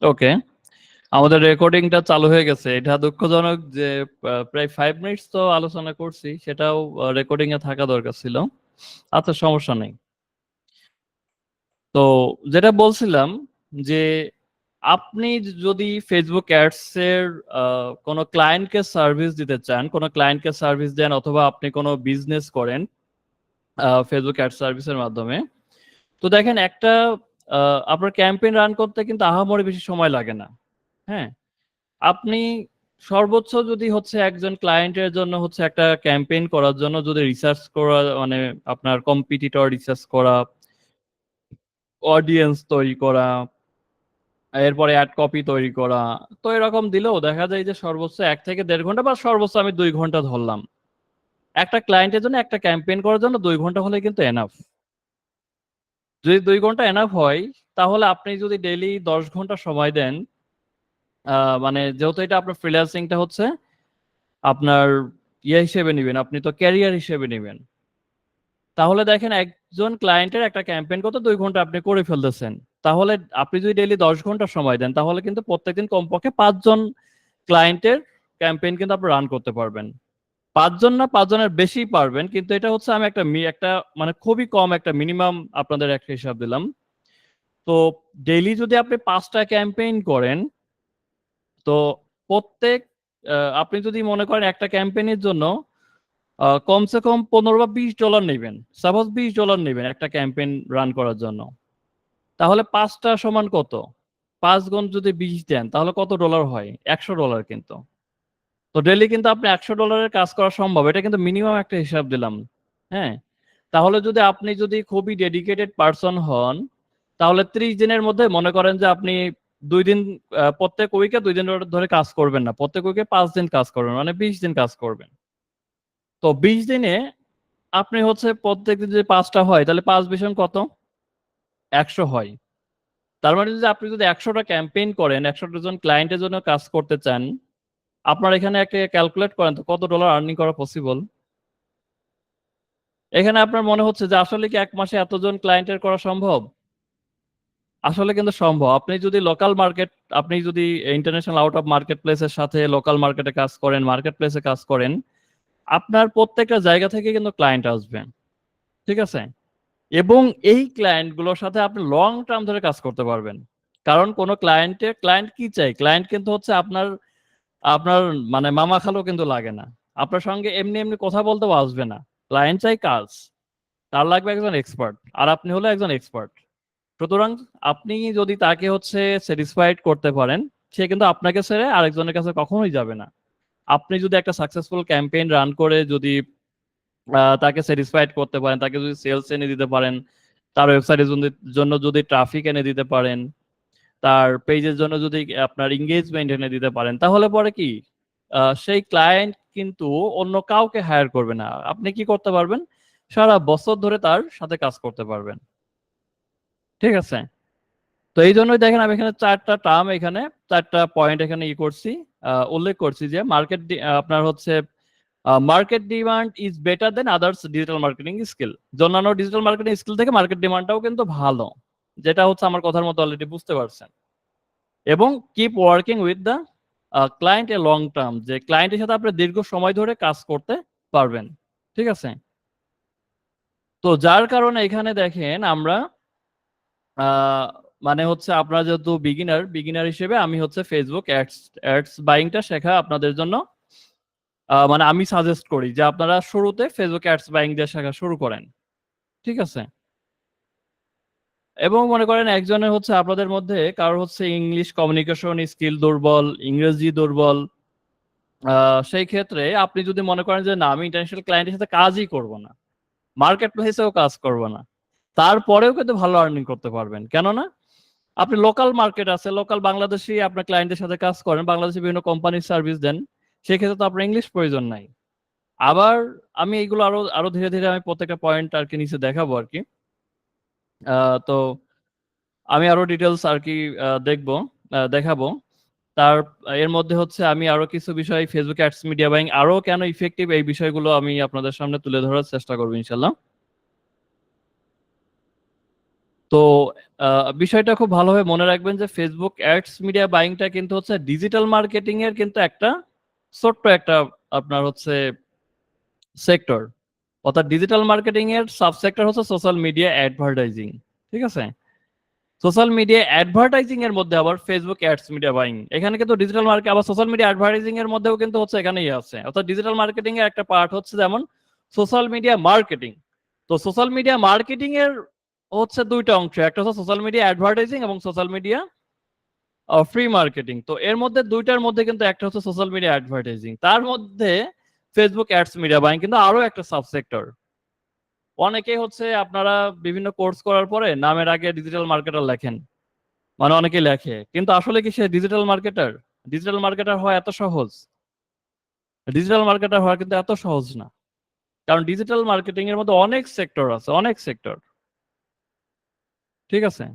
ওকে, আমাদের রেকর্ডিংটা চালু হয়ে গেছে। এটা দুঃখজনক যে প্রায় 5 মিনিটস তো আলোচনা করছি, সেটাও রেকর্ডিং এ থাকা দরকার ছিল। আচ্ছা, সমস্যা নেই। তো যেটা বলছিলাম যে আপনি যদি ফেসবুক অ্যাডস এর কোনো ক্লায়েন্টকে সার্ভিস দিতে চান, কোনো ক্লায়েন্টকে সার্ভিস দেন অথবা আপনি কোনো বিজনেস করেন ফেসবুক অ্যাড সার্ভিসের মাধ্যমে, তো দেখেন একটা আপনার ক্যাম্পেইন রান করতে কিন্তু আহামরি বেশি সময় লাগে না। হ্যাঁ, আপনি সর্বোচ্চ যদি হচ্ছে একজন ক্লায়েন্টের জন্য হচ্ছে একটা ক্যাম্পেইন করার জন্য যদি রিসার্চ করা, মানে আপনার কম্পিটিটর রিসার্চ করা, অডিয়েন্স তৈরি করা, এরপরে অ্যাড কপি তৈরি করা, তো এরকম দিলেও দেখা যায় যে সর্বোচ্চ 1 থেকে 1.5 ঘন্টা বা সর্বোচ্চ আমি 2 ঘন্টা ধরলাম। একটা ক্লায়েন্টের জন্য একটা ক্যাম্পেইন করার জন্য 2 ঘন্টা হলে কিন্তু এনাফ। যদি 2 ঘন্টা এনাফ হয়, তাহলে আপনি যদি ডেইলি 10 ঘন্টা সময় দেন, মানে যেহেতু এটা আপনার ফ্রিল্যান্সিংটা হচ্ছে আপনার ইয়ে হিসেবে নিবেন, আপনি তো ক্যারিয়ার হিসেবে নিবেন। তাহলে দেখেন একজন ক্লায়েন্টের একটা ক্যাম্পেইন করতে 2 ঘন্টা আপনি করে ফেলতেছেন। তাহলে আপনি যদি ডেইলি 10 ঘন্টা সময় দেন, তাহলে কিন্তু প্রত্যেকদিন কমপক্ষে 5 জন ক্লায়েন্টের ক্যাম্পেইন কিন্তু আপনি রান করতে পারবেন। 5 জন না, 5 জনের বেশি পারবেন। কিন্তু এটা হচ্ছে আমি একটা মানে খুবই কম একটা মিনিমাম আপনাদের একটা হিসাব দিলাম। তো ডেইলি যদি আপনি 5 টা ক্যাম্পেইন করেন, তো প্রত্যেক আপনি যদি মনে করেন একটা ক্যাম্পেইনের জন্য কমসে কম 15 বা $20 নিবেন। সাপোজ $20 নিবেন একটা ক্যাম্পেইন রান করার জন্য। তাহলে 5 টা সমান কত? 5 গুণ যদি 20 দেন তাহলে কত ডলার হয়? $100 কিন্তু। তো ডেইলি কিন্তু আপনি $100 কাজ করা সম্ভব। এটা কিন্তু মিনিমাম একটা হিসাব দিলাম। হ্যাঁ? তাহলে আপনি যদি খুবই ডেডিকেটেড পারসন হন, তাহলে 30 দিনের মধ্যে মনে করেন যে আপনি 2 দিন প্রত্যেক উইকে 2 দিন ধরে কাজ করবেন না। প্রত্যেক উইকে 5 দিন কাজ করবেন। মানে 20 দিন কাজ করবেন। তো 20 দিনে আপনি হচ্ছে প্রত্যেকদিন যদি ৫ টা হয় তাহলে ৫ বিশং কত? ১০০ হয়। তার মানে আপনি যদি ১০০ টা ক্যাম্পেইন করেন, ১০০ জন ক্লায়েন্টের জন্য কাজ করতে চান, আপনার এখানে একটা ক্যালকুলেট করেন তো কত ডলার আর্নিং করা পসিবল? এখানে আপনার মনে হচ্ছে যে আসলে কি ১ মাসে এতজন ক্লায়েন্টের করা সম্ভব? আসলে কিন্তু সম্ভব। আপনি যদি international out of market place এর সাথে লোকাল মার্কেটে কাজ করেন, মার্কেট প্লেসে কাজ করেন, আপনার প্রত্যেকটা জায়গা থেকে কিন্তু ক্লায়েন্ট আসবে। ঠিক আছে? এবং এই ক্লায়েন্ট গুলোর সাথে আপনি লং টার্ম ধরে কাজ করতে পারবেন। কারণ কোন ক্লায়েন্ট কি চাই? ক্লায়েন্ট কিন্তু হচ্ছে আপনার আপনার মানে মামা খালু কিন্তু লাগে না। আপনার সঙ্গে এমনি কথা বলতেও আসবে না। ক্লায়েন্ট চাই কাজ। তার লাগবে একজন এক্সপার্ট। আর আপনি হলো একজন এক্সপার্ট। সুতরাং আপনি যদি তাকে হচ্ছে স্যাটিসফাইড করতে পারেন, সে কিন্তু আপনাকে ছেড়ে আরেকজনের কাছে কখনোই যাবে না। আপনি যদি একটা সাকসেসফুল ক্যাম্পেইন রান করে যদি তাকে স্যাটিসফাইড করতে পারেন, তাকে যদি সেলস এনে দিতে পারেন, তার ওয়েবসাইটের জন্য যদি ট্রাফিক এনে দিতে পারেন, তার পেজের জন্য যদি আপনার এনগেজমেন্ট এনে দিতে পারেন, তাহলে পরে কি সেই ক্লায়েন্ট কিন্তু অন্য কাউকে হায়ার করবে না। আপনি কি করতে পারবেন? সারা বছর ধরে তার সাথে কাজ করতে পারবেন। ঠিক আছে? তো এই জন্যই দেখেন আমি এখানে 4 টা টার্ম এখানে 4 টা পয়েন্ট এখানে করছি, উল্লেখ করছি যে আপনার হচ্ছে market demand is better then others digital marketing skill. অন্যান্য ডিজিটাল মার্কেটিং স্কিল থেকে মার্কেট ডিমান্ডটাও কিন্তু ভালো। যেটা হচ্ছে আমার কথার মতো অলরেডি বুঝতে পারছেন। এবং keep working with the client a long term, যে ক্লায়েন্টের সাথে আপনি দীর্ঘ সময় ধরে কাজ করতে পারবেন। ঠিক আছে? তো যার কারণে এখানে দেখেন আমরা আহ, মানে হচ্ছে আপনারা যেহেতু বিগিনার হিসেবে আমি হচ্ছে ফেসবুক অ্যাডস বাইংটা শেখা আপনাদের জন্য মানে আমি সাজেস্ট করি যে আপনারা শুরুতে ফেসবুক অ্যাডস বাইং দিয়ে শেখা শুরু করেন। ঠিক আছে? এবং মনে করেন একজনের হচ্ছে আপনাদের মধ্যে কারোর হচ্ছে ইংলিশ কমিউনিকেশন স্কিল দুর্বল, ইংরেজি দুর্বল, সেই ক্ষেত্রে আপনি যদি মনে করেন যে না আমি ইন্টারন্যাশনাল ক্লায়েন্টের সাথে কাজই করব না, মার্কেট প্লেসেও কাজ করব না, তারপরেও কিন্তু ভালো আর্নিং করতে পারবেন। কেননা আপনি লোকাল মার্কেট আছে, লোকাল বাংলাদেশি আপনার ক্লায়েন্টের সাথে কাজ করেন, বাংলাদেশি বিভিন্ন কোম্পানির সার্ভিস দেন, সেক্ষেত্রে তো আপনার ইংলিশ প্রয়োজন নাই। আবার আমি এইগুলো আরো আরো ধীরে ধীরে আমি প্রত্যেকটা পয়েন্ট আর কি নিচে দেখাবো আর কি। তো আমি আরো ডিটেলস আর কি দেখবো, দেখাবো। তার এর মধ্যে হচ্ছে আমি আরো কিছু বিষয় ফেসবুক অ্যাডস মিডিয়া বাইং আরো কেন ইফেক্টিভ এই বিষয়গুলো আমি আপনাদের সামনে তুলে ধরার চেষ্টা করবো ইনশাল্লাহ। তো বিষয়টা খুব ভালোভাবে মনে রাখবেন যে ফেসবুক অ্যাডস মিডিয়া বাইংটা কিন্তু হচ্ছে ডিজিটাল মার্কেটিং এর কিন্তু একটা ছোট্ট একটা আপনার হচ্ছে সেক্টর। অর্থাৎ ডিজিটাল মার্কেটিং এর সাবসেক্টর হচ্ছে সোশ্যাল মিডিয়া অ্যাডভার্টাইজিং। ঠিক আছে? সোশ্যাল মিডিয়া অ্যাডভার্টাইজিং এর মধ্যে আবার ফেসবুক অ্যাডস মিডিয়া বাইং, এখানে কিন্তু ডিজিটাল মার্কেট আবার সোশ্যাল মিডিয়া অ্যাডভার্টাইজিং এর মধ্যেও কিন্তু হচ্ছে এখানেই আছে। অর্থাৎ ডিজিটাল মার্কেটিং এর একটা পার্ট হচ্ছে যেমন সোশ্যাল মিডিয়া মার্কেটিং। তো সোশ্যাল মিডিয়া মার্কেটিং এর হচ্ছে দুইটা অংশ, একটা হচ্ছে সোশ্যাল মিডিয়া অ্যাডভার্টাইজিং এবং সোশ্যাল মিডিয়া ফ্রি মার্কেটিং। তো এর মধ্যে দুইটার মধ্যে কিন্তু একটা হচ্ছে সোশ্যাল মিডিয়া অ্যাডভার্টাইজিং, তার মধ্যে ফেসবুক অ্যাডস মিডিয়া বাইং কিন্তু আরো একটা সাবসেক্টর। অনেকেই হচ্ছে আপনারা বিভিন্ন কোর্স করার পরে নামের আগে ডিজিটাল মার্কেটার লেখেন, মানে অনেকেই লেখে, কিন্তু আসলে কি সে ডিজিটাল মার্কেটার? ডিজিটাল মার্কেটার হওয়া এত সহজ? ডিজিটাল মার্কেটার হওয়া কিন্তু এত সহজ না, কারণ ডিজিটাল মার্কেটিং এর মধ্যে অনেক সেক্টর আছে, অনেক সেক্টর। ঠিক আছে?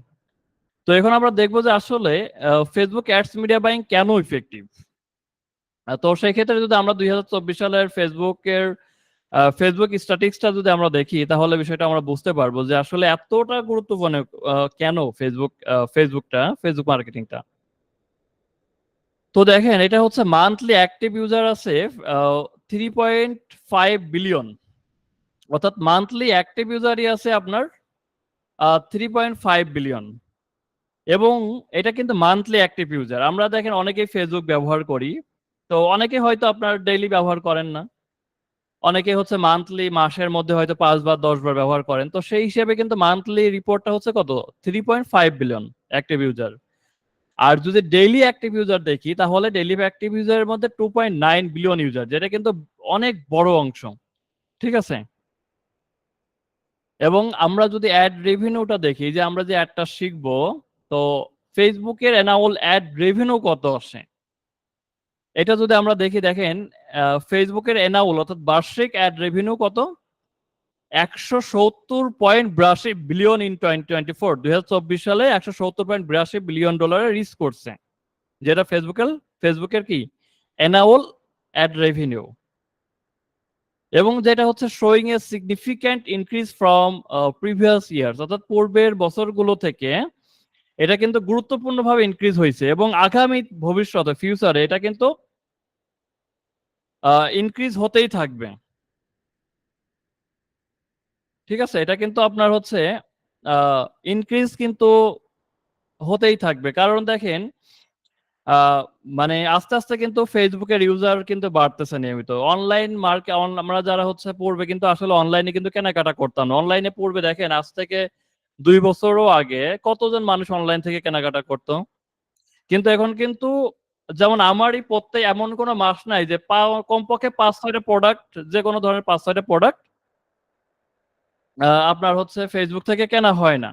তো এখন আমরা দেখবো যে আসলে ফেসবুক অ্যাডস মিডিয়া বাইং কেন ইফেক্টিভ। তো সেই ক্ষেত্রে যদি আমরা 2024 সালের ফেসবুকের ফেসবুক স্ট্যাটিস্টিক্সটা যদি আমরা দেখি, তাহলে বিষয়টা আমরা বুঝতে পারবো যে আসলে এতটা গুরুত্বপূর্ণ কেন ফেসবুক মার্কেটিংটা। তো দেখেন, এটা হচ্ছে মান্থলি অ্যাক্টিভ ইউজার আছে 3.5 বিলিয়ন। অর্থাৎ মান্থলি অ্যাক্টিভ ইউজারই আছে আপনার 3.5 বিলিয়ন। এবং এটা কিন্তু মান্থলি অ্যাক্টিভ ইউজার। আমরা দেখেন অনেকেই ফেসবুক ব্যবহার করি, তো অনেকে হয়তো আপনার ডেইলি ব্যবহার করেন না, অনেকে হচ্ছে মান্থলি মাসের মধ্যে হয়তো 5 বার 10 বার ব্যবহার করেন। তো সেই হিসেবে কিন্তু মান্থলি রিপোর্টটা হচ্ছে কত? 3.5 বিলিয়ন অ্যাক্টিভ ইউজার। আর যদি ডেইলি অ্যাক্টিভ ইউজার দেখি, তাহলে ডেইলি অ্যাক্টিভ ইউজারের মধ্যে 2.9 বিলিয়ন ইউজার, যেটা কিন্তু অনেক বড় অংশ। ঠিক আছে? এবং আমরা যদি অ্যাড রেভিনিউটা দেখি, যে আমরা যে অ্যাডটা শিখবো, তো ফেসবুকের অ্যানুয়াল অ্যাড রেভিনিউ কত আসে, এটা যদি আমরা দেখি, দেখেন ফেসবুকের অ্যানুয়াল অর্থাৎ বার্ষিক অ্যাড রেভিনিউ কত? 170.82 বিলিয়ন ইন 2024। 2024 সালে 170.82 বিলিয়ন ডলারে রিচ করছে, যেটা ফেসবুকের কি অ্যানুয়াল অ্যাড রেভিনিউ। এবং যেটা হচ্ছে showing a significant increase from previous years, অর্থাৎ পূর্বের বছরগুলো থেকে এটা কিন্তু গুরুত্বপূর্ণভাবে ইনক্রিজ হয়েছে, এবং আগামী ভবিষ্যতে ফিউচারে এটা কিন্তু ইনক্রিজ হতেই থাকবে। ঠিক আছে? এটা কিন্তু আপনার হচ্ছে ইনক্রিজ কিন্তু হতেই থাকবে, কারণ দেখেন আহ, মানে আস্তে আস্তে কিন্তু ফেসবুকের ইউজার কিন্তু বাড়তেছে নিয়মিত। অনলাইন মার্কেট আমরা যারা হচ্ছে পূর্বে কিন্তু আসলে অনলাইনে কিন্তু কেনাকাটা করতাম না। অনলাইনে পূর্বে দেখেন আজ থেকে 2 বছরও আগে কতজন মানুষ অনলাইন থেকে কেনাকাটা করতো, কিন্তু এখন কিন্তু যেমন আমারই প্রত্যেক এমন কোনো মাস নাই যে কমপক্ষে 5-6টা প্রোডাক্ট, যে কোনো ধরনের 5-6টা প্রোডাক্ট আপনার হচ্ছে ফেসবুক থেকে কেনা হয় না।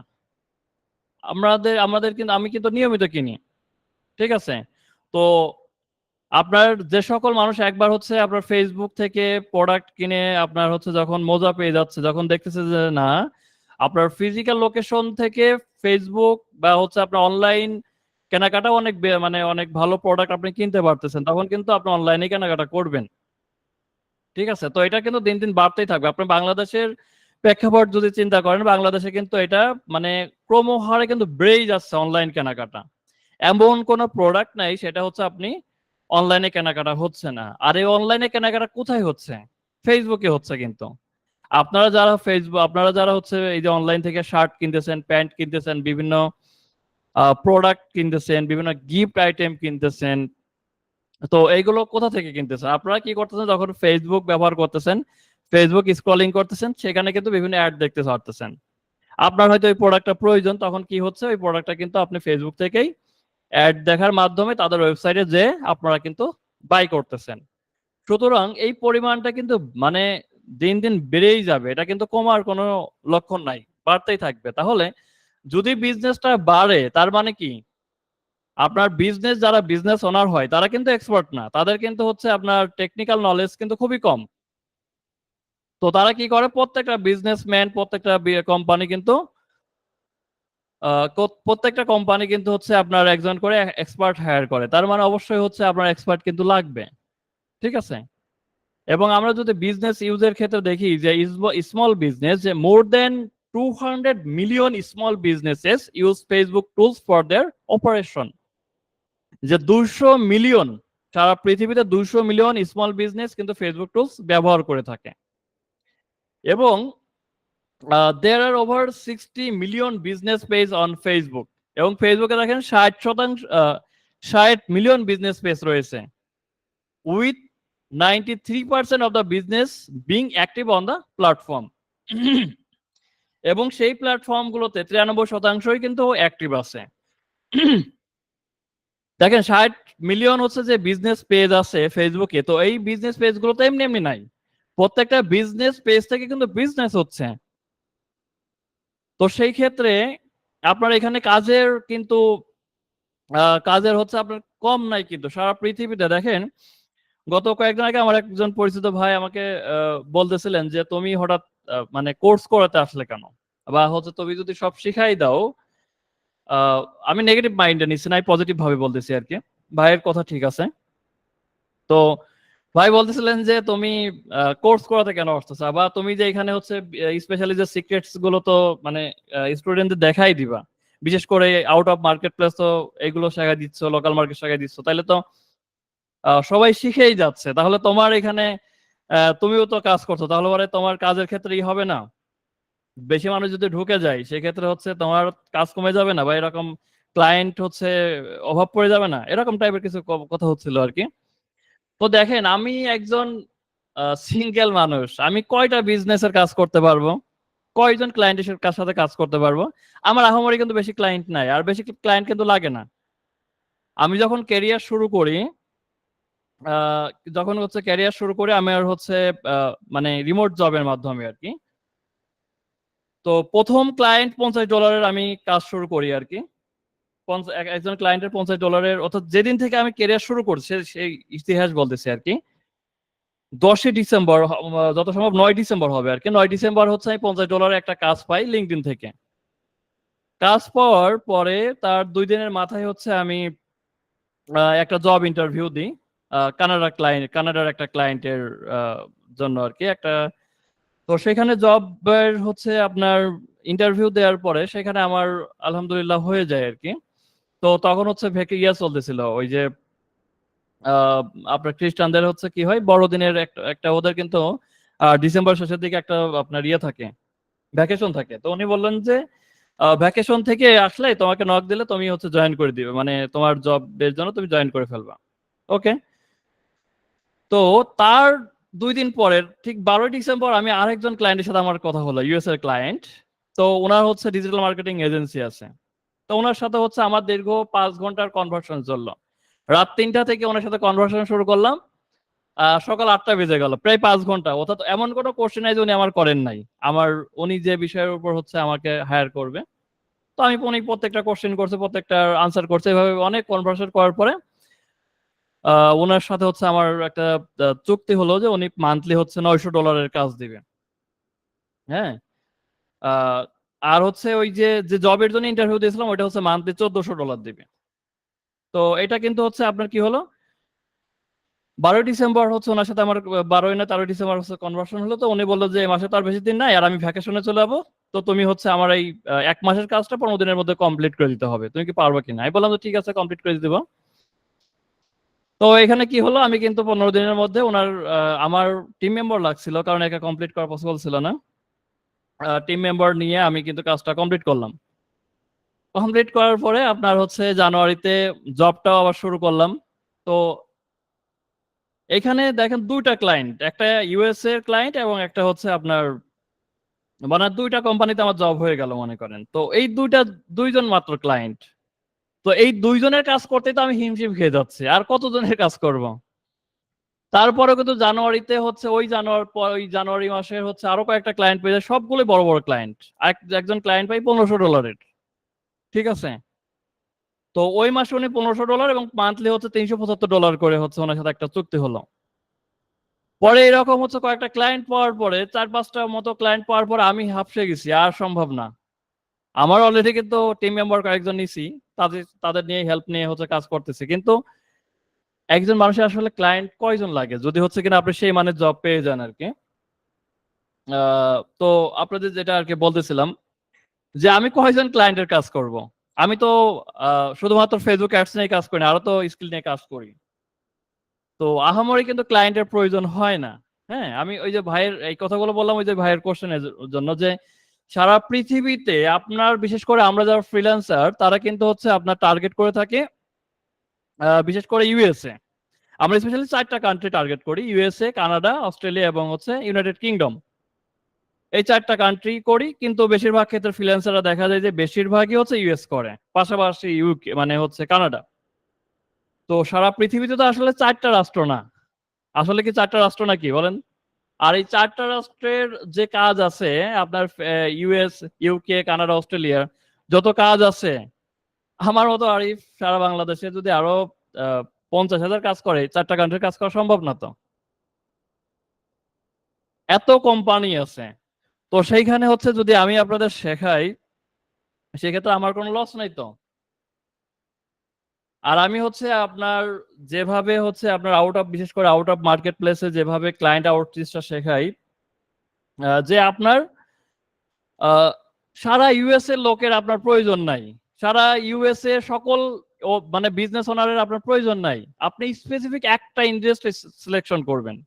আমাদের কিন্তু আমি কিন্তু নিয়মিত কিনি। ঠিক আছে? তো আপনার যে সকল মানুষ একবার হচ্ছে আপনার ফেসবুক থেকে প্রোডাক্ট কিনে আপনার হচ্ছে যখন মজা পেয়ে যাচ্ছে, যখন দেখতেছে যে না আপনার ফিজিক্যাল লোকেশন থেকে ফেসবুক বা হচ্ছে আপনার অনলাইন কেনাকাটা অনেক মানে অনেক ভালো প্রোডাক্ট আপনি কিনতে পারতেছেন, তখন কিন্তু আপনি অনলাইনে কেনাকাটা করবেন। ঠিক আছে? তো এটা কিন্তু দিন দিন বাড়তেই থাকবে। আপনি বাংলাদেশের প্রেক্ষাপট যদি চিন্তা করেন, বাংলাদেশে কিন্তু এটা মানে ক্রমহারে কিন্তু বেড়েই যাচ্ছে অনলাইন কেনাকাটা। এমন কোনো প্রোডাক্ট নাই সেটা হচ্ছে আপনি অনলাইনে কেনাকাটা হচ্ছে না। আর এই অনলাইনে কেনাকাটা কোথায় হচ্ছে? ফেসবুকে হচ্ছে কিন্তু। আপনারা যারা হচ্ছে এই যে অনলাইন থেকে শার্ট কিনতেছেন, প্যান্ট কিনতেছেন, বিভিন্ন প্রোডাক্ট কিনতেছেন, বিভিন্ন গিফট আইটেম কিনতেছেন, তো এইগুলো কোথা থেকে কিনতেছেন? আপনারা কি করতেছেন? যখন ফেসবুক ব্যবহার করতেছেন, ফেসবুক স্ক্রলিং করতেছেন, সেখানে কিন্তু বিভিন্ন অ্যাড দেখতে পারতেছেন। আপনার হয়তো এই প্রোডাক্টটা প্রয়োজন, তখন কি হচ্ছে ওই প্রোডাক্টটা কিন্তু আপনি ফেসবুক থেকেই অ্যাড দেখার মাধ্যমে তাদের ওয়েবসাইটে যে আপনারা কিন্তু বাই করতেছেন। সুতরাং এই পরিমাণটা কিন্তু মানে দিন দিন বেড়েই যাবে, এটা কিন্তু কমার কোনো লক্ষণ নাই, বাড়তেই থাকবে। তাহলে যদি বিজনেসটা বাড়ে, তার মানে কি আপনার যারা বিজনেস ওনার হয় তারা কিন্তু এক্সপার্ট না, তাদের কিন্তু হচ্ছে আপনার টেকনিক্যাল নলেজ কিন্তু খুবই কম। তো তারা কি করে, প্রত্যেকটা বিজনেসম্যান প্রত্যেকটা কোম্পানি কিন্তু প্রত্যেকটা কোম্পানি কিন্তু হচ্ছে আপনার একজন করে এক্সপার্ট হায়ার করে, তার মানে অবশ্যই হচ্ছে আপনার এক্সপার্ট কিন্তু লাগবে। ঠিক আছে? এবং আমরা যদি বিজনেস ইউজের ক্ষেত্রে দেখি যে স্মল বিজনেস যে মোর দেন 200 million small businesses use Facebook tools for their operation. যে 200 মিলিয়ন, সারা পৃথিবীতে 200 মিলিয়ন স্মল বিজনেস কিন্তু ফেসবুক টুলস ব্যবহার করে থাকে। এবং there are over 60 million business page on Facebook, এবং ফেসবুকে দেখেন 60 মিলিয়ন বিজনেস পেজ রয়েছে, with 93% of the business being active on the platform. এবং সেই প্ল্যাটফর্ম গুলোতে 93% কিন্তু অ্যাক্টিভ আছে। দেখেন 60 মিলিয়ন হচ্ছে যে বিজনেস পেজ আছে ফেসবুকে, তো এই বিজনেস পেজ গুলো তো এমনি এমনি নাই, প্রত্যেকটা বিজনেস পেজ থেকে কিন্তু বিজনেস হচ্ছে। তো সেই ক্ষেত্রে আপনার এখানে কাজের কিন্তু কাজের হচ্ছে আপনার কম নাই, কিন্তু সারা পৃথিবীতে দেখেন গত কয়েকদিন আগে আমার একজন পরিচিত ভাই আমাকে বলতেছিলেন যে তুমি হঠাৎ মানে কোর্স করাতে আসলে কেন, বা হচ্ছে তুমি যদি সব শিখাই দাও, আমি নেগেটিভ মাইন্ডে নিচ্ছি না, পজিটিভ ভাবে বলতেছি আর কি, ভাইয়ের কথা ঠিক আছে। তো ভাই বলতেছিলেন যে তুমি কোর্স করাতে কেন আসতেছ, বা তুমি যে এখানে হচ্ছে স্পেশালি যে সিক্রেটস গুলো তো মানে স্টুডেন্টদের দেখাই দিবা, বিশেষ করে আউট অফ মার্কেট প্লেস তো এগুলো শেখাই দিচ্ছ, লোকাল মার্কেট শেখাই দিচ্ছ, তাহলে তো সবাই শিখেই যাচ্ছে, তাহলে তোমার এখানে তুমিও তো কাজ করছো, তাহলে পরে তোমার কাজের ক্ষেত্রে ই হবে না, বেশি মানুষ যদি ঢুকে যায় সেক্ষেত্রে হচ্ছে তোমার কাজ কমে যাবে না, বা এরকম ক্লায়েন্ট হচ্ছে অভাব পড়ে যাবে না, এরকম টাইপের কিছু কথা হচ্ছিল আর কি। তো দেখেন আমি একজন সিঙ্গেল মানুষ, আমি কয়টা বিজনেসের কাজ করতে পারবো, কয়জন ক্লায়েন্টের সাথে কাজ করতে পারবো, আমার আহামরি কিন্তু বেশি ক্লায়েন্ট নাই, আর বেশি ক্লায়েন্ট কিন্তু লাগে না। আমি যখন ক্যারিয়ার শুরু করি, যখন হচ্ছে ক্যারিয়ার শুরু করে আমি আর হচ্ছে মানে রিমোট জবের মাধ্যমে আর কি, তো প্রথম ক্লায়েন্ট $50 আমি কাজ শুরু করি আর কি, একজন ক্লায়েন্টের $50, অর্থাৎ যেদিন থেকে আমি ক্যারিয়ার শুরু করছি সেই ইতিহাস বলতেছি আর কি। 10 ডিসেম্বর, যত সম্ভব 9 ডিসেম্বর হবে আর কি, 9 ডিসেম্বর হচ্ছে আমি $50 একটা কাজ পাই লিঙ্কডইন থেকে। কাজ পাওয়ার পরে তার 2 দিনের মাথায় হচ্ছে আমি একটা জব ইন্টারভিউ দিই কানাডার একটা ক্লায়েন্টের জন্য আর কি একটা। তো সেখানে জবের হচ্ছে আপনার ইন্টারভিউ দেওয়ার পরে সেখানে আমার আলহামদুলিল্লাহ হয়ে যায় আর কি। তো তখন হচ্ছে ইয়া চলতেছিল, ওই যে আপনার খ্রিস্টানদের হচ্ছে কি হয়, বড়দিনের একটা ওদের কিন্তু ডিসেম্বর শেষের দিকে একটা আপনার ইয়ে থাকে, ভ্যাকেশন থাকে। তো উনি বললেন যে ভ্যাকেশন থেকে আসলে তোমাকে নক দিলে তুমি হচ্ছে জয়েন করে দিবে, মানে তোমার জবের জন্য তুমি জয়েন করে ফেলবা। ওকে, তো তার 2 দিন পরের ঠিক 12 ডিসেম্বর আমি আরেকজন ক্লায়েন্টের সাথে আমার কথা হলো, ইউএস এর ক্লায়েন্ট। তো ওনার হচ্ছে ডিজিটাল মার্কেটিং এজেন্সি আছে, তো ওনার সাথে হচ্ছে আমার দীর্ঘ 5 ঘন্টার কনভারসেশন চললো। রাত 3টা থেকে ওনার সাথে কনভারসেশন শুরু করলাম, সকাল 8টা বেজে গেল, প্রায় 5 ঘন্টা। অর্থাৎ এমন কোনো কোশ্চেন নাই যে উনি আমার করেন নাই, উনি যে বিষয়ের উপর হচ্ছে আমাকে হায়ার করবে, তো উনি প্রত্যেকটা কোশ্চেন করছে, প্রত্যেকটার আনসার করছে, এভাবে অনেক কনভারসেশন করার পরে ওনার সাথে হচ্ছে আমার একটা চুক্তি হলো যে উনি মান্থলি হচ্ছে $900 কাজ দিবে। হ্যাঁ, আর হচ্ছে ওই যে জবের জন্য ইন্টারভিউ দিয়েছিলাম ওইটা হচ্ছে মান্থলি $1400 দিবে। তো এটা কিন্তু হচ্ছে আপনার কি হলো, 12 ডিসেম্বর হচ্ছে ওনার সাথে আমার 12 না 13 ডিসেম্বর হচ্ছে কনভার্সন হলো। তো উনি বললো যে এই মাসে তো আর বেশি দিন নাই, আর আমি ভ্যাকেশনে চলে যাবো, তো তুমি হচ্ছে আমার এই 1 মাসের কাজটা 15 দিনের মধ্যে কমপ্লিট করে দিতে হবে, তুমি কি পারবে কিনা। আমি বললাম যে ঠিক আছে, কমপ্লিট করে দিব। তো এখানে কি হলো, আমি কিন্তু 15 দিনের মধ্যে ওনার আমার টিম মেম্বার লাগছিল, কারণ একা কমপ্লিট করা পসিবল ছিল না। টিম মেম্বার নিয়ে আমি কিন্তু কাজটা কমপ্লিট করলাম। কমপ্লিট করার পরে আপনার হচ্ছে জানুয়ারিতে জবটাও আবার শুরু করলাম। তো এখানে দেখেন 2টা ক্লায়েন্ট, একটা ইউএস এর ক্লায়েন্ট এবং একটা হচ্ছে আপনার, মানে 2টা কোম্পানিতে আমার জব হয়ে গেল মনে করেন। তো এই 2জন মাত্র ক্লায়েন্ট, তো এই 2জনের কাজ করতে তো আমি হিমশিম খেয়ে যাচ্ছি, আর কতজনের কাজ করব। তারপরে কিন্তু জানুয়ারিতে হচ্ছে ওই জানুয়ারি মাসের হচ্ছে আরো কয়েকটা ক্লায়েন্ট পেয়ে যায়, সবগুলো বড় বড় ক্লায়েন্ট। একজন ক্লায়েন্ট পাই $1500, ঠিক আছে। তো ওই মাসে উনি $1500 এবং মান্থলি হচ্ছে $375 করে হচ্ছে ওনার সাথে একটা চুক্তি হলো। পরে এরকম হচ্ছে কয়েকটা ক্লায়েন্ট পাওয়ার পরে 4-5টা মতো ক্লায়েন্ট পাওয়ার পরে আমি হাঁপসে গেছি, আর সম্ভব না। আমার অলরেডি কিন্তু টিম মেম্বার কয়েকজন নিছি, তাদের নিয়ে হেল্প নিয়ে হচ্ছে কাজ করতেছি, কিন্তু একজন মানুষের আসলে ক্লায়েন্ট কয়জন লাগে যদি হচ্ছে কিনা আপনি সেই মানে জব পেয়ে যান আর কি। তো আপনাদের যেটা আর কি বলতেছিলাম, যে আমি কয়জন ক্লায়েন্টের কাজ করব। আমি তো শুধুমাত্র ফেসবুক অ্যাডস নিয়ে কাজ করি না, আরো তো স্কিল নিয়ে কাজ করি। তো আহামরি কিন্তু ক্লায়েন্টের প্রয়োজন হয় না। হ্যাঁ, আমি ওই যে ভাইয়ের এই কথাগুলো বললাম ওই যে ভাইয়ের কোশ্চেনের জন্য, যে সারা পৃথিবীতে আপনার বিশেষ করে আমরা যারা ফ্রিল্যান্সার তারা কিন্তু হচ্ছে আপনার টার্গেট করে থাকে বিশেষ করে ইউএসএ। আমরা স্পেশালি 4টা কান্ট্রি টার্গেট করি, ইউএসএ, কানাডা, অস্ট্রেলিয়া এবং হচ্ছে ইউনাইটেড কিংডম। এই 4টা কান্ট্রি করি, কিন্তু বেশিরভাগ ক্ষেত্রে ফ্রিল্যান্সাররা দেখা যায় যে বেশিরভাগই হচ্ছে ইউএস করে, পাশাপাশি ইউকে মানে হচ্ছে কানাডা। তো সারা পৃথিবীতে তো আসলে 4টা রাষ্ট্র না, আসলে কি 4টা রাষ্ট্র নাকি বলেন? আর এই 4টা রাষ্ট্রের যে কাজ আছে আপনার ইউএস, ইউকে, কানাডা, অস্ট্রেলিয়ার যত কাজ আছে, আমার মতো আরিফ সারা বাংলাদেশে যদি আরো 50,000 কাজ করে, 4টা কান্ট্রির কাজ করা সম্ভব না তো। এত কোম্পানি আছে, তো সেইখানে হচ্ছে যদি আমি আপনাদের শেখাই সেক্ষেত্রে আমার কোনো লস নাই তো। আর আমি হচ্ছে আপনার যেভাবে হচ্ছে আপনার আউট অফ বিশেষ করে আউট অফ মার্কেট প্লেসে যেভাবে ক্লায়েন্ট আউটরিচটা শেখাই, যে আপনার সারা ইউএস এর লোকের আপনার প্রয়োজন নাই, সারা ইউএসএ সকল মানে বিজনেস ওনারের আপনার প্রয়োজন নাই। আপনি স্পেসিফিক একটা ইন্ডাস্ট্রি সিলেকশন করবেন।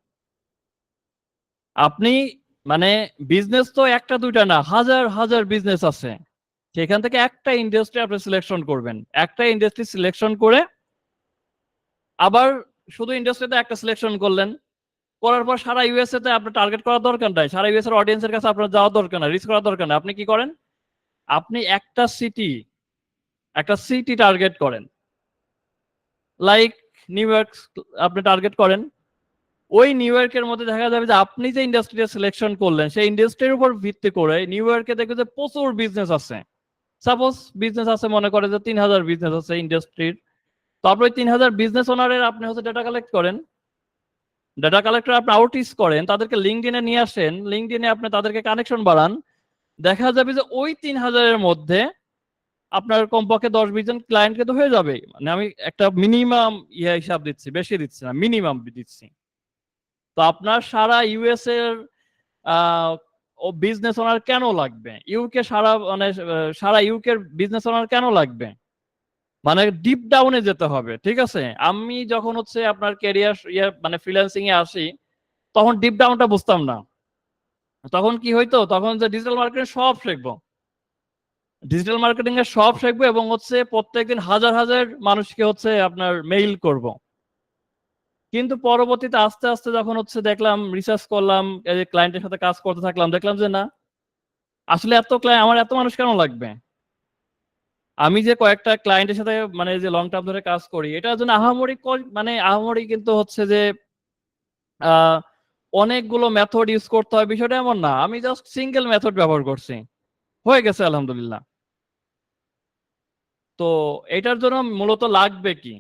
আপনি মানে বিজনেস তো একটা দুইটা না, হাজার হাজার বিজনেস আছে, সেখান থেকে একটা ইন্ডাস্ট্রি আপনি সিলেকশন করবেন। একটা ইন্ডাস্ট্রি সিলেকশন করে আবার শুধু ইন্ডাস্ট্রিতে একটা সিলেকশন করলেন, করার পর সারা ইউএসএ তে আপনার টার্গেট করার দরকার নাই, সারা ইউএস এর অডিয়েন্সের কাছে আপনার যাওয়ার দরকার নাই, রিচ করার দরকার নাই। আপনি কি করেন, আপনি একটা সিটি টার্গেট করেন, লাইক নিউ ইয়র্ক আপনি টার্গেট করেন। ওই নিউ ইয়র্কের মধ্যে দেখা যাবে যে আপনি যে ইন্ডাস্ট্রিটা সিলেকশন করলেন সেই ইন্ডাস্ট্রির উপর ভিত্তি করে নিউ ইয়র্কে দেখবে যে প্রচুর বিজনেস আছে। সাপোজ বিজনেস আছে, মনে করে যে 3,000 বিজনেস আছে ইন্ডাস্ট্রির। তারপরে 3,000 বিজনেস ওনারের আপনি হচ্ছে ডেটা কালেক্ট করেন, ডেটা কালেক্টর আপনি আউটরিচ করেন, তাদেরকে লিঙ্কডইনে নিয়ে আসেন, লিঙ্কডইনে আপনি তাদেরকে কানেকশন বাড়ান। দেখা যাবে যে ওই 3,000-এর মধ্যে আপনার কমপক্ষে 10-20 জন ক্লায়েন্ট কিন্তু হয়ে যাবে। মানে আমি একটা মিনিমাম হিসাব দিচ্ছি, বেশি দিচ্ছি না, মিনিমাম দিচ্ছি। তো আপনার সারা ইউএস এর বিজনেস ওনার কেন লাগবে, ইউকে সারা মানে সারা ইউকের বিজনেস ওনার কেন লাগবে, মানে ডিপ ডাউনে যেতে হবে। ঠিক আছে, আমি যখন হচ্ছে আপনার ক্যারিয়ার মানে ফ্রিল্যান্সিং এ আসি তখন ডিপ ডাউনটা বুঝতাম না। তখন কি হইতো, তখন যে ডিজিটাল মার্কেটিং সব শিখবো, ডিজিটাল মার্কেটিং এর সব শিখবো এবং হচ্ছে প্রত্যেকদিন হাজার হাজার মানুষকে হচ্ছে আপনার মেইল করব। কিন্তু পরবর্তীতে আস্তে আস্তে যখন হচ্ছে দেখলাম, রিসার্চ করলাম, ক্লায়েন্টের সাথে কাজ করতে থাকলাম, দেখলাম যে না, আসলে এত ক্লায়েন্ট আমার এত মানুষ কেন লাগবে। আমি যে কয়েকটা ক্লায়েন্টের সাথে মানে যে লং টার্ম ধরে কাজ করি, এটার জন্য আহামরি মানে আহামরি কিন্তু হচ্ছে যে আহ অনেকগুলো মেথড ইউজ করতে হয় বিষয়টা এমন না। আমি জাস্ট সিঙ্গেল মেথড ব্যবহার করছি, হয়ে গেছে আলহামদুলিল্লাহ। তো এটার জন্য মূলত লাগবে কি,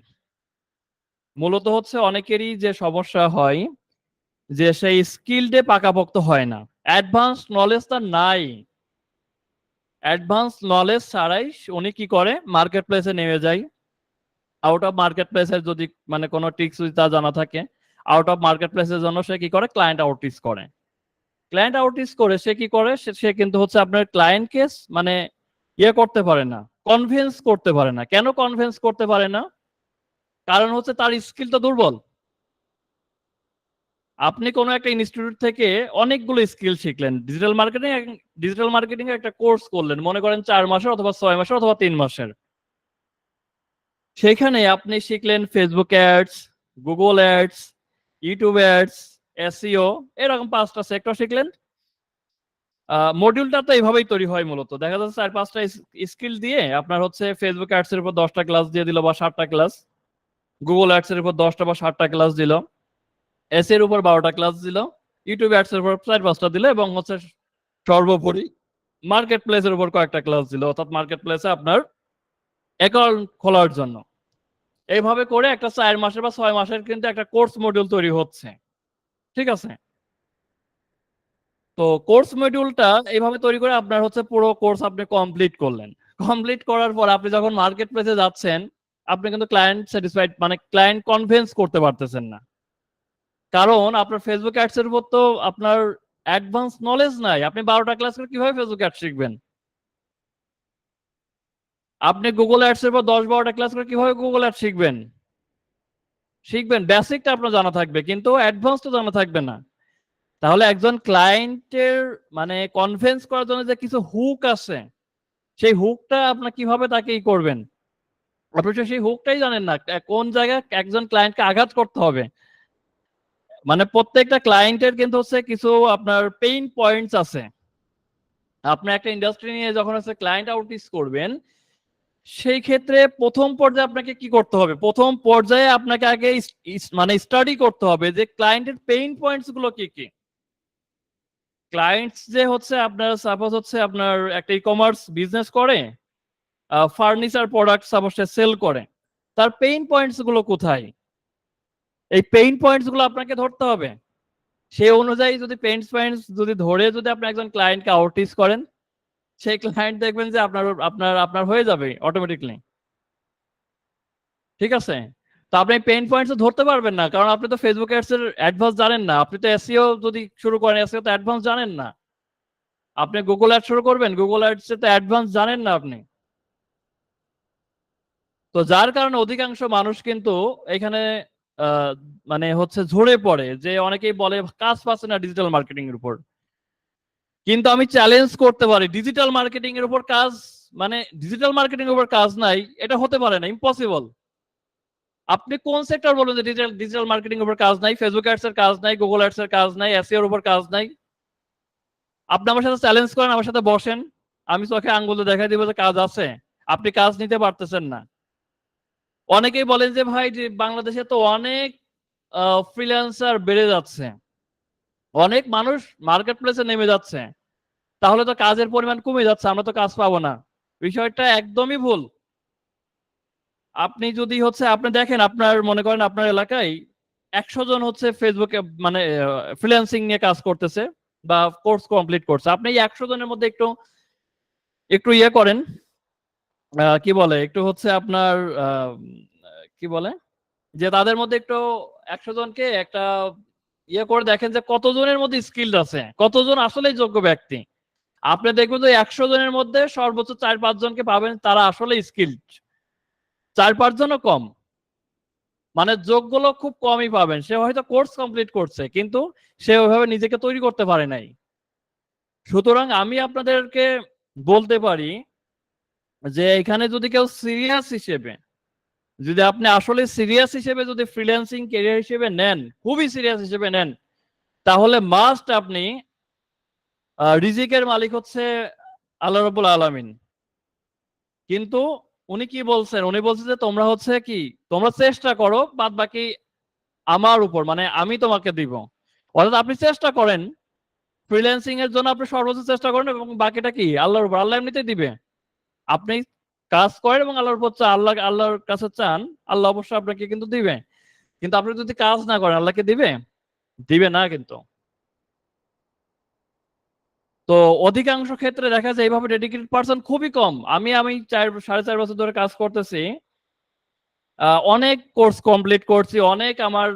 মূলত হচ্ছে অনেকেরই যে সমস্যা হয় যে সেই স্কিলডে পাকাপোক্ত হয় না, অ্যাডভান্স নলেজ তার নাই। অ্যাডভান্স নলেজ ছাড়াই উনি কি করে, মার্কেট প্লেসে নেমে যায়। আউট অফ মার্কেট প্লেসের যদি মানে কোনো ট্রিক্স যদি তার জানা থাকে, আউট অফ মার্কেট প্লেসের জন্য সে কি করে, ক্লায়েন্ট আউটরিচ করে। ক্লায়েন্ট আউটরিচ করে সে কি করে, সে কিন্তু হচ্ছে আপনার ক্লায়েন্টকে মানে করতে পারে না, কনভিন্স করতে পারে না। কেন কনভিন্স করতে পারে না, কারণ হচ্ছে তার স্কিলটা দুর্বল। আপনি কোনো একটা ইনস্টিটিউট থেকে অনেকগুলো স্কিল শিখলেন, ডিজিটাল মার্কেটিং এর একটা কোর্স করলেন, মনে করেন 4 মাসের অথবা 6 মাসের অথবা 3 মাসের। সেখানে আপনি শিখলেন Facebook ads, Google ads, YouTube ads, SEO, এরকম 5টা সেক্টর শিখলেন। মডিউলটা তো এইভাবেই তৈরি হয়, মূলত দেখা যাচ্ছে 4-5টা স্কিল দিয়ে আপনার হচ্ছে ফেসবুক অ্যাডস এর উপর 10টা ক্লাস দিয়ে দিল বা 7টা ক্লাস, গুগল অ্যাডস এর উপর 10টা বা 7টা ক্লাস দিল, এস এর উপর 12টা ক্লাস দিল, ইউটিউব অ্যাডস এর উপর 4-5টা দিল, এবং হচ্ছে সর্বোপরি মার্কেট প্লেসের উপর কয়েকটা ক্লাস দিল, অর্থাৎ মার্কেট প্লেসে আপনার অ্যাকাউন্ট খোলার জন্য। এইভাবে করে একটা 4 মাসের বা 6 মাসের কিন্তু একটা কোর্স মডিউল তৈরি হচ্ছে। ঠিক আছে, তো কোর্স মডিউলটা এইভাবে তৈরি করে আপনার হচ্ছে পুরো কোর্স আপনি কমপ্লিট করলেন। কমপ্লিট করার পর আপনি যখন মার্কেট প্লেসে যাচ্ছেন, আপনি কিন্তু ক্লায়েন্ট স্যাটিসফাইড মানে ক্লায়েন্ট কনভিন্স করতে পারতেছেন না, কারণ আপনার ফেসবুক অ্যাডস এর উপর তো আপনার অ্যাডভান্স নলেজ নাই। আপনি 12টা ক্লাস করে কিভাবে ফেসবুক অ্যাড শিখবেন? আপনি গুগল অ্যাডস এর পর 10-12টা ক্লাস করে কিভাবে গুগল অ্যাড শিখবেন? বেসিকটা আপনার জানা থাকবে, কিন্তু অ্যাডভান্স তো জানা থাকবে না। তাহলে একজন ক্লায়েন্টের মানে কনভিন্স করার জন্য যে কিছু হুক আছে, সেই হুকটা আপনার কিভাবে তাকে ই করবেন? আপনি তো সেই হুকটাই জানেন না, কোন জায়গায় একজন ক্লায়েন্টকে আঘাত করতে হবে। মানে প্রত্যেকটা ক্লায়েন্টের কিন্তু হচ্ছে কিছু আপনার পেইন পয়েন্টস আছে। আপনার একটা ইন্ডাস্ট্রি নিয়ে যখন হচ্ছে ক্লায়েন্ট আউটরিচ করবেন, সেই ক্ষেত্রে প্রথম পর্যায়ে আপনাকে কি করতে হবে? প্রথম পর্যায়ে আপনাকে আগে মানে স্টাডি করতে হবে যে ক্লায়েন্টের পেইন পয়েন্টস গুলো কি কি। ক্লায়েন্টস যে হচ্ছে আপনার সাপোজ হচ্ছে আপনার একটা ই কমার্স বিজনেস করে, ফার্নিচার প্রোডাক্ট সাপোজ সে সেল করে, তার পেইন পয়েন্টস গুলো কোথায়? এই পেইন পয়েন্টস গুলো আপনাকে ধরতে হবে। সেই অনুযায়ী যদি পেইন পয়েন্টস যদি ধরে যদি আপনি একজন ক্লায়েন্টকে আউটরিচ করেন, সেই ক্লায়েন্ট দেখবেন যে আপনার আপনার আপনার হয়ে যাবে অটোমেটিকলি। ঠিক আছে? তো আপনি পেইন পয়েন্টস ধরতে পারবেন না, কারণ আপনি তো ফেসবুক অ্যাডস এর অ্যাডভান্স জানেন না। আপনি তো এসইও যদি শুরু করেন, এসইও তো অ্যাডভান্স জানেন না। আপনি গুগল অ্যাড শুরু করবেন, গুগল অ্যাডস এ তো অ্যাডভান্স জানেন না আপনি। তো যার কারণে অধিকাংশ মানুষ কিন্তু এখানে আহ, মানে হচ্ছে ঝরে পড়ে, যে অনেকেই বলে কাজ পাচ্ছে না ডিজিটাল মার্কেটিং এর উপর। কিন্তু আমি চ্যালেঞ্জ করতে পারি, ডিজিটাল মার্কেটিং এর উপর কাজ মানে ডিজিটাল মার্কেটিং এর উপর কাজ নাই, এটা হতে পারে না, ইম্পসিবল। আপনি কোন সেক্টর বলুন যে ডিজিটাল ডিজিটাল মার্কেটিং এর উপর কাজ নাই? ফেসবুক অ্যাডস এর কাজ নাই, গুগল অ্যাডস এর কাজ নাই, এসইও এর উপর কাজ নাই? আপনি আমার সাথে চ্যালেঞ্জ করেন, আমার সাথে বসেন, আমি চোখে আঙ্গুলে দেখাই দিব যে কাজ আছে। আপনি কাজ নিতে পারতেছেন না। অনেকেই বলেন যে ভাই যে বাংলাদেশে তো অনেক ফ্রিল্যান্সার বেড়ে যাচ্ছে, অনেক মানুষ মার্কেট প্লেসে নেমে যাচ্ছে, তাহলে তো কাজের পরিমাণ কমে যাচ্ছে, আমরা তো কাজ পাবো না। বিষয়টা একদমই ভুল। আপনি যদি হচ্ছে আপনি দেখেন, আপনার মনে করেন আপনার এলাকায় 100 জন হচ্ছে ফেসবুকে মানে ফ্রিল্যান্সিং নিয়ে কাজ করতেছে বা কোর্স কমপ্লিট করছে, আপনি এই 100 জনের মধ্যে একটু একটু ইয়ে করেন, কি বলে একটু হচ্ছে আপনার আহ, কি বলে যে তাদের মধ্যে একটু 100 জনকে একটা ইয়ে করে দেখেন যে কতজনের মধ্যে স্কিল্ড আছে, কতজন আসলেই যোগ্য ব্যক্তি। আপনি দেখবেন যে 100 জনের মধ্যে সর্বোচ্চ 4-5 জনকে পাবেন তারা আসলে স্কিল্ড, 4-5 জনও কম। মানে যোগ্য লোক খুব কমই পাবেন, সে হয়তো কোর্স কমপ্লিট করছে কিন্তু সে ওইভাবে নিজেকে তৈরি করতে পারে নাই। সুতরাং আমি আপনাদেরকে বলতে পারি যে এখানে যদি কেউ সিরিয়াস হিসেবে, যদি আপনি আসলে সিরিয়াস হিসেবে যদি ফ্রিল্যান্সিং ক্যারিয়ার হিসেবে নেন, খুবই সিরিয়াস হিসেবে নেন, তাহলে মাস্ট আপনি রিজিকের মালিক হচ্ছে আল্লাহ রাব্বুল আলামিন। কিন্তু উনি কি বলছেন? উনি বলছে যে তোমরা হচ্ছে কি, তোমরা চেষ্টা করো, বাদ বাকি আমার উপর, মানে আমি তোমাকে দিব। অর্থাৎ আপনি চেষ্টা করেন, ফ্রিল্যান্সিং এর জন্য আপনি সর্বোচ্চ চেষ্টা করেন, এবং বাকিটা কি আল্লাহর উপর, আল্লাহ এমনিতেই দিবে। আপনি কাজ করেন এবং আল্লাহর উপর আল্লাহর কাছে চান, আল্লাহ অবশ্যই আপনাকে কিন্তু দিবে। কিন্তু আপনি যদি কাজ না করেন, আল্লাহকে দিবে? দিবে না কিন্তু। তো অধিকাংশ ক্ষেত্রে দেখা যায় এইভাবে ডেডিকেটেড পার্সন খুবই কম। আমি আমি 4.5-4 বছর ধরে কাজ করতেছি, অনেক কোর্স কমপ্লিট করছি, অনেক আমার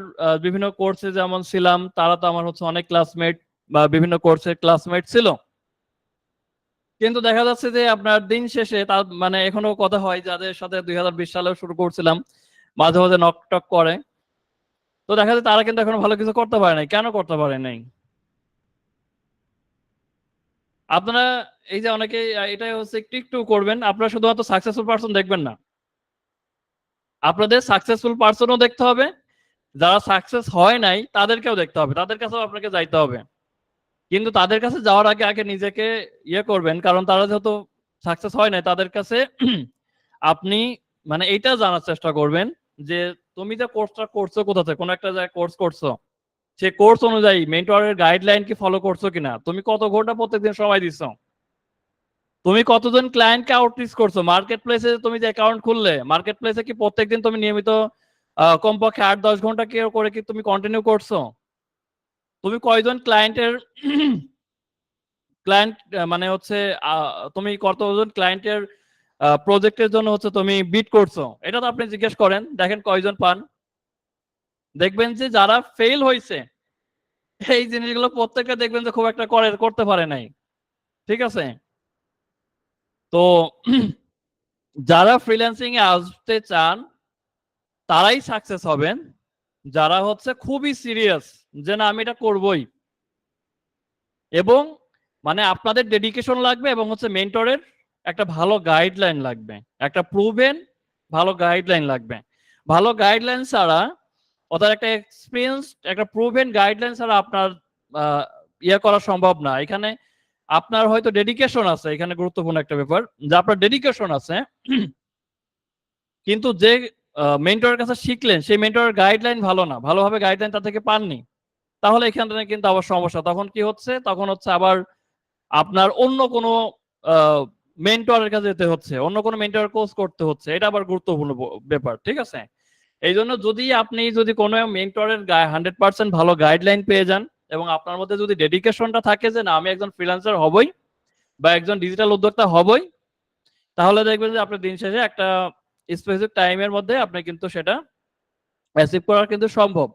বিভিন্ন কোর্সে যেমন ছিলাম, তারা তো আমার হচ্ছে অনেক ক্লাসমেট বা বিভিন্ন কোর্সের ক্লাসমেট ছিল। কিন্তু দেখা যাচ্ছে যে আপনার দিন শেষে তার মানে এখনো কথা হয় যাদের সাথে 2020 সালেও শুরু করছিলাম, মাঝে মাঝে নক টক করে। তো দেখা যায় তারা কিন্তু এখনো ভালো কিছু করতে পারে নাই। কেন করতে পারে নাই? আপনারা এই যে অনেকে এটাই হচ্ছে একটু একটু করবেন, আপনারা শুধুমাত্র সাকসেসফুল পারসন দেখবেন না, আপনাদের সাকসেসফুল পারসনও দেখতে হবে, যারা সাকসেস হয় নাই তাদেরকেও দেখতে হবে, তাদের কাছেও আপনাকে যাইতে হবে। কিন্তু তাদের কাছে যাওয়ার আগে আগে নিজেকে ইয়ে করবেন, কারণ তারা যেহেতু সাকসেস হয় নাই, তাদের কাছে আপনি মানে এইটা জানার চেষ্টা করবেন যে তুমি যে কোর্সটা করছো কোথা থেকে, কোনো একটা জায়গায় কোর্স করছো, সে কোর্স অনুযায়ী মেন্টরের গাইডলাইন কি ফলো করছো কিনা, তুমি কত ঘন্টা প্রত্যেকদিন সময় দিচ্ছ, তুমি কতজন ক্লায়েন্টকে আউটরিচ করছো, মার্কেট প্লেসে তুমি যে অ্যাকাউন্ট খুললে, মার্কেট প্লেসে কি প্রত্যেকদিন তুমি নিয়মিত কমপক্ষে 8-10 ঘন্টা কি করে কি তুমি কন্টিনিউ করছো? তুমি কয়জন ক্লায়েন্টের ক্লায়েন্ট মানে হচ্ছে তুমি কতজন ক্লায়েন্টের প্রজেক্টের জন্য হচ্ছে তুমি বিড করছো, এটা তো আপনি জিজ্ঞেস করেন, দেখেন কয়জন পান। দেখবেন যে যারা ফেল হয়েছে এই জিনিসগুলো প্রত্যেকটা দেখবেন যে খুব একটা করতে পারে নাই। ঠিক আছে? তো যারা ফ্রিল্যান্সিং এ আসতে চান তারাই সাকসেস হবেন, যারা হচ্ছে খুবই সিরিয়াস যে না আমি এটা করবই, এবং মানে আপনাদের ডেডিকেশন লাগবে এবং হচ্ছে মেন্টরের একটা ভালো গাইডলাইন লাগবে, একটা প্রুভেন ভালো গাইডলাইন লাগবে। ভালো গাইডলাইন ছাড়া, অর্থাৎ একটা এক্সপিরিয়েন্স একটা প্রুভেন গাইডলাইন ছাড়া আপনার ইয়ে করা সম্ভব না। এখানে আপনার হয়তো ডেডিকেশন আছে, এখানে গুরুত্বপূর্ণ একটা ব্যাপার যে আপনার ডেডিকেশন আছে, কিন্তু যে মেন্টরের কাছে শিখলেন সেই মেন্টরের গাইডলাইন ভালো না, ভালোভাবে গাইডলাইন তার থেকে পাননি, তাহলে এখানে কিন্তু আবার সমস্যা। তখন কি হচ্ছে, তখন হচ্ছে আবার আপনার অন্য কোনো মেন্টরের কাছে যেতে হচ্ছে, অন্য কোনো মেন্টর কোর্স করতে হচ্ছে, এটা আবার গুরুত্বপূর্ণ ব্যাপার। ঠিক আছে, এই জন্য যদি আপনি যদি কোনো মেন্টরের 100% ভালো গাইডলাইন পেয়ে যান এবং আপনার মধ্যে যদি ডেডিকেশনটা থাকে যে না আমি একজন ফ্রিল্যান্সার হবই বা একজন ডিজিটাল উদ্যোক্তা হবই, তাহলে দেখবেন যে আপনার দিন শেষে একটা স্পেসিফিক টাইমের মধ্যে আপনি কিন্তু সেটা অ্যাচিভ করা কিন্তু সম্ভব।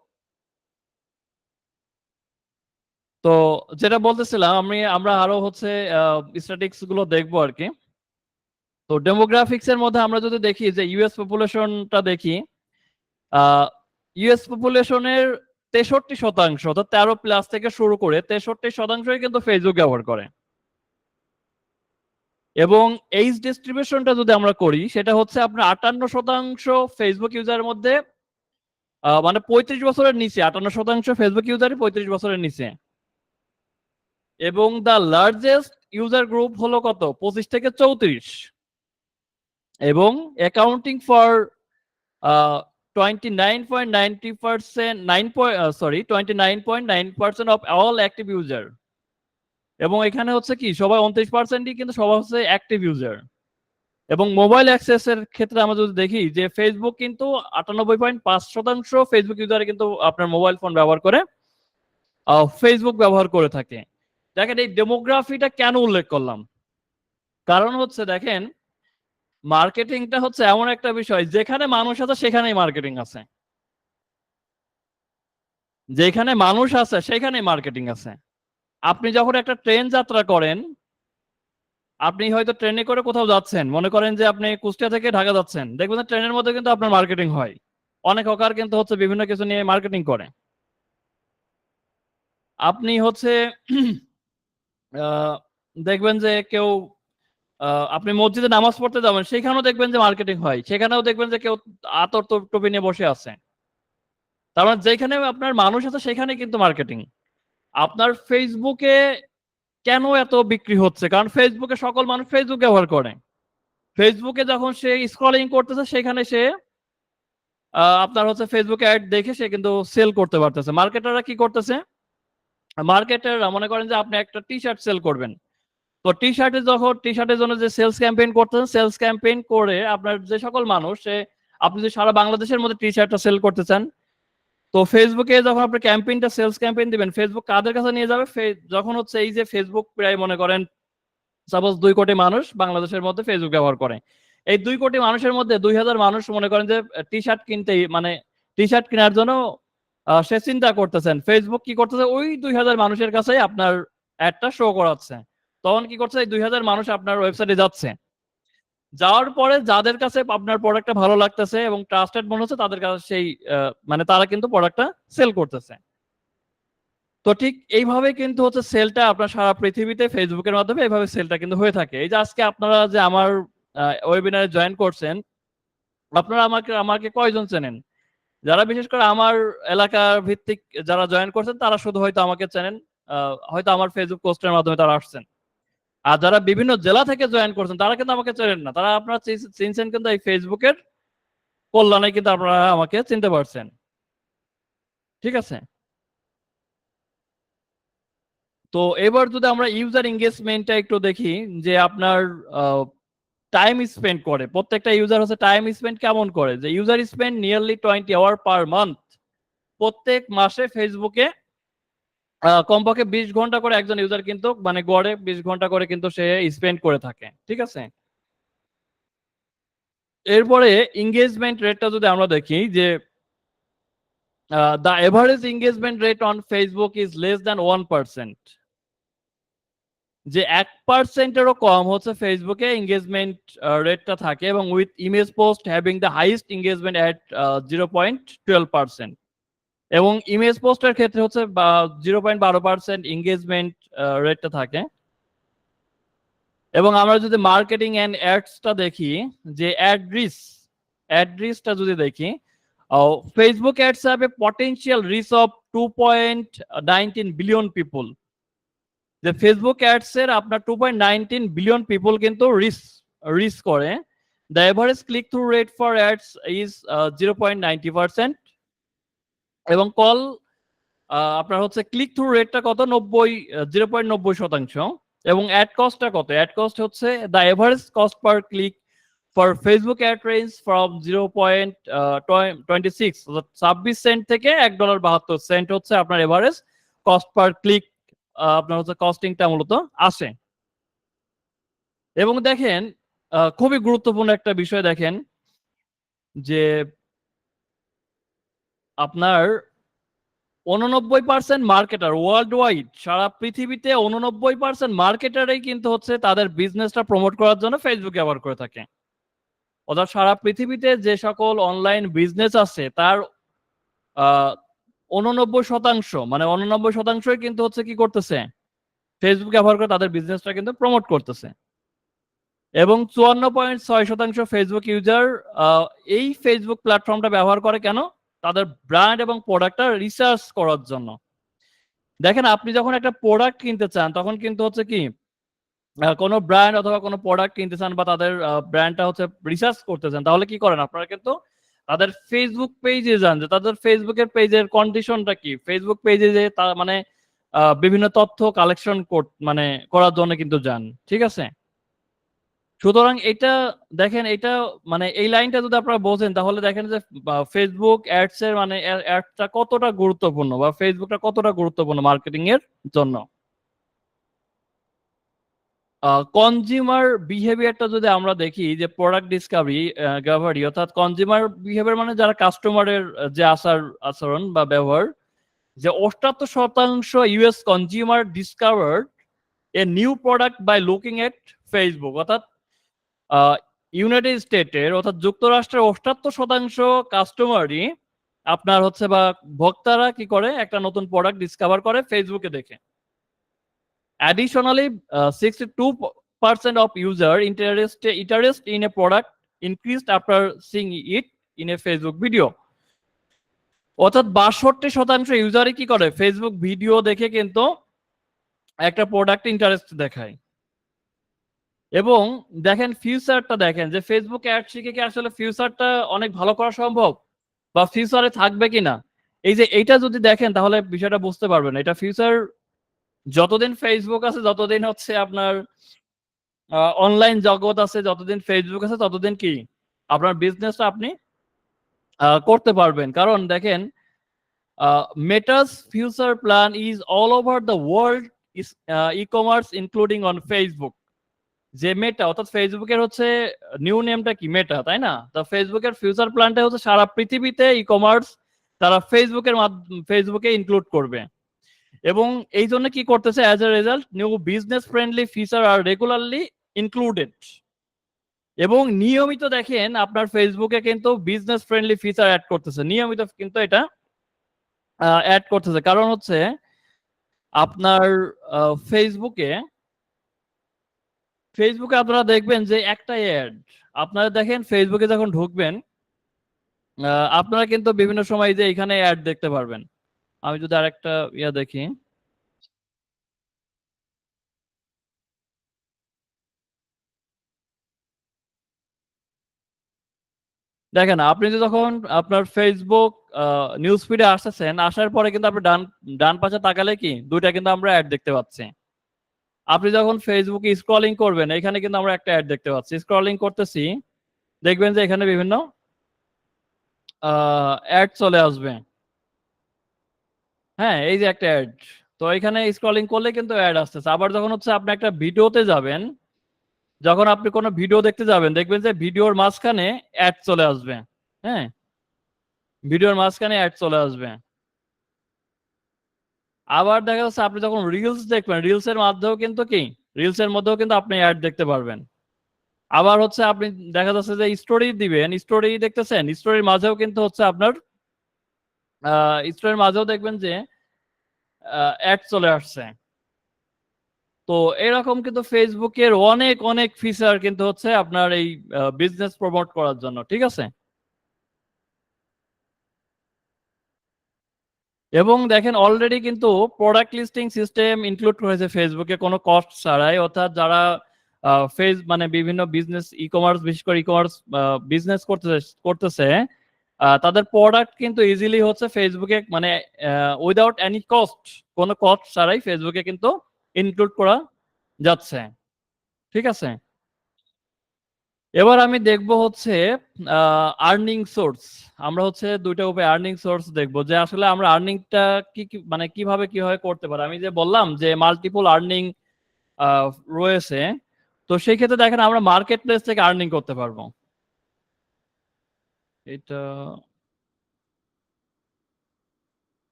তো যেটা বলতেছিলাম আমরা আরো হচ্ছে স্ট্যাটিস্টিক্স গুলো দেখবো আর কি। তো ডেমোগ্রাফিক্স এর মধ্যে আমরা যদি দেখি যে ইউএস পপুলেশনটা দেখি, ইউএস পপুলেশনের 63%, অর্থাৎ 13+ থেকে শুরু করে 63%ই কিন্তু ফেসবুক ব্যবহার করে। এবং এইজ ডিস্ট্রিবিউশনটা যদি আমরা করি সেটা হচ্ছে আপনার 58% ফেসবুক ইউজারের মধ্যে মানে 35 বছরের নিচে, 58% ফেসবুক ইউজারই 35 বছরের নিচে। এবং দ্য লার্জেস্ট ইউজার গ্রুপ হলো কত, 25 থেকে 34, এবং accounting for 29.9% of all active user. এবং এখানে হচ্ছে কি সবাই 29%ই কিন্তু সবাই হচ্ছে অ্যাক্টিভ ইউজার। এবং মোবাইল অ্যাক্সেসের ক্ষেত্রে আমরা যদি দেখি যে ফেসবুক কিন্তু 98.5% ফেসবুক ইউজার কিন্তু আপনার মোবাইল ফোন ব্যবহার করে ফেসবুক ব্যবহার করে থাকে। দেখেন এই ডেমোগ্রাফিটা কেন উল্লেখ করলাম, কারণ হচ্ছে দেখেন মার্কেটিংটা হচ্ছে এমন একটা বিষয় যেখানে মানুষ আছে সেখানেই মার্কেটিং আছে, যেখানে মানুষ আছে সেখানেই মার্কেটিং আছে। আপনি যখন একটা ট্রেন যাত্রা করেন, আপনি হয়তো ট্রেনে করে কোথাও যাচ্ছেন, মনে করেন যে আপনি কুষ্টিয়া থেকে ঢাকা যাচ্ছেন, দেখবেন ট্রেনের মধ্যে কিন্তু আপনার মার্কেটিং হয়। অনেক হকার কিন্তু হচ্ছে বিভিন্ন কিছু নিয়ে মার্কেটিং করে। আপনি হচ্ছে দেখবেন যে কেউ আপনি মসজিদে নামাজ পড়তে যাবেন, সেখানেও দেখবেন যে মার্কেটিং হয়, সেখানেও দেখবেন যে কেউ আতর টুপি নিয়ে বসে আছে। তার মানে যেখানে আপনার মানুষ আছে সেখানে কিন্তু মার্কেটিং। আপনার ফেসবুকে কেন এত বিক্রি হচ্ছে, কারণ ফেসবুকে সকল মানুষ ফেসবুক ব্যবহার করে। ফেসবুকে যখন সে স্ক্রলিং করতেছে সেখানে সে আপনার হচ্ছে ফেসবুকে অ্যাড দেখে সে কিন্তু সেল করতে পারতেছে। মার্কেটাররা কি করতেছে, মার্কেটাররা মনে করেন যে আপনি একটা টি শার্ট সেল করবেন, তো টি শার্টের জন্য যে সেলস ক্যাম্পেইন করতেছেন, সেলস ক্যাম্পেইন করে আপনার যে সকল মানুষ আপনি যদি সারা বাংলাদেশের মধ্যে টি শার্টটা সেল করতে চান, তো ফেসবুকে যখন আপনি ক্যাম্পেইনটা সেলস ক্যাম্পেইন দিবেন, ফেসবুক কাদের কাছে নিয়ে যাবে, যখন হচ্ছে এই যে ফেসবুক প্রায় মনে করেন সাপোজ 2 কোটি মানুষ বাংলাদেশের মধ্যে ফেসবুক ব্যবহার করে, এই 2 কোটি মানুষের মধ্যে 2000 মানুষ মনে করেন যে টি শার্ট কিনতেই মানে টি শার্ট কেনার জন্য সে চিন্তা করতেছেন, ফেসবুক কি করতেছে ওই 2000 মানুষের কাছে আপনার অ্যাডটা শো করাচ্ছে। তখন কি করছে, এই 2000 মানুষ আপনার ওয়েবসাইটে যাচ্ছে, যাওয়ার পরে যাদের কাছে আপনার প্রোডাক্টটা ভালো লাগতেছে এবং ট্রাস্টেড মনে হচ্ছে তাদের কাছে সেই মানে তারা কিন্তু প্রোডাক্টটা সেল করতেছে। তো ঠিক এইভাবে কিন্তু হচ্ছে সেলটা আপনার সারা পৃথিবীতে ফেসবুকের মাধ্যমে এইভাবে সেলটা কিন্তু হয়ে থাকে। এই যে আজকে আপনারা যে আমার ওয়েবিনারে জয়েন করছেন, আপনারা আমাকে আমাকে কয়জন চেনেন? যারা বিশেষ করে আমার এলাকার ভিত্তিক যারা জয়েন করছেন তারা শুধু হয়তো আমাকে চেনেন, হয়তো আমার ফেসবুক পোস্টের মাধ্যমে তারা আসছেন। আর যারা বিভিন্ন জেলা থেকে জয়েন করছেন তারা কিন্তু আমাকে চেনেন না, তারা আপনারা চিনছেন কিন্তু এই ফেসবুকের কল্যাণে কিন্তু আপনারা আমাকে চিনতে পারছেন। ঠিক আছে, তো এবার যদি আমরা ইউজার এঙ্গেজমেন্টটা একটু দেখি যে আপনার টাইম স্পেন্ড করে, প্রত্যেকটা ইউজার হচ্ছে টাইম স্পেন্ড কেমন করে, যে user spend nearly 20 hour per month. প্রত্যেক মাসে ফেসবুকে কমপক্ষে 20 ঘন্টা করে একজন ইউজার কিন্তু মানে গড়ে 20 ঘন্টা করে কিন্তু সে স্পেন্ড করে থাকে। ঠিক আছে, এরপরে এঙ্গেজমেন্ট রেটটা যদি আমরা দেখি যে the average engagement rate on Facebook is less than 1%. যে 1%-এরও কম হচ্ছে ফেসবুকে এঙ্গেজমেন্ট রেটটা থাকে, এবং with image post having the highest engagement at 0.12%, এবং ইমেজ পোস্টের ক্ষেত্রে হচ্ছে 0.12% এঙ্গেজমেন্ট রেটটা থাকে। এবং আমরা যদি মার্কেটিং অ্যান্ড অ্যাডসটা দেখি, যে অ্যাড রিচটা যদি দেখি, Facebook ads have a potential reach of 2.19 billion people. যে ফেসবুক অ্যাডস এর আপনার 2.19 বিলিয়ন পিপল কিন্তু রিচ করে। The average click through rate for ads is 0.90%, এবং কল আপনার হচ্ছে ক্লিক থ্রু রেটটা কত, 0.90%, এবং অ্যাড কস্টটা কত, অ্যাড কস্ট হচ্ছে the average cost per click for Facebook ad range from 0.26, 26 cent থেকে $1.72 হচ্ছে আপনার এভারেজ কস্ট পার ক্লিক, আপনার হচ্ছে কস্টিংটা মূলত আসে। এবং দেখেন খুবই গুরুত্বপূর্ণ একটা বিষয় দেখেন, যে আপনার 89% মার্কেটার ওয়ার্ল্ড ওয়াইড, সারা পৃথিবীতে 89% মার্কেটারই কিন্তু হচ্ছে তাদের বিজনেসটা প্রমোট করার জন্য ফেসবুক ব্যবহার করে থাকে। অর্থাৎ সারা পৃথিবীতে যে সকল অনলাইন বিজনেস আছে তার 89%, মানে 89%ই কিন্তু হচ্ছে কি করতেছে, ফেসবুক ব্যবহার করে তাদের বিজনেসটা কিন্তু প্রমোট করতেছে। এবং 54.6% ফেসবুক ইউজার এই ফেসবুক প্ল্যাটফর্মটা ব্যবহার করে কেন, তাদের ব্র্যান্ড এবং প্রোডাক্টটা রিসার্চ করার জন্য। দেখেন আপনি যখন একটা প্রোডাক্ট কিনতে চান তখন কিন্তু হচ্ছে কি, কোনো ব্র্যান্ড অথবা কোনো প্রোডাক্ট কিনতে চান বা তাদের ব্র্যান্ডটা হচ্ছে রিসার্চ করতে চান, তাহলে কি করেন আপনারা, কিন্তু তাদের ফেসবুক পেজে যান, যে তাদের ফেসবুকের পেজের কন্ডিশনটা কি, ফেসবুক পেজে যে মানে বিভিন্ন তথ্য কালেকশন মানে করার জন্য কিন্তু যান, ঠিক আছে। সুতরাং এটা দেখেন, এটা মানে এই লাইনটা যদি আপনারা বোঝেন তাহলে দেখেন যে ফেসবুক অ্যাডস এর মানে অ্যাডটা কতটা গুরুত্বপূর্ণ, বা ফেসবুকটা কতটা গুরুত্বপূর্ণ মার্কেটিং এর জন্য। কনজিউমার বিহেভিয়ারটা যদি আমরা দেখি, যে প্রোডাক্ট ডিসকাভারি অর্থাৎ কনজিউমার বিহেভিয়ার মানে যারা কাস্টমারের যে আচরণ বা ব্যবহার, যে 88% US consumer discovered a new product by looking at Facebook. অর্থাৎ ইউনাইটেড স্টেটের অর্থাৎ যুক্তরাষ্ট্রের 88% কাস্টমারই আপনার হচ্ছে বা ভোক্তারা কি করে, একটা নতুন প্রোডাক্ট ডিসকভার করে ফেসবুকে দেখে। Additionally, 62% of user interest in a product increased after seeing it in a Facebook video. অর্থাৎ 62% ইউজারই কি করে, ফেসবুক ভিডিও দেখে কিন্তু একটা প্রোডাক্ট ইন্টারেস্ট দেখায়। এবং দেখেন ফিউচারটা, দেখেন যে ফেসবুক অ্যাড শিখে কি আসলে ফিউচারটা অনেক ভালো করা সম্ভব, বা ফিউচারে থাকবে কিনা, এই যে এইটা যদি দেখেন তাহলে বিষয়টা বুঝতে পারবেন। এটা ফিউচার, যতদিন ফেসবুক আছে, যতদিন হচ্ছে আপনার অনলাইন জগৎ আছে, যতদিন ফেসবুক আছে, ততদিন কি আপনার বিজনেসটা আপনি করতে পারবেন। কারণ দেখেন Meta's future plan is all over the world ecommerce including on Facebook. যে মেটা অর্থাৎ ফেসবুকের হচ্ছে নিউ নেমটা কি, মেটা, তাই না? তো ফেসবুকের ফিউচার প্ল্যানটা হচ্ছে সারা পৃথিবীতে ই কমার্স তারা ফেসবুকে ইনক্লুড করবে। এবং এই জন্য কি করতেছে, as a result new business friendly feature আর রেগুলারলি ইনক্লুডেড। এবং নিয়মিত দেখেন আপনার ফেসবুকে কিন্তু বিজনেস ফ্রেন্ডলি ফিচার অ্যাড করতেছে, নিয়মিত কিন্তু এটা অ্যাড করতেছে। কারণ হচ্ছে আপনার ফেসবুকে আপনারা দেখবেন যে একটা অ্যাড, আপনারা দেখেন ফেসবুকে যখন ঢুকবেন আপনারা কিন্তু বিভিন্ন সময় যে এখানে অ্যাড দেখতে পারবেন। আমি যদি আরেকটা দেখি, দেখেন আপনি যখন আপনার ফেসবুক নিউজ ফিডে আসতেছেন, আসার পরে কিন্তু আপনি ডান পাশে তাকালে কি দুইটা কিন্তু আমরা অ্যাড দেখতে পাচ্ছি। আপনি যখন ফেসবুকে স্ক্রলিং করবেন, এখানে কিন্তু আমরা একটা অ্যাড দেখতে পাচ্ছি। স্ক্রলিং করতেছি, দেখবেন যে এখানে বিভিন্ন অ্যাড চলে আসবে। হ্যাঁ, এই যে একটা অ্যাড, তো এখানে স্ক্রলিং করলে কিন্তু অ্যাড আসতেছে। আবার যখন হচ্ছে আপনি একটা ভিডিওতে যাবেন, যখন আপনি কোনো ভিডিও দেখতে যাবেন, দেখবেন যে ভিডিওর মাঝখানে অ্যাড চলে আসবে। হ্যাঁ, ভিডিওর মাঝখানে অ্যাড চলে আসবে। আবার দেখা যাচ্ছে আপনি যখন রিলস দেখবেন, রিলসের মাধ্যমেও কিন্তু কি রিলসের মধ্যেও কিন্তু আপনি অ্যাড দেখতে পারবেন। আবার হচ্ছে আপনি দেখা যাচ্ছে যে স্টোরি দিবেন, স্টোরি দেখতেছেন, স্টোরির মাঝেও কিন্তু হচ্ছে আপনার স্টোরির মাঝেও দেখবেন যে অ্যাড চলে আসছে। তো এরকম কিন্তু ফেসবুকের অনেক অনেক ফিচার কিন্তু হচ্ছে আপনার এই বিজনেস প্রমোট করার জন্য, ঠিক আছে? এবং দেখেন অলরেডি কিন্তু প্রোডাক্ট লিস্টিং সিস্টেম ইনক্লুড করেছে ফেসবুকে কোনো কস্ট ছাড়াই, অর্থাৎ যারা মানে বিভিন্ন বিজনেস ই কমার্স, বিশেষ করে ই কমার্স বিজনেস করতেছে তাদের প্রোডাক্ট কিন্তু ইজিলি হচ্ছে ফেসবুকে মানে উইদাউট এনি কস্ট, কোনো কস্ট ছাড়াই ফেসবুকে কিন্তু ইনক্লুড করা যাচ্ছে, ঠিক আছে? এবার আমি দেখব হচ্ছে আর্নিং সোর্স। আমরা হচ্ছে দুইটা উপায় আর্নিং সোর্স দেখব, যে আসলে আমরা আর্নিংটা মানে কিভাবে কিভাবে করতে পারি। আমি যে বললাম যে মাল্টিপল আর্নিং রয়েছে, তো সেই ক্ষেত্রে দেখেন আমরা মার্কেট প্লেস থেকে আর্নিং করতে পারবো। এটা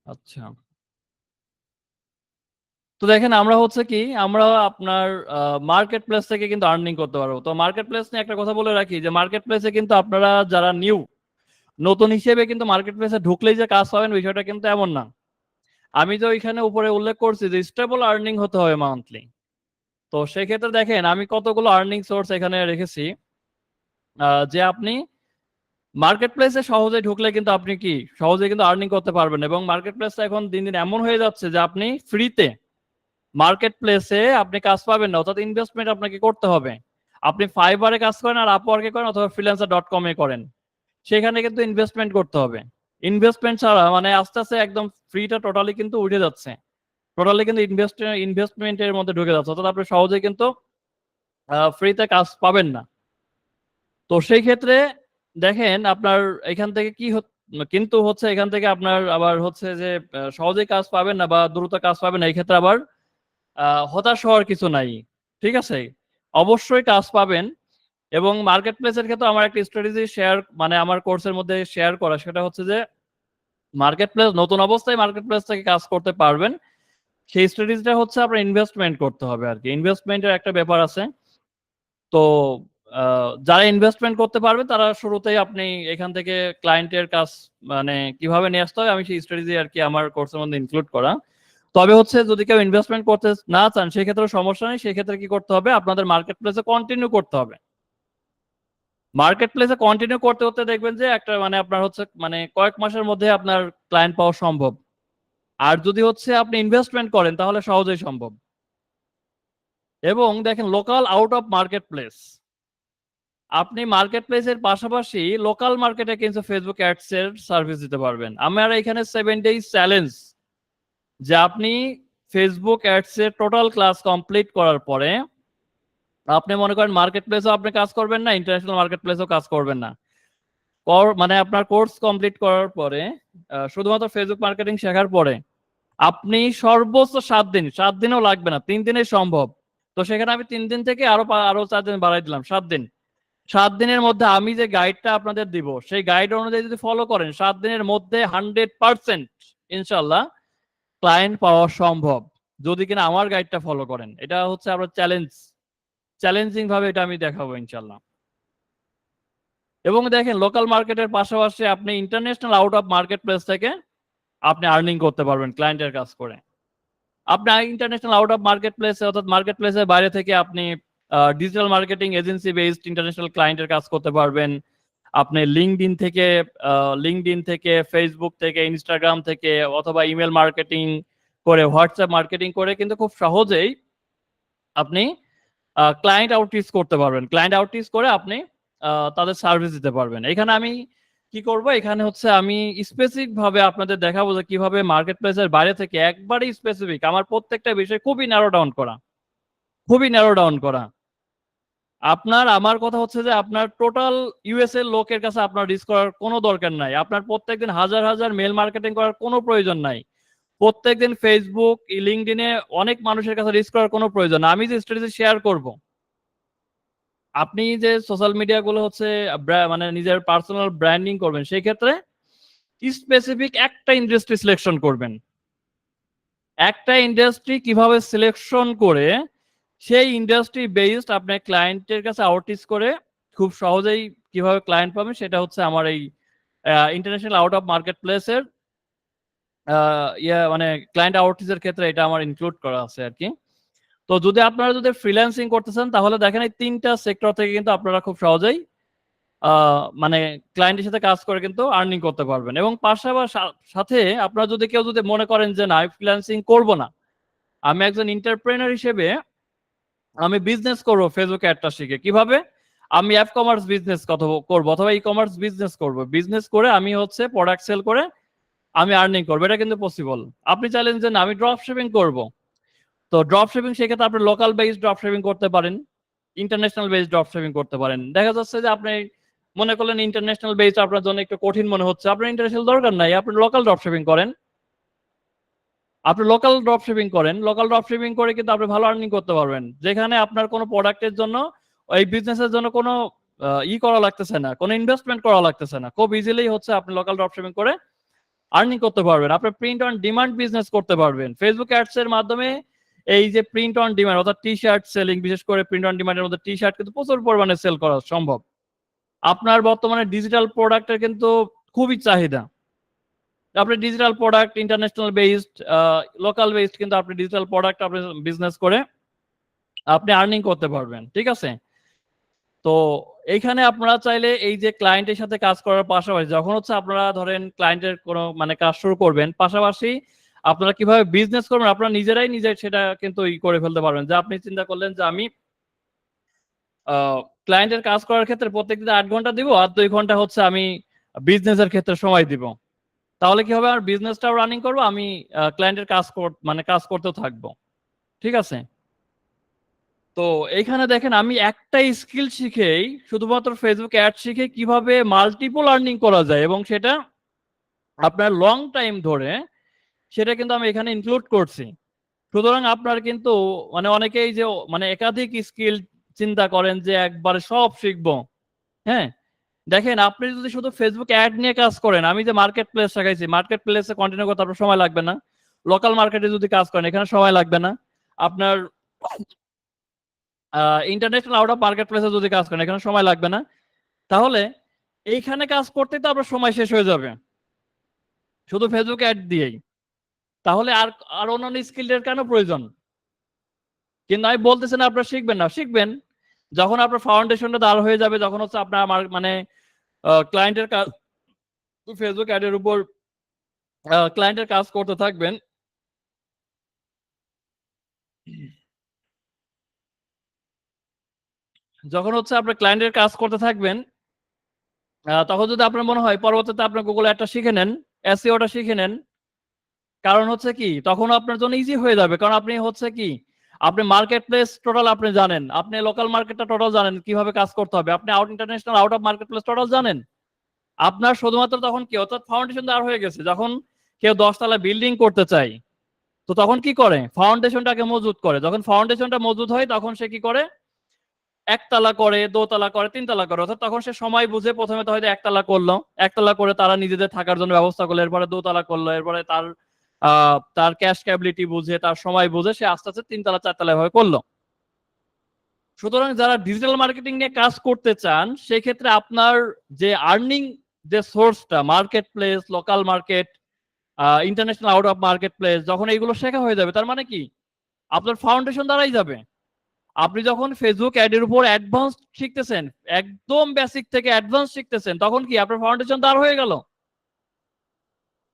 আচ্ছা, তো দেখেন আমরা হচ্ছে কি আমরা আপনার মার্কেট প্লেস থেকে কিন্তু আর্নিং করতে পারবো। তো মার্কেট প্লেস নিয়ে একটা কথা বলে রাখি যে মার্কেট প্লেসে কিন্তু আপনারা যারা নতুন হিসেবে কিন্তু মার্কেট প্লেসে ঢুকলেই যে কাজ পাবেন বিষয়টা কিন্তু এমন না। আমি তো এখানে উপরে উল্লেখ করছি যে স্টেবল আর্নিং হতে হবে মান্থলি। তো সেক্ষেত্রে দেখেন আমি কতগুলো আর্নিং সোর্স এখানে রেখেছি, যে আপনি মার্কেট প্লেসে সহজে ঢুকলে কিন্তু আপনি কি সহজে কিন্তু আর্নিং করতে পারবেন। এবং মার্কেট প্লেসটা এখন দিন দিন এমন হয়ে যাচ্ছে যে আপনি ফ্রিতে মার্কেট প্লেসে আপনি কাজ পাবেন না, অর্থাৎ ইনভেস্টমেন্ট আপনাকে করতে হবে। আপনি ফাইবারে কাজ করেন আর আপওয়ার্কে করেন অথবা freelancer.com এ করেন, সেখানে কিন্তু ইনভেস্টমেন্ট করতে হবে। ইনভেস্টমেন্ট ছাড়া মানে আস্তে আস্তে একদম ফ্রিটা টোটালি কিন্তু উঠে যাচ্ছে, টোটালি কিন্তু ইনভেস্টমেন্টের মধ্যে ঢুকে যাচ্ছে, অর্থাৎ আপনি সহজেই কিন্তু ফ্রিতে কাজ পাবেন না। তো সেই ক্ষেত্রে দেখেন আপনার এখান থেকে কিন্তু হচ্ছে এখান থেকে আপনার আবার হচ্ছে যে সহজেই কাজ পাবেন না বা দ্রুত কাজ পাবেন না, এই ক্ষেত্রে আবার হতাশ হওয়ার কিছু নাই, ঠিক আছে? অবশ্যই কাজ পাবেন। এবং মার্কেট প্লেসের ক্ষেত্রে আমার একটা স্ট্র্যাটেজি শেয়ার মানে আমার কোর্সের মধ্যে শেয়ার করা, সেটা হচ্ছে যে মার্কেট প্লেস নতুন অবস্থায় মার্কেট প্লেস থেকে কাজ করতে পারবেন, সেই স্ট্র্যাটেজিটা হচ্ছে আপনার ইনভেস্টমেন্ট করতে হবে আর কি। ইনভেস্টমেন্টের একটা ব্যাপার আছে। তো যারা ইনভেস্টমেন্ট করতে পারবে তারা শুরুতেই আপনি এখান থেকে ক্লায়েন্টের কাজ মানে কিভাবে নিয়ে আসতে হবে আমি সেই স্ট্র্যাটেজি আর কি আমার কোর্সের মধ্যে ইনক্লুড করা। তবে হচ্ছে যদি কেউ ইনভেস্টমেন্ট করতে না চান সেক্ষেত্রে সমস্যা নেই, সেক্ষেত্রে কি করতে হবে আপনাদের মার্কেট প্লেসে কন্টিনিউ করতে হবে। মার্কেট প্লেসে কন্টিনিউ করতে করতে দেখবেন যে একটা মানে আপনার হচ্ছে মানে কয়েক মাসের মধ্যে আপনার ক্লায়েন্ট পাওয়া সম্ভব। আর যদি হচ্ছে আপনি ইনভেস্টমেন্ট করেন তাহলে সহজেই সম্ভব। এবং দেখেন local out of market place, আপনি মার্কেট প্লেসের পাশাপাশি লোকাল মার্কেটে কিন্তু ফেসবুক অ্যাডস এর সার্ভিস দিতে পারবেন। আমার এখানে 7 ডেজ চ্যালেঞ্জ, যে আপনি ফেসবুক অ্যাডস এর টোটাল ক্লাস কমপ্লিট করার পরে আপনি মনে করেন মার্কেট প্লেসেও আপনি কাজ করবেন না, ইন্টারন্যাশনাল মার্কেট প্লেসেও কাজ করবেন না, মানে আপনার কোর্স কমপ্লিট করার পরে শুধুমাত্র ফেসবুক মার্কেটিং শেখার পরে আপনি সর্বোচ্চ 7 দিন, 7 দিনও লাগবে না, 3 দিনে সম্ভব। তো সেখানে আমি 3 দিন থেকে আরো 4 দিন বাড়াই দিলাম, 7 দিন। 7 দিনের মধ্যে আমি যে গাইডটা আপনাদের দিব সেই গাইড অনুযায়ী যদি ফলো করেন 7 দিনের মধ্যে 100% ইনশাল্লাহ ক্লায়েন্ট পাওয়া সম্ভব, যদি কিনা আমার গাইডটা ফলো করেন। এটা হচ্ছে আমরা চ্যালেঞ্জিং ভাবে এটা আমি দেখাবো ইনশাল্লাহ। এবং দেখেন লোকাল মার্কেটের পাশাপাশি আপনি international out of market place থেকে আপনি আর্নিং করতে পারবেন ক্লায়েন্টের কাজ করে। আপনি ইন্টারন্যাশনাল আউট অফ মার্কেট প্লেসে অর্থাৎ মার্কেট প্লেসের বাইরে থেকে আপনি digital marketing agency based international ক্লায়েন্টের কাজ করতে পারবেন। আপনি লিঙ্কডইন থেকে ফেসবুক থেকে ইনস্টাগ্রাম থেকে অথবা ইমেল মার্কেটিং করে হোয়াটসঅ্যাপ মার্কেটিং করে কিন্তু খুব সহজেই আপনি ক্লায়েন্ট আউটরিচ করতে পারবেন। ক্লায়েন্ট আউটরিচ করে আপনি তাদের সার্ভিস দিতে পারবেন। এখানে আমি কি করব, এখানে হচ্ছে আমি স্পেসিফিক ভাবে আপনাদের দেখাবো যে কিভাবে মার্কেট প্লেসের বাইরে থেকে একবারই স্পেসিফিক আমার প্রত্যেকটা বিষয় খুবই ন্যারো ডাউন করা। আমার কথা হচ্ছে যে আপনার টোটাল ইউএস এর লোকের কাছে আপনার রিস্ক করার কোনো দরকার নাই, আপনার প্রত্যেকদিন হাজার হাজার মেল মার্কেটিং করার কোনো প্রয়োজন নাই, প্রত্যেকদিন ফেসবুক লিঙ্কডইনে অনেক মানুষের কাছে রিস্ক করার কোনো প্রয়োজন নাই। আমি যে স্ট্র্যাটেজি শেয়ার করব, আপনি যে সোশ্যাল মিডিয়া গুলো হচ্ছে মানে নিজের পার্সোনাল ব্র্যান্ডিং করবেন সেই ক্ষেত্রে স্পেসিফিক একটা ইন্ডাস্ট্রি সিলেকশন করবেন। একটা ইন্ডাস্ট্রি কিভাবে সিলেকশন করে সেই ইন্ডাস্ট্রি বেসড আপনার ক্লায়েন্টের কাছে আউটরিচ করে খুব সহজেই কিভাবে ক্লায়েন্ট পাবেন, সেটা হচ্ছে আমার এই ইন্টারন্যাশনাল আউট অফ মার্কেট প্লেসের মানে ক্লায়েন্ট আউটরিচের ক্ষেত্রে এটা আমার ইনক্লুড করা আছে আর কি। তো যদি আপনারা যদি ফ্রিল্যান্সিং করতেছেন তাহলে দেখেন এই 3টা সেক্টর থেকে কিন্তু আপনারা খুব সহজেই মানে ক্লায়েন্টের সাথে কাজ করে কিন্তু আর্নিং করতে পারবেন। এবং পাশাপাশি সাথে আপনারা যদি কেউ যদি মনে করেন যে না, ফ্রিল্যান্সিং করব না, আমি একজন এন্টারপ্রেনার হিসেবে আমি বিজনেস করব ফেসবুক অ্যাডটা শিখে, কিভাবে আমি অ্যাপ কমার্স বিজনেস করব অথবা ই কমার্স বিজনেস করব, বিজনেস করে আমি হচ্ছে প্রোডাক্ট সেল করে আমি আর্নিং করবো, এটা কিন্তু পসিবল। আপনি চাইলেন যে না আমি ড্রপ শিপিং করব, তো ড্রপ শিপিং সেক্ষেত্রে আপনি লোকাল বেসড ড্রপ শিপিং করতে পারেন, ইন্টারন্যাশনাল বেসড ড্রপ শিপিং করতে পারেন। দেখা যাচ্ছে যে আপনি মনে করলেন ইন্টারন্যাশনাল বেসড আপনার জন্য একটু কঠিন মনে হচ্ছে, আপনার ইন্টারন্যাশনাল দরকার নাই, আপনি লোকাল ড্রপ শিপিং করেন। আপনি লোকাল ড্রপ শিপিং করেন, লোকাল ড্রপ শিপিং করে কিন্তু আপনি ভালো আর্নিং করতে পারবেন, যেখানে আপনার কোনো প্রোডাক্টের জন্য এই বিজনেসের জন্য কোনো করা লাগতেছে না, কোনো ইনভেস্টমেন্ট করা লাগতেছে না, খুব ইজিলি হচ্ছে আপনি লোকাল ড্রপ শিপিং করে আর্নিং করতে পারবেন। আপনি প্রিন্ট অন ডিমান্ড বিজনেস করতে পারবেন ফেসবুক অ্যাডস এর মাধ্যমে। এই যে প্রিন্ট অন ডিমান্ড অর্থাৎ টি শার্ট সেলিং, বিশেষ করে প্রিন্ট অন ডিমান্ডের মধ্যে টি শার্ট কিন্তু প্রচুর পরিমাণে সেল করা সম্ভব। আপনার বর্তমানে ডিজিটাল প্রোডাক্টের কিন্তু খুবই চাহিদা। আপনি digital product international based local based কিন্তু আপনি ডিজিটাল প্রোডাক্ট আপনি বিজনেস করে আপনি আর্নিং করতে পারবেন, ঠিক আছে। তো এইখানে আপনারা চাইলে এই যে ক্লায়েন্টের সাথে কাজ করার পাশাপাশি যখন হচ্ছে আপনারা ধরেন ক্লায়েন্টের কোনো মানে কাজ শুরু করবেন, পাশাপাশি আপনারা কিভাবে বিজনেস করবেন আপনারা নিজেরাই সেটা কিন্তু করে ফেলতে পারবেন। যে আপনি চিন্তা করলেন যে আমি ক্লায়েন্টের কাজ করার ক্ষেত্রে প্রত্যেকদিন 8 ঘন্টা দিব আর 2 ঘন্টা হচ্ছে আমি বিজনেসের ক্ষেত্রে সময় দিব, তাহলে কি হবে, আমার বিজনেসটাও রানিং করবো, আমি ক্লায়েন্টের কাজ করতেও থাকবো, ঠিক আছে। তো এইখানে দেখেন আমি একটাই স্কিল শিখেই শুধুমাত্র ফেসবুক অ্যাড শিখে কিভাবে মাল্টিপল আর্নিং করা যায় এবং সেটা আপনার লং টাইম ধরে, সেটা কিন্তু আমি এখানে ইনক্লুড করছি। সুতরাং আপনার কিন্তু মানে অনেকেই যে মানে একাধিক স্কিল চিন্তা করেন যে একবারে সব শিখবো, হ্যাঁ দেখেন আপনি যদি শুধু ফেসবুক অ্যাড নিয়ে কাজ করেন, আমি যে মার্কেট প্লেস দেখাইছি, মার্কেট প্লেসে কন্টিনিউ করতে আপনার সময় লাগবে না। লোকাল মার্কেটে যদি কাজ করেন এখানে সময় লাগবে না। আপনার ইন্টারন্যাশনাল আউট অফ মার্কেট প্লেসে যদি কাজ করেন এখানে সময় লাগবে না। তাহলে এইখানে কাজ করতে তো আপনার সময় শেষ হয়ে যাবে শুধু ফেসবুক অ্যাড দিয়েই, তাহলে আর আর অন্যান্য স্কিলের কেন প্রয়োজন? কিন্তু আমি বলতেছি না আপনারা শিখবেন না, শিখবেন যখন আপনার ফাউন্ডেশনটা দাঁড় হয়ে যাবে, যখন হচ্ছে আপনার মানে ক্লায়েন্টের কাজ ফেসবুক অ্যাডের উপর ক্লায়েন্টের কাজ করতে থাকবেন, যখন হচ্ছে আপনার ক্লায়েন্টের কাজ করতে থাকবেন তখন যদি আপনার মনে হয় পরবর্তীতে আপনার গুগল অ্যাডটা শিখে নেন, এসইওটা শিখে নেন, কারণ হচ্ছে কি তখন আপনার জন্য ইজি হয়ে যাবে, কারণ আপনি হচ্ছে কি আপনি মার্কেট প্লেস টোটাল আপনি জানেন, আপনি লোকাল মার্কেটটা টোটাল জানেন কিভাবে কাজ করতে হবে, আপনি international out of market place total জানেন। আপনার শুধুমাত্র তখন কি অর্থাৎ ফাউন্ডেশন দাঁড় হয়ে গেছে, যখন কেউ 10 তলা বিল্ডিং করতে চায় তো তখন কি করে ফাউন্ডেশনটাকে মজবুত করে, যখন ফাউন্ডেশনটা মজবুত হয় তখন সে কি করে একতলা করে, দোতলা করে, তিনতলা করে, অর্থাৎ তখন সে সময় বুঝে প্রথমে তো হয়তো একতলা করলো, একতলা করে তারা নিজেদের থাকার জন্য ব্যবস্থা করলো, এরপরে দোতলা করলো, এরপরে তার ক্যাশ ক্যাপাবিলিটি বুঝে তার সময় বুঝে সে আস্তে আস্তে তিনতলা চারতলা ভাবে করলো। সুতরাং যারা ডিজিটাল মার্কেটিং নিয়ে কাজ করতে চান সেক্ষেত্রে আপনার যে আর্নিং যে সোর্সটা market place, local market, international out of market place, যখন এইগুলো শেখা হয়ে যাবে তার মানে কি আপনার ফাউন্ডেশন দ্বারাই যাবে। আপনি যখন ফেসবুক অ্যাডের উপর অ্যাডভান্স শিখতেছেন, একদম বেসিক থেকে অ্যাডভান্স শিখতেছেন, তখন কি আপনার ফাউন্ডেশন দাঁড় হয়ে গেল।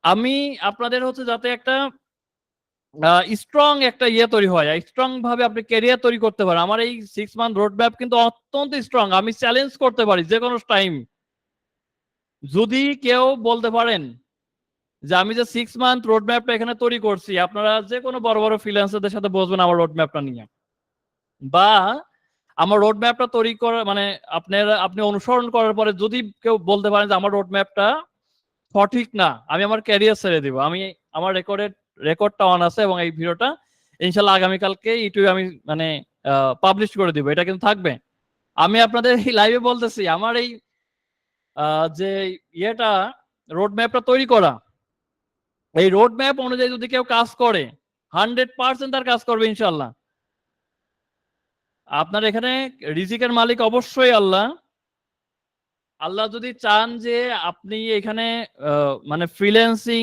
আমি আপনাদের হচ্ছে যাতে একটা স্ট্রং একটা তৈরি হয়, স্ট্রং ভাবে আপনি ক্যারিয়ার তৈরি করতে পারেন, আমার এই 6 মান্থ রোড ম্যাপ কিন্তু অত্যন্ত স্ট্রং, আমি চ্যালেঞ্জ করতে পারি যে কোনো টাইম। যদি কেউ বলতে পারেন যে আমি যে 6 মান্থ রোড ম্যাপটা এখানে তৈরি করছি, আপনারা যে কোনো বড় বড় ফ্রিল্যান্সারদের সাথে বসবেন আমার রোড ম্যাপটা নিয়ে, বা আমার রোড ম্যাপটা তৈরি করা মানে আপনি অনুসরণ করার পরে যদি কেউ বলতে পারেন যে আমার রোড ম্যাপটা সঠিক না, আমি আমার ক্যারিয়ার ছেড়ে দিব। আমি আমার রেকর্ডটা অন আছে এবং এই ভিডিওটা ইনশাল্লাহ আগামীকালকে ইউটিউবে আমি মানে পাবলিশ করে দিব, এটা কিন্তু থাকবে। আমি আপনাদের এই লাইভে বলতেছি আমার এই যে রোড ম্যাপটা তৈরি করা, এই রোড ম্যাপ অনুযায়ী যদি কেউ কাজ করে 100% তার কাজ করবে ইনশাআল্লাহ। আপনার এখানে রিজিকের মালিক অবশ্যই আল্লাহ। আল্লাহ যদি চান যে আপনি এখানে মানে ফ্রিল্যান্সিং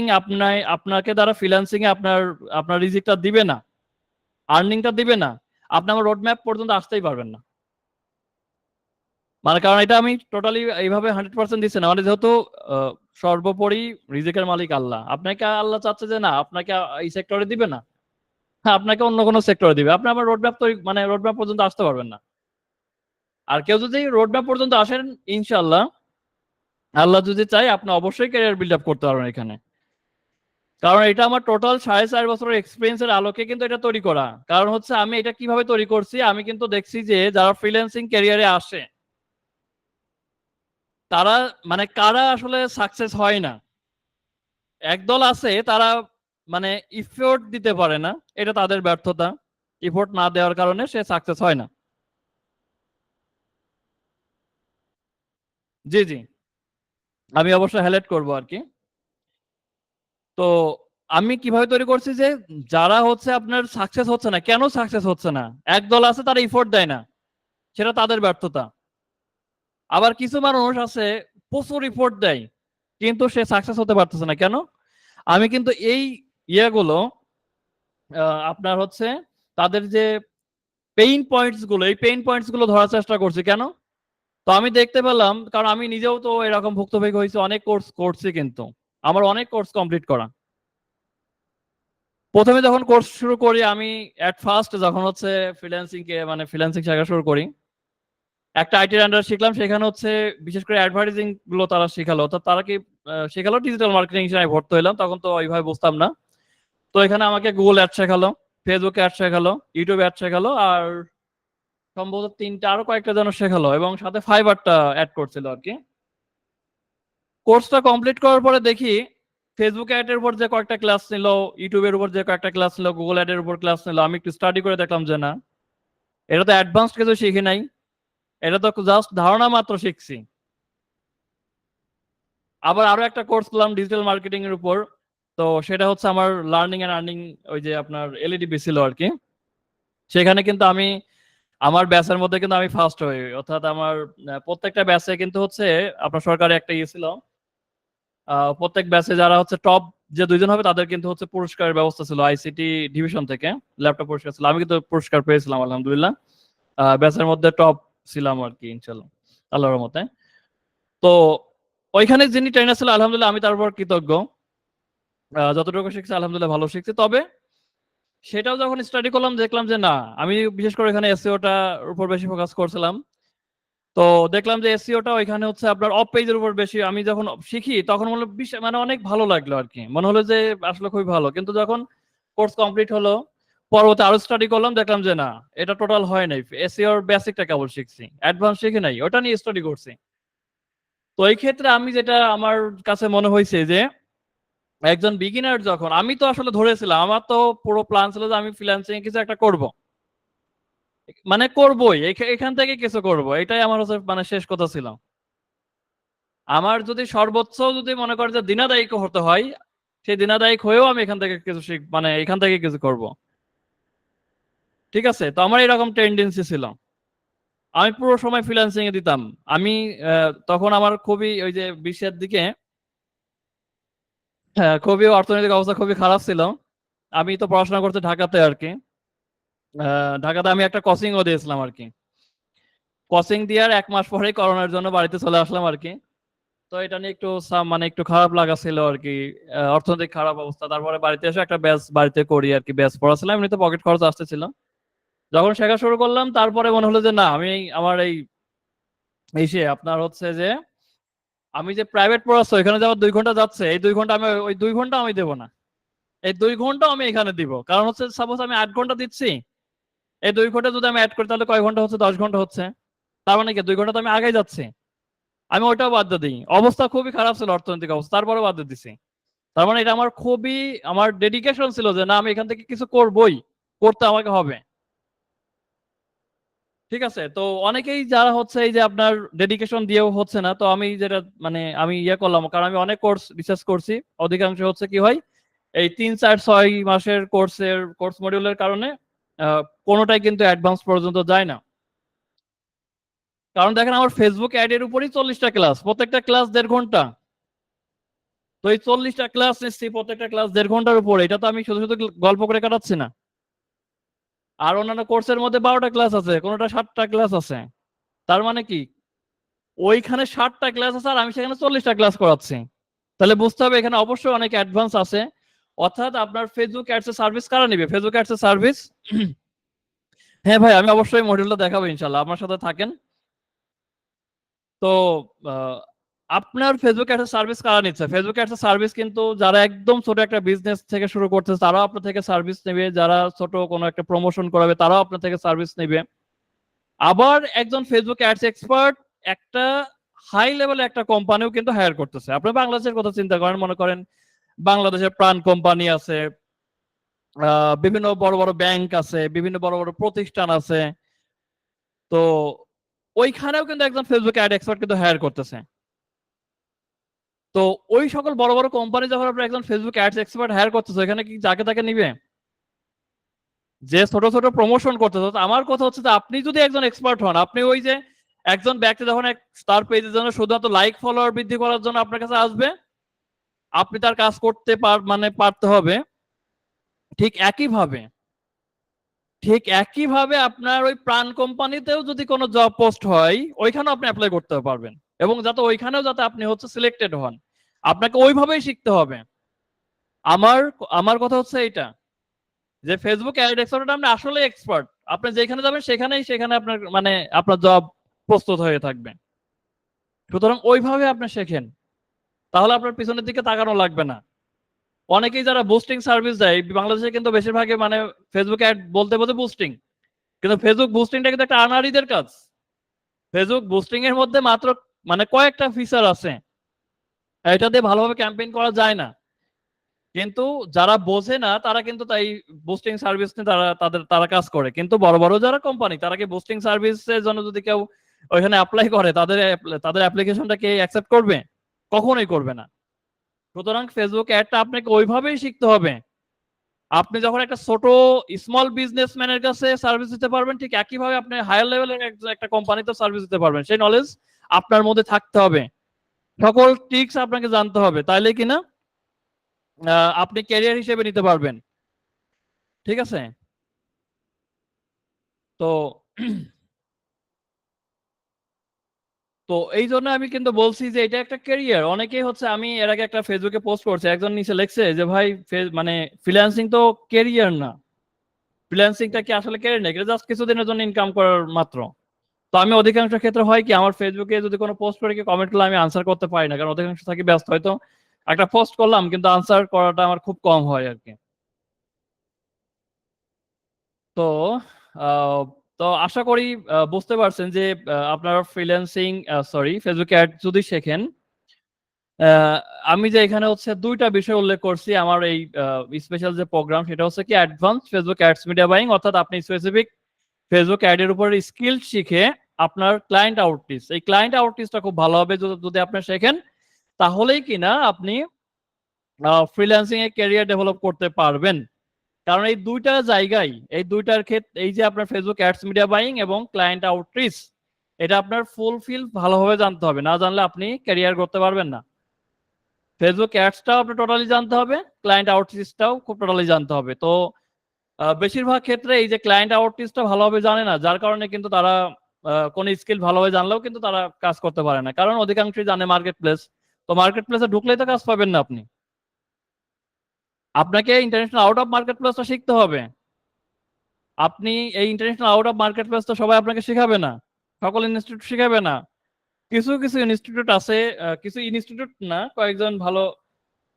আপনাকে দ্বারা ফ্রিল্যান্সিং এ আপনার রিজিকটা দিবে না, আর্নিংটা দিবে না, আপনি আমার রোড ম্যাপ পর্যন্ত আসতেই পারবেন না। মানে কারণ এটা আমি টোটালি এইভাবে 100% দিচ্ছি না, মানে যেহেতু সর্বোপরি রিজিকের মালিক আল্লাহ, আপনাকে আল্লাহ চাচ্ছে যে না আপনাকে এই সেক্টরে দিবে না, হ্যাঁ আপনাকে অন্য কোনো সেক্টরে দিবে, আপনি আমার রোড ম্যাপ তৈরি মানে রোড ম্যাপ পর্যন্ত আসতে পারবেন না। আর কেউ যদি রোড ম্যাপ পর্যন্ত আসেন ইনশাআল্লাহ, আল্লাহ যদি চাই আপনি অবশ্যই ক্যারিয়ার বিল্ড আপ করতে পারবেন এখানে। কারণ এটা আমার টোটাল 4.5 বছরের এক্সপিরিয়েন্সের আলোকে কিন্তু এটা তৈরি করা। কারণ হচ্ছে আমি এটা কিভাবে তৈরি করছি, আমি কিন্তু দেখছি যে যারা ফ্রিল্যান্সিং ক্যারিয়ারে আসে তারা মানে কারা আসলে সাকসেস হয় না। একদল আছে তারা মানে ইফোর্ট দিতে পারে না, এটা তাদের ব্যর্থতা। ইফোর্ট না দেওয়ার কারণে সে সাকসেস হয় না। জি জি, আমি অবশ্যই হাইলাইট করবো আর কি। তো আমি কিভাবে তৈরি করছি যে যারা হচ্ছে আপনার সাকসেস হচ্ছে না, কেন সাকসেস হচ্ছে না, একদল আছে তারা ইফোর্ট দেয় না, সেটা তাদের ব্যর্থতা। আবার কিছু মানুষ আছে প্রচুর ইফোর্ট দেয় কিন্তু সে সাকসেস হতে পারতেছে না, কেন? আমি কিন্তু এই ইয়েগুলো আপনার হচ্ছে তাদের যে পেইন পয়েন্টস গুলো, এই পেইন পয়েন্টস গুলো ধরার চেষ্টা করছি, কেন? তো আমি দেখতে পেলাম, কারণ আমি নিজেও তো এরকম ভুক্তভোগী হয়েছি, অনেক কোর্স করছি, কিন্তু আমার অনেক কোর্স কমপ্লিট করা। প্রথমে যখন কোর্স শুরু করি আমি এট ফার্স্ট যখন হচ্ছে ফ্রিল্যান্সিং কে মানে ফ্রিল্যান্সিং শেখা শুরু করি, একটা আইটির আন্ডার শিখলাম, সেখানে হচ্ছে বিশেষ করে অ্যাডভার্টাইজিং গুলো তারা শেখালো, তো তারা কি শেখালো ডিজিটাল মার্কেটিং হিসেবে ভর্তি হইলাম, তখন তো ওইভাবে বুঝতাম না। তো এখানে আমাকে গুগল অ্যাড শেখালো, ফেসবুক অ্যাড শেখালো, ইউটিউব অ্যাড শেখালো, আর সম্ভবত তিনটা আরো কয়েকটা যেন শেখালো, এবং সাথে ফাইবারটা অ্যাড করছিল আর কি। কোর্সটা কমপ্লিট করার পরে দেখি ফেসবুক অ্যাডের উপর যে কয়েকটা ক্লাস নিল, ইউটিউবের উপর যে কয়েকটা ক্লাস নিল, গুগল অ্যাডের উপর ক্লাস নিল, আমি একটু স্টাডি করে দেখলাম যে না, এটা তো অ্যাডভান্সড কিছু শিখি নাই, এটা তো জাস্ট ধারণা মাত্র শিখছি। আবার আরো একটা কোর্স করলাম ডিজিটাল মার্কেটিং এর উপর, তো সেটা হচ্ছে আমার লার্নিং এন্ড আর্নিং, ওই যে আপনার এলইডিবি ছিল আর কি। সেখানে কিন্তু আমি আমার ব্যাচের মধ্যে কিন্তু আমি ফার্স্ট হই, অর্থাৎ আমার প্রত্যেকটা ব্যাচে কিন্তু হচ্ছে আপনার সরকারি একটা ইয়ে ছিল, প্রত্যেক ব্যাচে যারা হচ্ছে টপ যে দুইজন হবে তাদের কিন্তু হচ্ছে পুরস্কারের ব্যবস্থা ছিল আইসিটি ডিভিশন থেকে, ল্যাপটপ পুরস্কার ছিল, আমি কিন্তু পুরস্কার পেয়েছিলাম আলহামদুলিল্লাহ। ব্যাচের মধ্যে টপ ছিলাম আর কি ইনশাল্লাহ, আল্লাহর রহমতে। তো ওইখানে যিনি ট্রেনার ছিল আলহামদুলিল্লাহ আমি তার উপর কৃতজ্ঞ, যতটুকু শিখছি আলহামদুলিল্লাহ ভালো শিখছি। তবে সেটাও যখন স্টাডি করলাম দেখলাম যে না, আমি বিশেষ করে এখানে এসইওটার উপর বেশি ফোকাস করছিলাম। তো দেখলাম যে এসইওটা ওইখানে হচ্ছে আপনার অফ পেজের উপর বেশি, আমি যখন শিখি তখন মনে হলো মানে অনেক ভালো লাগলো আর কি, মনে হলো যে আসলে খুবই ভালো। কিন্তু যখন কোর্স কমপ্লিট হলো, পরবর্তী আরো স্টাডি করলাম, দেখলাম যে না, এটা টোটাল হয় নাই, এসইওর বেসিকটা কেবল শিখছি, অ্যাডভান্স শিখি নাই, ওটা নিয়ে স্টাডি করছি। তো এই ক্ষেত্রে আমি যেটা আমার কাছে মনে হয়েছে যে একজন বিগিনার, যখন আমি তো আসলে ধরেছিলাম, আমার তো পুরো প্ল্যান ছিল যে আমি ফ্রিল্যান্সিং কিছু একটা করব, মানে করবই, এখান থেকে কিছু করব, এটাই আমার হচ্ছে মানে শেষ কথা ছিল। আমার যদি সর্বোচ্চ যদি মনে করে যে দিনাদায়িক হতে হয়, সেই দিনাদায়িক হয়েও আমি এখান থেকে কিছু মানে এখান থেকে কিছু করব। ঠিক আছে, তো আমার এরকম টেন্ডেন্সি ছিল, আমি পুরো সময় ফ্রিল্যান্সিং এ দিতাম। আমি তখন আমার খুবই ওই যে বিশ্বের দিকে খুবই অর্থনৈতিক অবস্থা খুবই খারাপ ছিল। আমি তো পড়াশোনা করতে ঢাকাতে আর কি, ঢাকাতে আমি একটা কোচিং ও দিয়েছিলাম আর কি। কোচিং দেওয়ার 1 মাস পরেই করোনার জন্য বাড়িতে চলে আসলাম আর কি। তো এটা নিয়ে একটু মানে একটু খারাপ লাগা ছিল আর কি, অর্থনৈতিক খারাপ অবস্থা। তারপরে বাড়িতে এসে একটা ব্যাচ বাড়িতে করি আর কি, ব্যাচ পড়াছিলাম, এমনিতে পকেট খরচ আসতেছিল। যখন শেখা শুরু করলাম তারপরে মনে হলো যে না, আমি আমার এই সে আপনার হচ্ছে যে আমি যে প্রাইভেট পড়াচ্ছি এখানে যে আমার 2 ঘন্টা যাচ্ছে, এই 2 ঘন্টা আমি ওই 2 ঘন্টা আমি দেবো না, এই 2 ঘন্টা আমি এখানে দিব। কারণ হচ্ছে সাপোজ আমি 8 ঘন্টা দিচ্ছি, এই 2 ঘন্টা যদি আমি অ্যাড করি তাহলে কয় ঘন্টা হচ্ছে, 10 ঘন্টা হচ্ছে। তার মানে কি 2 ঘন্টা তো আমি আগেই যাচ্ছি, আমি ওইটাও বাদ দিয়ে দিই। অবস্থা খুবই খারাপ ছিল অর্থনৈতিক অবস্থা, তারপরে বাদ দিয়ে দিছি। তার মানে এটা আমার খুবই আমার ডেডিকেশন ছিল যে না, আমি এখান থেকে কিছু করবই, করতে আমাকে হবে। ঠিক আছে, তো অনেকেই যারা হচ্ছে এই যে আপনার ডেডিকেশন দিয়েও হচ্ছে না, তো আমি যেটা মানে আমি ইয়ে করলাম, কারণ আমি অনেক কোর্স রিসার্চ করছি, অধিকাংশ হচ্ছে কি হয় এই 3, 4, 6 মাসের কোর্স মডিউলের কারণে কোনোটাই কিন্তু অ্যাডভান্স পর্যন্ত যায় না। কারণ দেখেন আমার ফেসবুক অ্যাডের উপরই 40টা ক্লাস, প্রত্যেকটা ক্লাস 1.5 ঘন্টা। তো এই 40টা ক্লাস নিচ্ছি, প্রত্যেকটা ক্লাস 1.5 ঘন্টার উপরে, এটা তো আমি শুধু শুধু গল্প করে কাটাচ্ছি না। আর অন্যান্য কোর্সের মধ্যে 12টা ক্লাস আছে, কোনোটা 7টা ক্লাস আছে। তার মানে কি ওইখানে 7টা ক্লাস আছে আর আমি সেখানে 40টা ক্লাস করাচ্ছি। তাহলে বুঝতে হবে এখানে অবশ্যই অনেক অ্যাডভান্স আছে। অর্থাৎ আপনার ফেসবুক অ্যাডস এর সার্ভিস কারা নিবে? ফেসবুক অ্যাডস এর সার্ভিস হ্যাঁ ভাই, আমি অবশ্যই মডিউলটা দেখাবো ইনশাআল্লাহ, আমার সাথে থাকেন। তো আপনার ফেসবুক অ্যাডস সার্ভিস কারা নিচ্ছে? ফেসবুক অ্যাডস সার্ভিস কিন্তু যারা একদম ছোট একটা বিজনেস থেকে শুরু করতেছে তারাও আপনার থেকে সার্ভিস নেবে, যারা ছোট কোনো একটা প্রমোশন করাবে তারাও আপনার থেকে সার্ভিস নেবে। আবার একজন ফেসবুক অ্যাডস এক্সপার্ট একটা হাই লেভেলে একটা কোম্পানিও কিন্তু হায়ার করতেছে। আপনি বাংলাদেশের কথা চিন্তা করেন, মনে করেন বাংলাদেশের প্রাণ কোম্পানি আছে, বিভিন্ন বড় বড় ব্যাংক আছে, বিভিন্ন বড় বড় প্রতিষ্ঠান আছে। তো ওইখানেও কিন্তু একজন ফেসবুক অ্যাড এক্সপার্ট কিন্তু হায়ার করতেছে। তো ওই সকল বড় বড় কোম্পানি যখন আপনার একজন ফেসবুক অ্যাডস এক্সপার্ট হায়ার করতেছে, এখানে কি যাকে তাকে নিবে? যে ছোট ছোট প্রমোশন করতেছে। আমার কথা হচ্ছে যে আপনি যদি একজন এক্সপার্ট হন, আপনি ওই যে একজন ব্যক্তি যখন তার পেজের জন্য শুধুমাত্র লাইক ফলোয়ার বৃদ্ধি করার জন্য আপনার কাছে আসবে, আপনি তার কাজ করতে পারতে হবে। ঠিক একইভাবে আপনার ওই প্রাণ কোম্পানিতেও যদি কোনো জব পোস্ট হয়, ওইখানেও আপনি অ্যাপ্লাই করতে পারবেন, এবং যাতে ওইখানেও যাতে আপনি হচ্ছে সিলেক্টেড হন, আপনাকে ওইভাবেই শিখতে হবে। আমার আমার কথা হচ্ছে এইটা যে ফেসবুক অ্যাড এক্সপার্ট আপনি আসলে এক্সপার্ট, আপনি যেখানে যাবেন সেখানে আপনার মানে আপনার জব প্রস্তুত হয়ে থাকবে। সুতরাং ওইভাবে আপনি শেখেন, তাহলে আপনার পিছনের দিকে তাকানো লাগবে না। অনেকেই যারা বুস্টিং সার্ভিস দেয় বাংলাদেশে কিন্তু বেশিরভাগই মানে ফেসবুক অ্যাড বলতে বলতে বুস্টিং, কিন্তু ফেসবুক বুস্টিংটা কিন্তু একটা আনাড়িদের কাজ। ফেসবুক বুস্টিং এর মধ্যে মাত্র মানে কয়েকটা ফিচার আছে, এটা দিয়ে ভালোভাবে ক্যাম্পেইন করা যায় না। কিন্তু যারা বোঝে না তারা কিন্তু তাই বুস্টিং সার্ভিস নিয়ে তারা কাজ করে। কিন্তু বড় বড় যারা কোম্পানি তারা কি বুস্টিং সার্ভিসের জন্য যদি কেউ ওইখানে অ্যাপ্লাই করে তাদের অ্যাপ্লিকেশনটা কে অ্যাকসেপ্ট করবে? কখনোই করবে না। সুতরাং ফেসবুক অ্যাডটা আপনাকে ওইভাবেই শিখতে হবে। আপনি যখন একটা ছোট স্মল বিজনেসম্যানের কাছে সার্ভিস দিতে পারবেন, ঠিক একইভাবে আপনি হায়ার লেভেলের একটা কোম্পানিতে সার্ভিস দিতে পারবেন। সেই নলেজ আপনার মধ্যে থাকতে হবে, সকল ট্রিক্স আপনাকে জানতে হবে, তাইলে কিনা আপনি ক্যারিয়ার হিসেবে নিতে পারবেন। ঠিক আছে? তো তো এই জন্য আমি কিন্তু বলছি যে এটা একটা ক্যারিয়ার। অনেকেই হচ্ছে, আমি এর আগে একটা ফেসবুকে পোস্ট করছি, একজন নিচে লিখছে যে ভাই মানে ফ্রিল্যান্সিং তো ক্যারিয়ার না। ফ্রিল্যান্সিংটা কি আসলে ক্যারিয়ার না? এটা জাস্ট কিছুদিনের জন্য ইনকাম করার মাত্র। তো আমি অধিকাংশ ক্ষেত্রে হয় কি, আমার ফেসবুকে যদি কোনো পোস্ট করে কি কমেন্ট করলে আমি আনসার করতে পারি না, কারণ অধিকাংশ থাকি ব্যস্ত। হয়তো একটা পোস্ট করলাম কিন্তু আনসার করাটা আমার খুব কম হয় আর কি। তো আহ, তো আশা করি বুঝতে পারছেন যে আপনারা ফেসবুক অ্যাড যদি শেখেন, আহ, আমি যে এখানে হচ্ছে 2টা বিষয় উল্লেখ করছি আমার এই স্পেশাল যে প্রোগ্রাম, সেটা হচ্ছে কি advance Facebook ads media buying, অর্থাৎ আপনি স্পেসিফিক ফেসবুক অ্যাড এর উপর স্কিল শিখে আপনার ক্লায়েন্ট আউটরিচ, এই ক্লায়েন্ট আউটরিচটা খুব ভালো হবে যদি আপনি শেখেন, তাহলেই কিনা আপনি ফ্রিল্যান্সিং এ ক্যারিয়ার ডেভেলপ করতে পারবেন। কারণ এই দুইটা জায়গায়, এই দুইটার ক্ষেত্রে, এই যে আপনার ফেসবুক অ্যাডস মিডিয়া বাইং এবং ক্লায়েন্ট আউটরিচ, এটা আপনার ফুলফিল ভালোভাবে জানতে হবে, না জানলে আপনি ক্যারিয়ার করতে পারবেন না। ফেসবুক অ্যাডসটাও আপনার টোটালি জানতে হবে, ক্লায়েন্ট আউটরিচটাও খুব টোটালি জানতে হবে। তো বেশিরভাগ ক্ষেত্রে এই যে ক্লায়েন্ট আউটরিচটা ভালোভাবে জানে না, যার কারণে কিন্তু তারা কোন স্কিল ভালোভাবে জানলেও কিন্তু তারা কাজ করতে পারে না, কারণ অধিকাংশই জানে মার্কেট প্লেস। তো মার্কেট প্লেসে ঢুকলেই তো কাজ পাবেন না আপনি, আপনাকে ইন্টারন্যাশনাল আউট অফ মার্কেট প্লেসটা শিখতে হবে। আপনি এই international out of market place তো সবাই আপনাকে শিখাবে না, সকল ইনস্টিটিউট শিখাবে না। কিছু কিছু ইনস্টিটিউট আছে, কিছু ইনস্টিটিউট না, কয়েকজন ভালো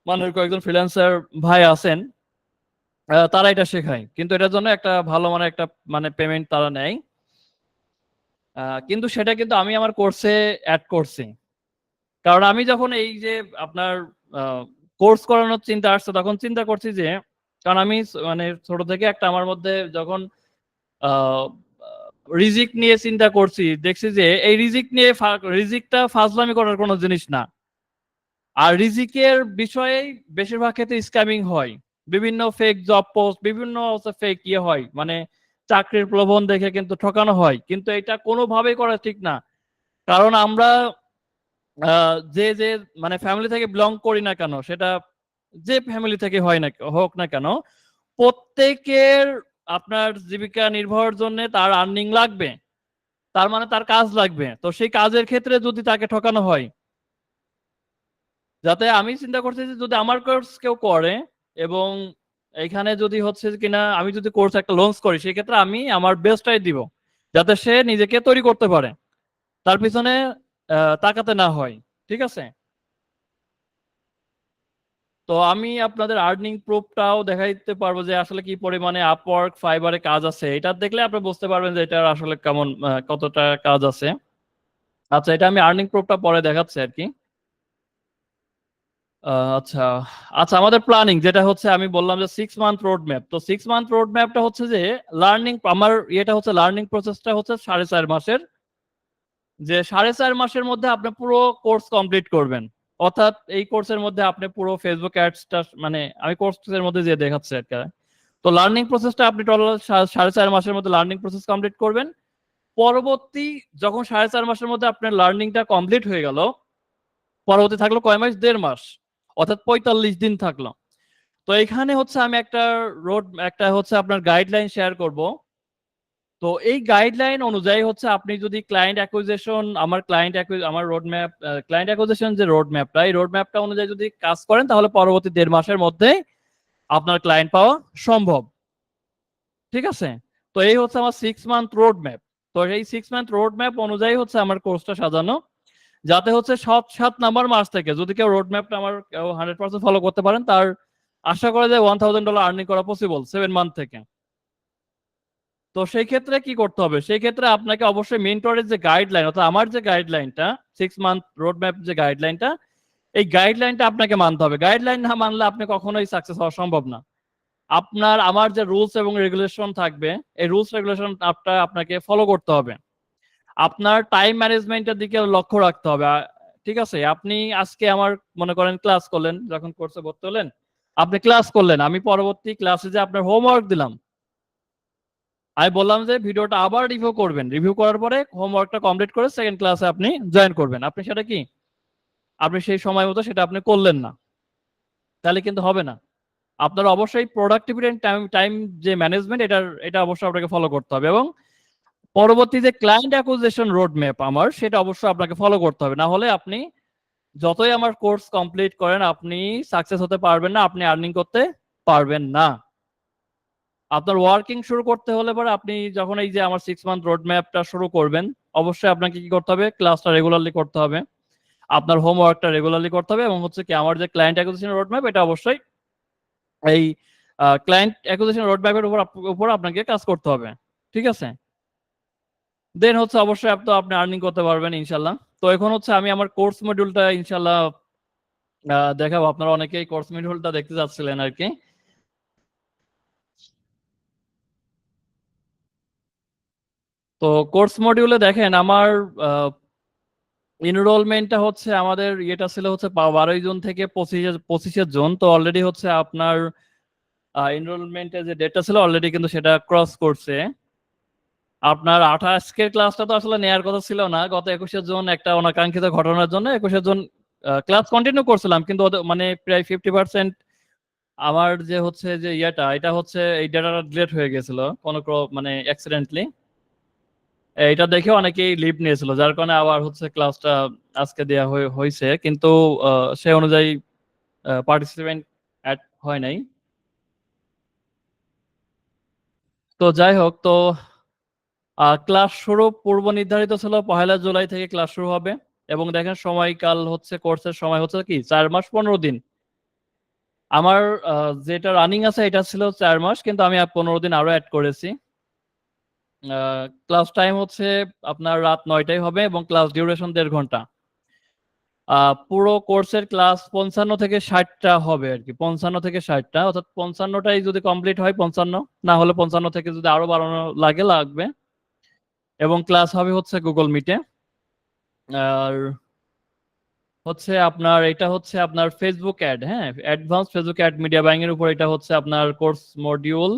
মানের কয়েকজন ফ্রিল্যান্সার ভাই আছেন, তারা এটা শেখায়, কিন্তু এটার জন্য একটা ভালো মানে একটা মানে পেমেন্ট তারা নেয়। কিন্তু সেটা কিন্তু আমি আমার কোর্সে অ্যাড করছি, কারণ আমি যখন এই যে আপনার কোর্স করানোর চিন্তা আসছে, তখন চিন্তা করছি যে, কারণ আমি মানে ছোট থেকে একটা আমার মধ্যে যখন রিজিক নিয়ে চিন্তা করছি, দেখছি যে এই রিজিকটা ফাজলামি করার কোনো জিনিস না। আর রিজিকের বিষয়ে বেশিরভাগ ক্ষেত্রে স্ক্যামিং হয়। বিভিন্ন ফেক জব পোস্ট, বিভিন্ন ফেক ইয়ে হয়, মানে চাকরির প্রলোভন দেখে কিন্তু ঠকানো হয়, কিন্তু এটা কোনোভাবেই করা ঠিক না। কারণ আমরা যে যে মানে ফ্যামিলি থেকে বিলং করি না কেন, সেটা যে ফ্যামিলি থেকে হয় না হোক না কেন, প্রত্যেকের আপনার জীবিকা নির্বাহের জন্য তার আর্নিং লাগবে, তার মানে তার কাজ লাগবে। তো সেই কাজের ক্ষেত্রে যদি তাকে ঠকানো হয়, যাতে আমি চিন্তা করছি যে যদি আমার কোর্স কেউ করে এবং এখানে যদি হচ্ছে কিনা আমি যদি কোর্স একটা লঞ্চ করি, সেক্ষেত্রে আমি আমার বেস্টটাই দিব, যাতে সে নিজেকে তৈরি করতে পারে, তার পিছনে তাকাতে না হয়। ঠিক আছে? তো আমি আপনাদের আর্নিং প্রুফটাও দেখাইতে পারবো যে আসলে কি পরিমাণে আপওয়ার্ক ফাইবারে কাজ আছে। এটা দেখলে আপনি বুঝতে পারবেন যে এটার আসলে কেমন কতটা কাজ আছে। আচ্ছা, এটা আমি আর্নিং প্রুফটা পরে দেখাচ্ছি আর কি। আচ্ছা আচ্ছা, আমাদের প্ল্যানিং যেটা হচ্ছে আমি বললাম যে 6 মান্থ রোড ম্যাপ। তো 6 মান্থ রোড ম্যাপটা হচ্ছে যে লার্নিং, আমার ইয়েটা হচ্ছে লার্নিং প্রসেসটা হচ্ছে 4.5 মাসের, যে 4.5 মাসের মধ্যে আপনি পুরো কোর্স কমপ্লিট করবেন। অর্থাৎ এই কোর্সের মধ্যে আপনি পুরো ফেসবুক অ্যাডসটা, মানে আমি কোর্সের মধ্যে যে দেখাচ্ছি আর কি। তো লার্নিং প্রসেসটা আপনি টোটাল 4.5 মাসের মধ্যে লার্নিং প্রসেস কমপ্লিট করবেন। পরবর্তী যখন 4.5 মাসের মধ্যে আপনার লার্নিংটা কমপ্লিট হয়ে গেল, পরবর্তী থাকলো কয় মাস? 1.5 মাস, অর্থাৎ 45 দিন থাকলো। তো এখানে হচ্ছে আমি একটা হচ্ছে আপনার গাইডলাইন শেয়ার করব। তো এই গাইডলাইন অনুযায়ী হচ্ছে আপনি যদি ক্লায়েন্ট অ্যাকুইজিশন, আমার রোড ম্যাপ, ক্লায়েন্ট অ্যাকুইজিশন যে রোড ম্যাপটা, এই রোড ম্যাপটা অনুযায়ী যদি কাজ করেন, তাহলে পরবর্তী 1.5 মাসের মধ্যে আপনার ক্লায়েন্ট পাওয়া সম্ভব। ঠিক আছে? তো এই হচ্ছে আমার 6 মান্থ রোড ম্যাপ। তো এই 6 মান্থ রোড ম্যাপ অনুযায়ী হচ্ছে আমার কোর্সটা সাজানো, যাতে হচ্ছে 7 নাম্বার মাস থেকে যদি কেউ রোড ম্যাপটা আমার 100% ফলো করতে পারেন, তার আশা করা যায় $1000 আর্নিং করা পসিবল 7 মান্থ থেকে। তো সেই ক্ষেত্রে কি করতে হবে? সেই ক্ষেত্রে আপনাকে অবশ্যই মেন্টরের যে গাইডলাইন, অর্থাৎ আমার যে গাইডলাইনটা, 6 মান্থ রোড ম্যাপ যে গাইডলাইনটা, এই গাইডলাইনটা আপনাকে মানতে হবে। গাইডলাইন না মানলে আপনি কখনোই সাকসেস হওয়া সম্ভব না। আমার যে রুলস এবং রেগুলেশন থাকবে, এই রুলস রেগুলেশন আপনাকে ফলো করতে হবে। আপনার টাইম ম্যানেজমেন্টের দিকে লক্ষ্য রাখতে হবে। ঠিক আছে? আপনি আজকে আমার মনে করেন ক্লাস করলেন, যখন কোর্সে ভর্তি হলেন, আপনি ক্লাস করলেন, আমি পরবর্তী ক্লাসে যে আপনার হোমওয়ার্ক দিলাম, আমি বললাম যে ভিডিওটা আবার রিভিউ করবেন, রিভিউ করার পরে হোমওয়ার্কটা কমপ্লিট করে সেকেন্ড ক্লাসে আপনি জয়েন করবেন। আপনি সেটা কি, আপনি সেই সময় মতো সেটা আপনি করলেন না, তাহলে কিন্তু হবে না। আপনার অবশ্যই প্রোডাক্টিভিটি এন্ড টাইম যে ম্যানেজমেন্ট, এটা অবশ্যই আপনাকে ফলো করতে হবে, এবং পরবর্তী যে ক্লায়েন্ট অ্যাকুইজিশন রোড ম্যাপ আমার, সেটা অবশ্যই আপনাকে ফলো করতে হবে। না হলে আপনি যতই আমার কোর্স কমপ্লিট করেন, আপনি সাকসেস হতে পারবেন না, আপনি আর্নিং করতে পারবেন না। আপনার ওয়ার্কিং শুরু করতে হলে পরে আপনি যখন এই যে আমার 6 মান্থ রোড ম্যাপটা শুরু করবেন, অবশ্যই আপনাকে কি করতে হবে? ক্লাসটা রেগুলারলি করতে হবে, আপনার হোমওয়ার্কটা রেগুলারলি করতে হবে, এবং হচ্ছে কি আমার যে ক্লায়েন্ট অ্যাকুইজিশন রোড ম্যাপ, এটা অবশ্যই এই ক্লায়েন্ট অ্যাকুইজিশন রোড ম্যাপের উপর আপনাকে কাজ করতে হবে। ঠিক আছে? দেন হচ্ছে অবশ্যই আপনি আর্নিং করতে পারবেন ইনশাল্লাহ। তো এখন হচ্ছে আমি আমার কোর্স মডিউলটা ইনশাল্লাহ দেখাবো। আপনারা অনেকেই কোর্স মডিউলটা দেখতে যাচ্ছিলেন আর কি। তো কোর্স মডিউলে দেখেন আমার এনরোলমেন্টটা হচ্ছে, আমাদের ইয়েটা ছিল হচ্ছে 12 জুন থেকে 25 জুন। তো অলরেডি হচ্ছে আপনার এনরোলমেন্টের যে ডেটটা ছিল অলরেডি কিন্তু সেটা ক্রস করছে। আপনার 28 ক্লাসটা তো আসলে নেয়ার কথা ছিল না, গত 21 জুন একটা অনাকাঙ্ক্ষিত ঘটনার জন্য 21 জুন ক্লাস কন্টিনিউ করছিলাম, কিন্তু মানে প্রায় 50% আমার যে হচ্ছে যে এটা হচ্ছে এই ডেটাটা ডিলিট হয়ে গেছিল কোনো মানে অ্যাক্সিডেন্টলি। এটা দেখে অনেকেই লিভ নিয়েছিল, যার কারণে আবার হচ্ছে ক্লাসটা আজকে দেওয়া হয়েছে, কিন্তু সে অনুযায়ী পার্টিসিপেন্ট অ্যাড হয় নাই। তো যাই হোক, তো ক্লাস শুরু পূর্ব নির্ধারিত ছিল 1 জুলাই থেকে ক্লাস শুরু হবে, এবং দেখেন সময়কাল হচ্ছে, কোর্সের সময় হচ্ছে কি 4 মাস 15 দিন। আমার যেটা রানিং আছে এটা ছিল 4 মাস, কিন্তু আমি 15 দিন আরো অ্যাড করেছি। ক্লাস টাইম হচ্ছে আপনার রাত 9টায় হবে, এবং ক্লাস ডিউরেশন 1.5 ঘন্টা। পুরো কোর্সের ক্লাস 55 থেকে 60টা হবে আর কি, 55 থেকে 60টা, অর্থাৎ 55টাই যদি কমপ্লিট হয় 55, না হলে 55 থেকে যদি আরো বাড়ানো লাগবে। এবং ক্লাস হবে হচ্ছে গুগল মিটে। আর হচ্ছে আপনার এটা হচ্ছে আপনার ফেসবুক অ্যাড, হ্যাঁ, advance Facebook ad media buying এর উপর এটা হচ্ছে আপনার কোর্স মডিউল।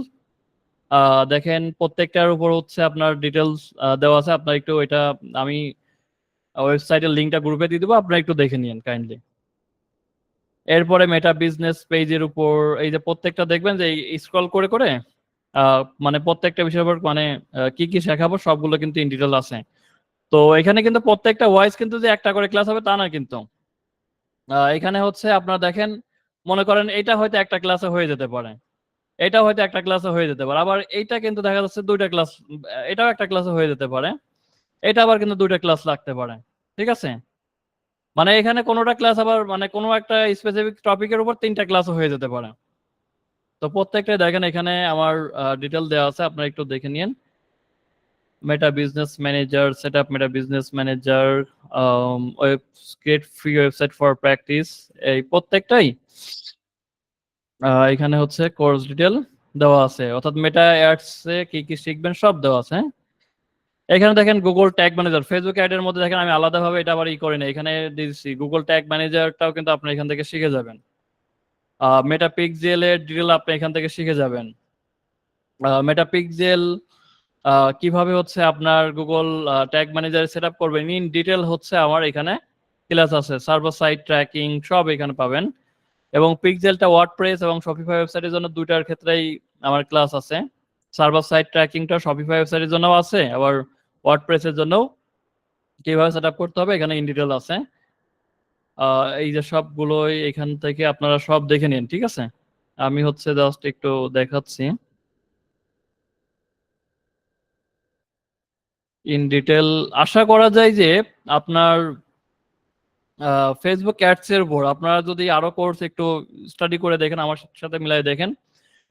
দেখেন প্রত্যেকটার উপর হচ্ছে আপনার ডিটেলস দেওয়া আছে। আপনার একটু এটা আমি ওয়েবসাইটের লিঙ্কটা গ্রুপে দিয়ে দেবো, আপনারা একটু দেখে নিন কাইন্ডলি। এরপরে মেটা বিজনেস পেজের উপর এই যে প্রত্যেকটা দেখবেন যে স্ক্রল করে করে মানে প্রত্যেকটা বিষয়ের উপর মানে কি কি শেখাবো সবগুলো কিন্তু ইন ডিটেল আছে। তো এখানে কিন্তু প্রত্যেকটা ওয়াইজ কিন্তু যে একটা করে ক্লাস হবে তা না কিন্তু। এখানে হচ্ছে আপনারা দেখেন, মনে করেন এটা হয়তো একটা ক্লাসে হয়ে যেতে পারে, এটা হয়তো একটা ক্লাসে হয়ে যেতে পারে, আবার এইটা কিন্তু দেখা যাচ্ছে দুইটা ক্লাস, এটাও একটা ক্লাসে হয়ে যেতে পারে, এটা আবার কিন্তু দুইটা ক্লাস লাগতে পারে। ঠিক আছে, মানে এখানে কোনোটা ক্লাস আবার মানে কোনো একটা স্পেসিফিক টপিকের উপর তিনটা ক্লাসও হয়ে যেতে পারে। তো প্রত্যেকটা দেখেন এখানে আমার ডিটেল দেওয়া আছে, আপনারা একটু দেখে নিন। মেটা business manager, set up meta business manager, create free website for practice, এই প্রত্যেকটাই এখানে হচ্ছে কোর্স ডিটেল দেওয়া আছে, অর্থাৎ মেটা অ্যাডস এ কি কি শিখবেন সব দেওয়া আছে। এখানে দেখেন Google tag manager, Facebook ad এর মধ্যে দেখেন আমি আলাদাভাবে এটা আবার করি না, এখানে দিয়েছি গুগল ট্যাগ ম্যানেজারটাও কিন্তু আপনি এখান থেকে শিখে যাবেন। মেটা পিক্সেল এর ডিটেল আপনি এখান থেকে শিখে যাবেন। মেটা পিক্সেল কিভাবে হচ্ছে আপনার Google tag manager set up করবেন ইন ডিটেল হচ্ছে আমার এখানে ক্লাস আছে, সার্ভার সাইড ট্র্যাকিং সব এখানে পাবেন। এবং পিক্সেলটা ওয়ার্ডপ্রেস এবং শপিফাই ওয়েবসাইটের জন্য দুইটার ক্ষেত্রেই আমার ক্লাস আছে। সার্ভার সাইড ট্র্যাকিংটা শপিফাই ওয়েবসাইটের জন্যও আছে, আবার ওয়ার্ডপ্রেসের জন্যও কিভাবে সেট আপ করতে হবে এখানে ইন ডিটেল আছে। এই যে সবগুলোই এখান থেকে আপনারা সব দেখে নিন, ঠিক আছে। আমি হচ্ছে জাস্ট একটু দেখাচ্ছি ইন ডিটেল। আশা করা যায় যে আপনার ফেসবুক অ্যাডস এর উপর আপনারা যদি আরো কোর্স একটু স্টাডি করে দেখেন, আমার সাথে মিলাই দেখেন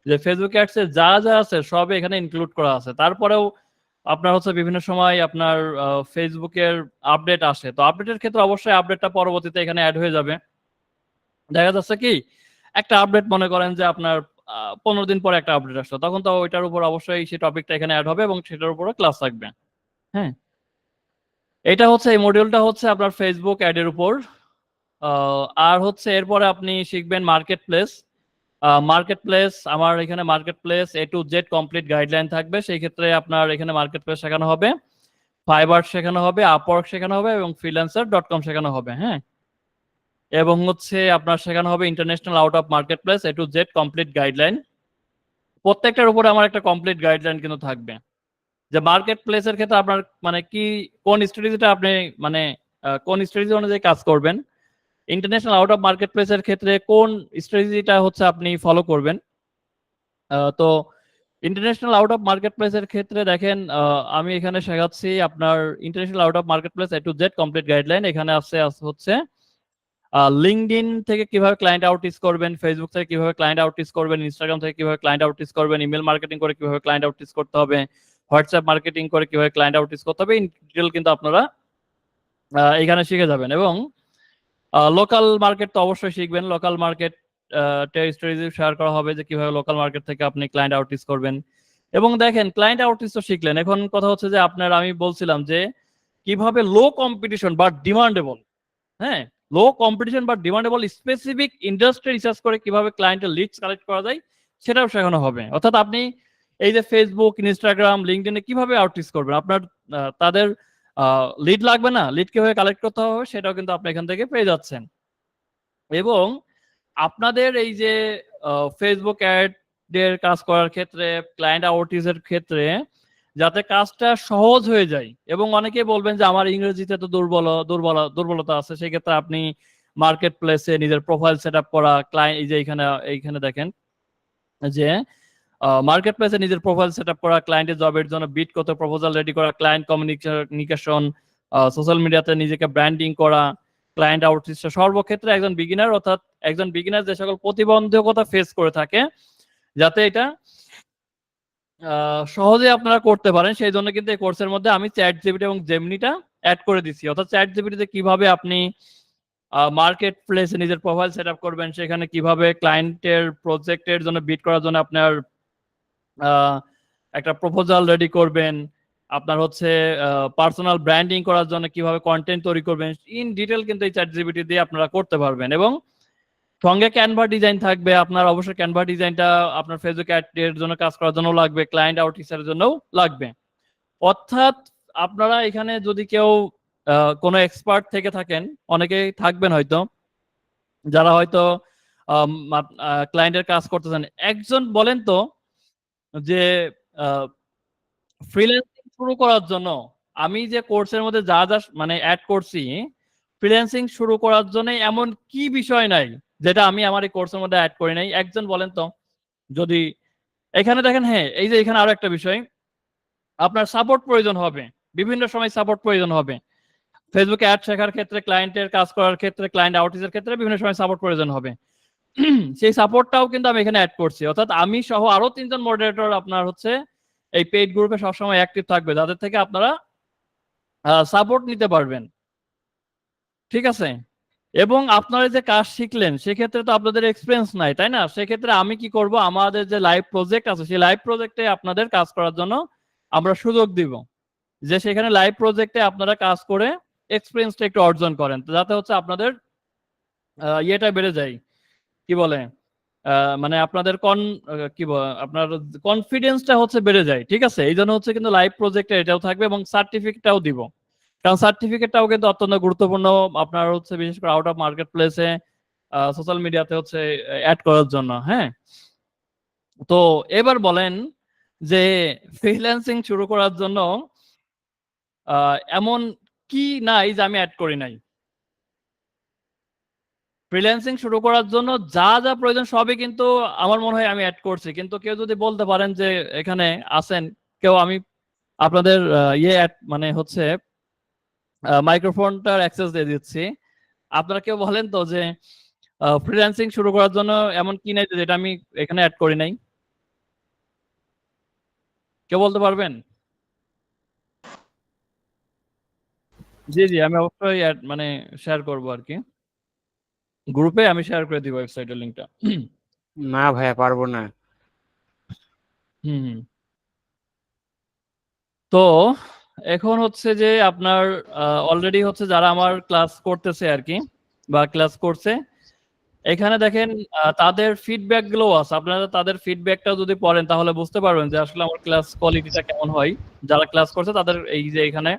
যে ফেসবুক অ্যাডস এ যা যা আছে সব এখানে ইনক্লুড করা আছে। তারপরেও আপনার হচ্ছে বিভিন্ন সময় আপনার ফেসবুকের আপডেট আসে, তো আপডেটের ক্ষেত্রে অবশ্যই আপডেটটা পরবর্তীতে এখানে অ্যাড হয়ে যাবে। দেখা যাচ্ছে কি একটা আপডেট মনে করেন যে আপনার 15 দিন পরে একটা আপডেট আসলো, তখন তো ওইটার উপর অবশ্যই সেই টপিকটা এখানে অ্যাড হবে এবং সেটার উপরে ক্লাস থাকবে। হ্যাঁ, এটা হচ্ছে এই মডিউলটা হচ্ছে আপনার ফেসবুক অ্যাড এর উপর। আর হচ্ছে এরপরে আপনি শিখবেন মার্কেট প্লেস। মার্কেট প্লেস, আমার এখানে market place A to Z complete guideline থাকবে, সেই ক্ষেত্রে আপনার এখানে মার্কেট প্লেস শেখানো হবে, ফাইবার শেখানো হবে, আপওয়ার্ক শেখানো হবে এবং freelancer.com শেখানো হবে। হ্যাঁ, এবং হচ্ছে আপনার শেখানো হবে international out of marketplace A to Z complete guideline. প্রত্যেকটার উপরে আমার একটা কমপ্লিট গাইডলাইন কিন্তু থাকবে যে মার্কেট প্লেসের ক্ষেত্রে আপনার মানে কি কোন স্ট্র্যাটেজিটা আপনি মানে কোন স্ট্র্যাটেজি অনুযায়ী কাজ করবেন, ইন্টারন্যাশনাল আউট অফ মার্কেট প্লেসের ক্ষেত্রে কোন স্ট্র্যাটেজিটা হচ্ছে আপনি ফলো করবেন। তো ইন্টারন্যাশনাল আউট অফ মার্কেট প্লেসের ক্ষেত্রে দেখেন আমি এখানে শেখাচ্ছি আপনার international out of marketplace A to Z complete guideline. এখানে আছে হচ্ছে লিঙ্কডইন থেকে কিভাবে ক্লায়েন্ট আউটরিচ করবেন, ফেসবুক থেকে কিভাবে ক্লায়েন্ট আউটরিচ করবেন, ইনস্টাগ্রাম থেকে কিভাবে ক্লায়েন্ট আউটরিচ করবেন, ইমেল মার্কেটিং করে কিভাবে ক্লায়েন্ট আউটরিচ করতে হবে, হোয়াটসঅ্যাপ মার্কেটিং করে কিভাবে ক্লায়েন্ট আউটরিচ করতে হবে, ইন ডিটেল কিন্তু আপনারা এখানে শিখে যাবেন। এবং লোকাল মার্কেট তো অবশ্যই শিখবেন, লোকাল মার্কেট স্ট্র্যাটেজি শেয়ার করা হবে যে কিভাবে লোকাল মার্কেট থেকে আপনি ক্লায়েন্ট আউটরিচ করবেন। এবং দেখেন ক্লায়েন্ট আউটরিচ তো শিখলেন, এখন কথা হচ্ছে যে আপনার আমি বলছিলাম যে কিভাবে লো কম্পিটিশন বা ডিমান্ডেবল, হ্যাঁ, লো কম্পিটিশন বা ডিমান্ডেবল স্পেসিফিক ইন্ডাস্ট্রি রিসার্চ করে কিভাবে ক্লায়েন্টের লিডস কালেক্ট করা যায় সেটাও শেখানো হবে। অর্থাৎ আপনি এই যে ফেসবুক, ইনস্টাগ্রাম, লিঙ্কডইনে কিভাবে আউটরিচ করবেন, আপনার তাদের লিড লাগবে না, লিড কিভাবে কালেক্ট করতে হবে সেটাও কিন্তু আপনি এখান থেকে পেয়ে যাচ্ছেন। এবং আপনাদের এই যে ফেসবুক অ্যাড এর কাজ করার ক্ষেত্রে, ক্লায়েন্ট আউটরিচ এর ক্ষেত্রে যাতে কাজটা সহজ হয়ে যায়, এবং অনেকেই বলবেন যে আমার ইংরেজিতে তো দুর্বলতা আছে, সেই ক্ষেত্রে আপনি মার্কেট প্লেসে নিজের প্রোফাইল সেট আপ করা, ক্লায়েন্ট এই যে এইখানে দেখেন যে মার্কেট প্লেসে নিজের প্রোফাইল সেট আপ করা, ক্লায়েন্টের জবের জন্য বিট করতে প্রপোজাল রেডি করা, ক্লায়েন্ট কমিউনিকেশন, সোশ্যাল মিডিয়াতে নিজেকে ব্র্যান্ডিং করা, ক্লায়েন্ট আউটরিচ সর্বক্ষেত্রে একজন বিগিনার, অর্থাৎ একজন বিগিনার যে সকল প্রতিবন্ধকতা ফেস করে থাকে যাতে এটা সহজে আপনারা করতে পারেন, সেই জন্য কিন্তু এই কোর্সের মধ্যে আমি চ্যাট জিপিটি এবং জেমিনিটা অ্যাড করে দিচ্ছি। অর্থাৎ চ্যাট জিপিটিতে কিভাবে আপনি মার্কেট প্লেসে নিজের প্রোফাইল সেট আপ করবেন, সেখানে কিভাবে ক্লায়েন্টের প্রজেক্টের জন্য বিড করার জন্য আপনার একটা প্রপোজাল রেডি করবেন, আপনার হচ্ছে পার্সোনাল ব্র্যান্ডিং করার জন্য কিভাবে কন্টেন্ট তৈরি করবেন, ইন ডিটেল কিন্তু এই চ্যাটজিপিটি দিয়ে আপনারা করতে পারবেন। এবং সঙ্গে ক্যানভা ডিজাইন থাকবে। আপনার অবশ্যই ক্যানভা ডিজাইনটা আপনার ফেসবুক অ্যাড এর জন্য কাজ করার জন্য লাগবে, ক্লায়েন্ট আউটরিচের জন্যও লাগবে। অর্থাৎ আপনারা এখানে যদি কেউ কোনো এক্সপার্ট থেকে থাকেন, অনেকেই থাকবেন হয়তো যারা হয়তো ক্লায়েন্টের কাজ করতেছেন, একজন বলেন তো যে ফ্রিল্যান্সিং শুরু করার জন্য আমি যে কোর্সের মধ্যে যা যা মানে অ্যাড করছি, ফ্রিল্যান্সিং শুরু করার জন্য এমন কি বিষয় নাই যেটা আমি আমার এই কোর্সের মধ্যে অ্যাড করি নাই? একজন বলেন তো। যদি এখানে দেখেন, হ্যাঁ এই যে এখানে আরো একটা বিষয়, আপনার সাপোর্ট প্রয়োজন হবে, বিভিন্ন সময় সাপোর্ট প্রয়োজন হবে। ফেসবুকে অ্যাড শেখার ক্ষেত্রে, ক্লায়েন্টের কাজ করার ক্ষেত্রে, ক্লায়েন্ট আউটরিচের ক্ষেত্রে বিভিন্ন সময় সাপোর্ট প্রয়োজন হবে। সেই সাপোর্টটাও কিন্তু আমি এখানে অ্যাড করছি। অর্থাৎ আমি সহ আরো 3 জন মডারেটর আপনার হচ্ছে এই পেইড গ্রুপে সবসময় অ্যাক্টিভ থাকবে, যাদের থেকে আপনারা সাপোর্ট নিতে পারবেন। ঠিক আছে? এবং আপনারা যে কাজ শিখলেন সেক্ষেত্রে তো আপনাদের এক্সপিরিয়েন্স নাই, তাই না? সেক্ষেত্রে আমি কি করব, আমাদের যে লাইভ প্রজেক্ট আছে সেই লাইভ প্রজেক্টে আপনাদের কাজ করার জন্য আমরা সুযোগ দিব, যে সেখানে লাইভ প্রজেক্টে আপনারা কাজ করে এক্সপিরিয়েন্সটা একটু অর্জন করেন, যাতে হচ্ছে আপনাদের ইয়েটা বেড়ে যায়, কি বলে, মানে আপনাদের আপনার কনফিডেন্সটা হচ্ছে বেড়ে যায়। ঠিক আছে? এই জন্য হচ্ছে কিন্তু লাইভ প্রজেক্টে এটাও থাকবে এবং সার্টিফিকেটটাও দিব, কারণ সার্টিফিকেটটাও কিন্তু অত্যন্ত গুরুত্বপূর্ণ আপনার হচ্ছে বিশেষ করে আউট অফ মার্কেট প্লেসে, সোশ্যাল মিডিয়াতে হচ্ছে অ্যাড করার জন্য। হ্যাঁ, তো এবার বলেন যে ফ্রিল্যান্সিং শুরু করার জন্য এমন কি নাই যে আমি অ্যাড করি নাই? ফ্রিল্যান্সিং শুরু করার জন্য যা যা প্রয়োজন সবই কিন্তু আমার মনে হয় আমি অ্যাড করছি। কিন্তু কেউ যদি বলতে পারেন যে এখানে আছেন কেউ, আমি আপনাদের মানে হচ্ছে মাইক্রোফোনটার অ্যাক্সেস দিয়ে দিচ্ছি। আপনারা কেউ বলেন তো যে ফ্রিল্যান্সিং শুরু করার জন্য এমন কি নাই যেটা আমি এখানে অ্যাড করি নাই? কেউ বলতে পারবেন? জি জি, আমি অবশ্যই মানে শেয়ার করবো আর কি, গ্রুপে আমি শেয়ার করে দিব ওয়েবসাইটের লিঙ্কটা। না ভাইয়া, পারবো না। হুম হুম। তো এখন হচ্ছে যে আপনার অলরেডি হচ্ছে যারা আমার ক্লাস করতেছে আর কি, বা ক্লাস করছে, এখানে দেখেন তাদের ফিডব্যাক গুলো আছে। আপনারা তাদের ফিডব্যাকটা যদি পড়েন তাহলে বুঝতে পারবেন যে আসলে আমার ক্লাস কোয়ালিটিটা কেমন হয়। যারা ক্লাস করছে তাদের এই যে এখানে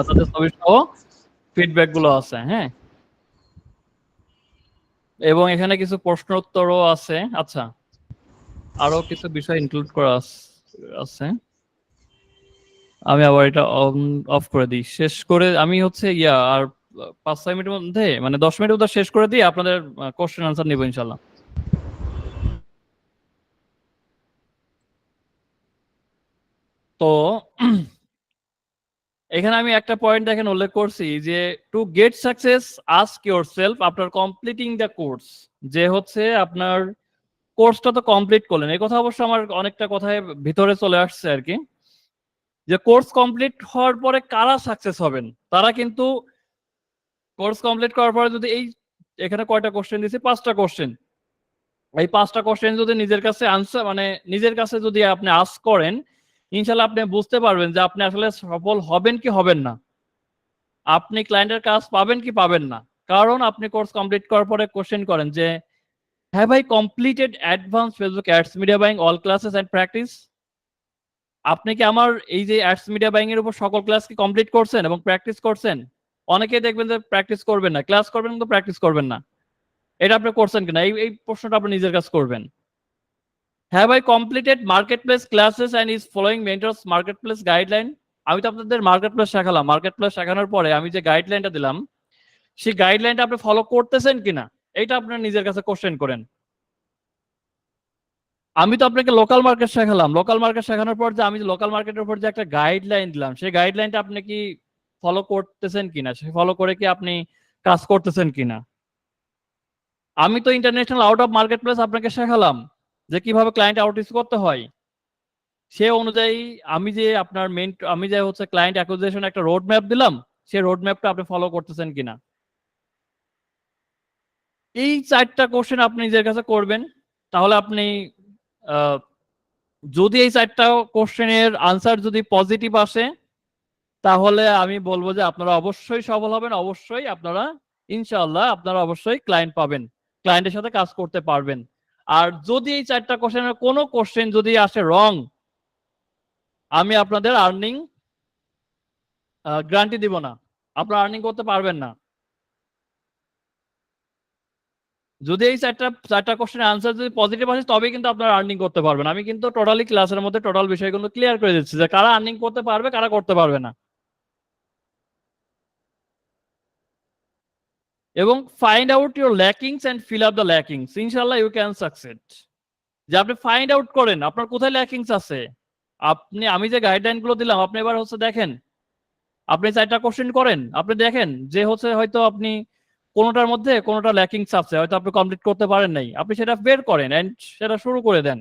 তাদের ছবি সহ ফিডব্যাক গুলো আছে। হ্যাঁ, এবং এখানে কিছু প্রশ্ন উত্তরও আছে। আচ্ছা, আরো কিছু বিষয় ইনক্লুড করা আছে। আমি আবার এটা অফ করে দিই, শেষ করে আমি হচ্ছে আর 5-6 মিনিটের মধ্যে, মানে 10 মিনিটের মধ্যে শেষ করে দিই, আপনাদের কোশ্চেন আনসার নিব ইনশাল্লাহ। তো এখানে আমি একটা পয়েন্ট দেখেন উল্লেখ করছি যে to get success ask yourself after completing the course, যে হচ্ছে আপনার কোর্সটা তো কমপ্লিট করলেন, এই কথা অবশ্য আমার অনেকটা কথায় ভিতরে চলে আসছে আর কি, যে কোর্স কমপ্লিট হওয়ার পরে কারা সাকসেস হবেন? তারা কিন্তু কোর্স কমপ্লিট করার পরে যদি এখানে কয়টা কোশ্চেন দিয়েছি, 5টা কোশ্চেন, এই 5টা কোশ্চেন যদি নিজের কাছে আনসার মানে নিজের কাছে যদি আপনি আস্ক করেন, ইনশাল্লাহ আপনি বুঝতে পারবেন যে আপনি আসলে সফল হবেন কি হবেন না, আপনি ক্লায়েন্টের কাজ পাবেন কি পাবেন না। কারণ আপনি কোর্স কমপ্লিট করার পরে কোশ্চেন করেন যে have I completed advance Facebook ads media buying all classes and practice? আপনি কি আমার এই যে অ্যাডস মিডিয়া বাইং এর উপর সকল ক্লাস কি কমপ্লিট করছেন এবং প্র্যাকটিস করছেন? অনেকেই দেখবেন যে প্র্যাকটিস করবেন না, ক্লাস করবেন কিন্তু প্র্যাকটিস করবেন না। এটা আপনি করছেন কিনা, এই প্রশ্নটা আপনি নিজের কাছে করবেন। Have I completed market place classes and is following mentors market place guideline? আমি তো আপনাদের মার্কেট প্লেস শেখালাম, মার্কেট প্লেস শেখানোর পরে আমি যে গাইডলাইনটা দিলাম সেই গাইডলাইনটা আপনি ফলো করতেছেন কিনা, এটা আপনার নিজের কাছে কোশ্চেন করেন। আমি তো আপনাকে লোকাল মার্কেট শেখালাম, লোকাল মার্কেট শেখানোর পর যে আমি লোকাল মার্কেটের উপর যে একটা গাইডলাইন দিলাম, সেই গাইডলাইনটা আপনি কি ফলো করতেছেন কিনা, সে ফলো করে কি আপনি কাজ করতেছেন কিনা? আমি তো international out of market place আপনাকে শেখালাম যে কিভাবে ক্লায়েন্ট আউটরিচ করতে হয়, সে অনুযায়ী আমি যে হচ্ছে ক্লায়েন্ট অ্যাকুইজিশন একটা রোড ম্যাপ দিলাম, সেই রোড ম্যাপটা আপনি ফলো করতেছেন কিনা। এই 4টা কোশ্চেন আপনি নিজের কাছে করবেন, তাহলে আপনি যদি এই 4টা কোশ্চেনের আনসার যদি পজিটিভ আসে তাহলে আমি বলবো যে আপনারা অবশ্যই সফল হবেন, অবশ্যই আপনারা ইনশাআল্লাহ আপনারা অবশ্যই ক্লায়েন্ট পাবেন, ক্লায়েন্টের সাথে কাজ করতে পারবেন। আর যদি এই 4টা কোশ্চেনের কোনো কোশ্চেন যদি আসে রং, আমি আপনাদের আর্নিং গ্যারান্টি দিব না, আপনারা আর্নিং করতে পারবেন না। যদি এই 4টা কোশ্চেনের আনসার যদি পজিটিভ আসে তবেই কিন্তু আপনারা আর্নিং করতে পারবেন। আমি কিন্তু টোটালি ক্লাসের মধ্যে টোটাল বিষয়গুলো ক্লিয়ার করে দিচ্ছি যে কারা আর্নিং করতে পারবে, কারা করতে পারবে না। এবং find out your lackings and fill up the lackings, ইনশাআল্লাহ ইউ ক্যান সাকসিড। যে আপনি ফাইন্ড আউট করেন আপনার কোথায় ল্যাকিংস আছে। আমি যে গাইডলাইন গুলো দিলাম আপনি এবার হচ্ছে দেখেন, আপনি 4টা কোশ্চেন করেন, আপনি দেখেন যে হচ্ছে হয়তো আপনি কোনোটার মধ্যে কোনোটা ল্যাকিংস আছে, হয়তো আপনি কমপ্লিট করতে পারেন নাই, আপনি সেটা বের করেন এন্ড সেটা শুরু করে দেন।